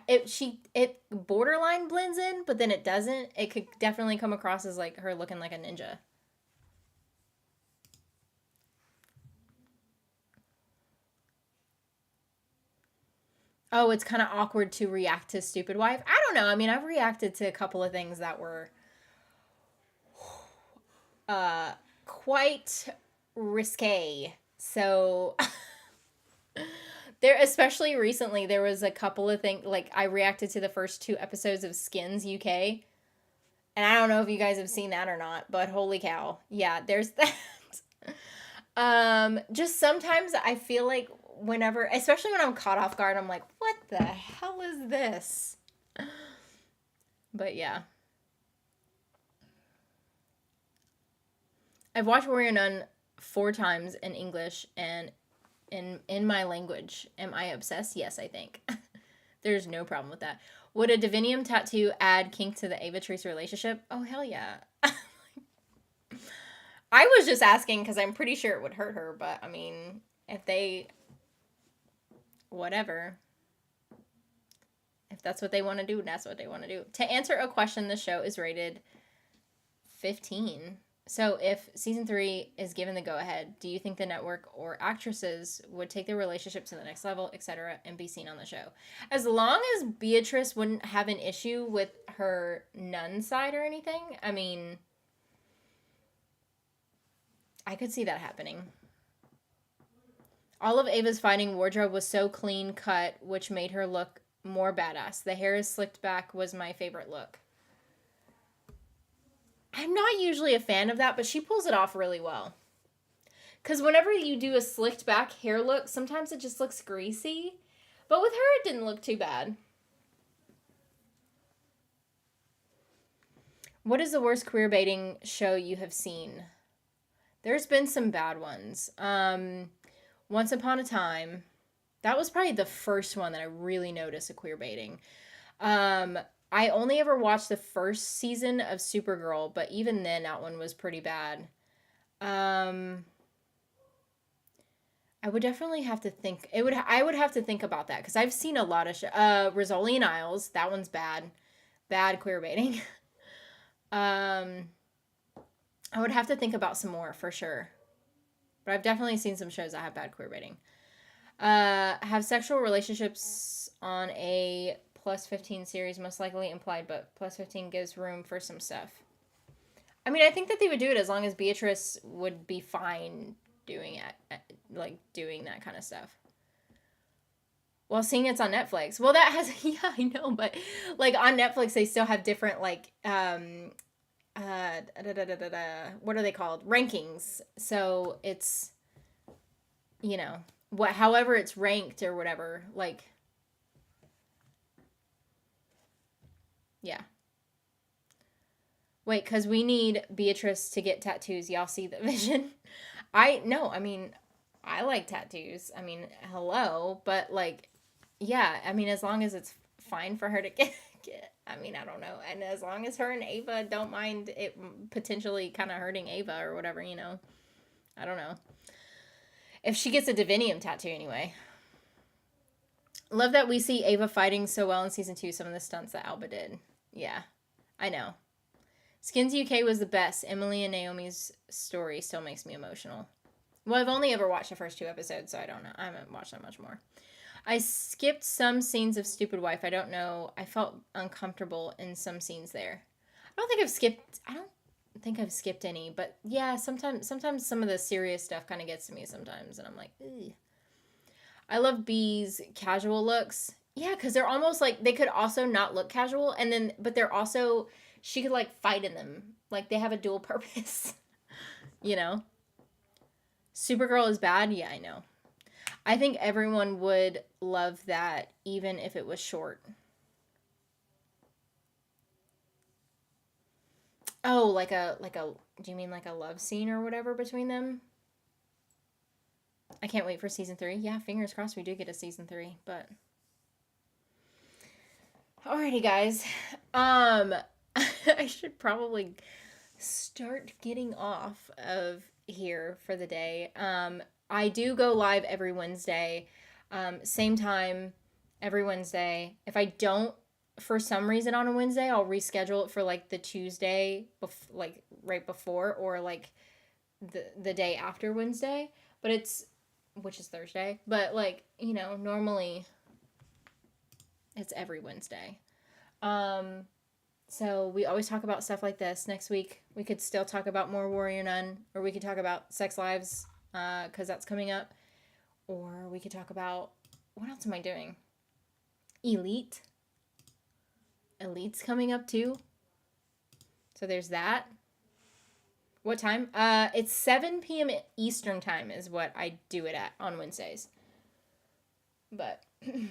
it borderline blends in, but then it doesn't. It could definitely come across as like her looking like a ninja. Oh, it's kind of awkward to react to Stupid Wife. I don't know. I mean, I've reacted to a couple of things that were quite risque. So there, especially recently, there was a couple of things, like I reacted to the first 2 episodes of Skins UK. And I don't know if you guys have seen that or not, but holy cow. Yeah, there's that. Just sometimes I feel like whenever, especially when I'm caught off guard, I'm like, what the hell is this? But yeah. I've watched Warrior Nun 4 times in English and in my language. Am I obsessed? Yes, I think. There's no problem with that. Would a divinium tattoo add kink to the Ava Trace relationship? Oh, hell yeah. I was just asking because I'm pretty sure it would hurt her, but I mean, if they... whatever. If that's what they want to do, that's what they want to do. To answer a question, the show is rated 15. So if season 3 is given the go-ahead, do you think the network or actresses would take their relationship to the next level, etc., and be seen on the show? As long as Beatrice wouldn't have an issue with her nun side or anything, I mean, I could see that happening. All of Ava's fighting wardrobe was so clean cut, which made her look more badass. The hair is slicked back was my favorite look. I'm not usually a fan of that, but she pulls it off really well. Because whenever you do a slicked back hair look, sometimes it just looks greasy. But with her, it didn't look too bad. What is the worst queer baiting show you have seen? There's been some bad ones. Once Upon a Time. That was probably the first one that I really noticed a queer baiting. I only ever watched the first season of Supergirl, but even then that one was pretty bad. I would definitely have to think. I would have to think about that because I've seen a lot of Rizzoli and Isles. That one's bad. Bad queer baiting. I would have to think about some more for sure. But I've definitely seen some shows that have bad queer baiting. Have sexual relationships on a plus 15 series most likely implied, but plus 15 gives room for some stuff. I mean, I think that they would do it as long as Beatrice would be fine doing it, like doing that kind of stuff. Well, seeing it's on Netflix. Well, that has, yeah, I know, but like on Netflix, they still have different like, what are they called? Rankings. So it's, you know, however it's ranked or whatever, like, yeah. Wait, because we need Beatrice to get tattoos. Y'all see the vision? I mean, I like tattoos. I mean, hello, but like, yeah, I mean, as long as it's fine for her to get I mean, I don't know. And as long as her and Ava don't mind it potentially kind of hurting Ava or whatever, you know. I don't know. If she gets a divinium tattoo anyway. Love that we see Ava fighting so well in season 2, some of the stunts that Alba did. Yeah, I know. Skins UK was the best. Emily and Naomi's story still makes me emotional. Well, I've only ever watched the first 2 episodes, so I don't know. I haven't watched that much more. I skipped some scenes of Stupid Wife. I don't know. I felt uncomfortable in some scenes there. I don't think I've skipped any, but yeah, sometimes some of the serious stuff kind of gets to me sometimes, and I'm like, ugh. I love B's casual looks. Yeah, because they're almost like, they could also not look casual, but they're also, she could like fight in them. Like they have a dual purpose, you know? Supergirl is bad? Yeah, I know. I think everyone would love that, even if it was short. Oh, do you mean like a love scene or whatever between them? I can't wait for season 3. Yeah, fingers crossed we do get a season 3, but. Alrighty, guys. I should probably start getting off of here for the day. I do go live every Wednesday, same time every Wednesday. If I don't, for some reason on a Wednesday, I'll reschedule it for like the Tuesday, like right before, or like the day after Wednesday. But which is Thursday. But like, you know, normally it's every Wednesday. So we always talk about stuff like this. Next week we could still talk about more Warrior Nun, or we could talk about Sex Lives, because that's coming up. Or we could talk about, what else am I doing? Elite. Elite's coming up too. So there's that. What time? It's 7 p.m. Eastern time is what I do it at on Wednesdays. But yeah.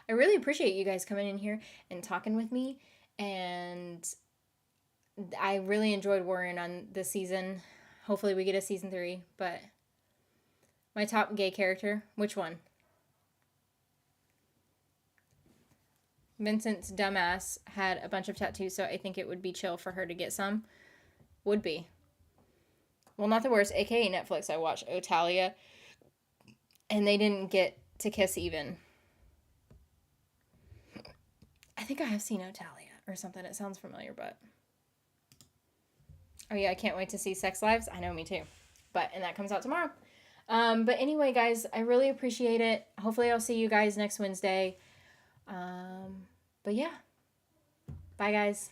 I really appreciate you guys coming in here and talking with me, and I really enjoyed Warrior Nun this season. Hopefully we get a season 3, but my top gay character, which one? Vincent's dumbass had a bunch of tattoos, so I think it would be chill for her to get some. Would be. Well, not the worst, aka Netflix. I watched Otalia, and they didn't get to kiss even. I think I have seen Otalia or something. It sounds familiar, but. Oh yeah, I can't wait to see Sex Lives. I know, me too. And that comes out tomorrow. But anyway, guys, I really appreciate it. Hopefully I'll see you guys next Wednesday. But yeah. Bye, guys.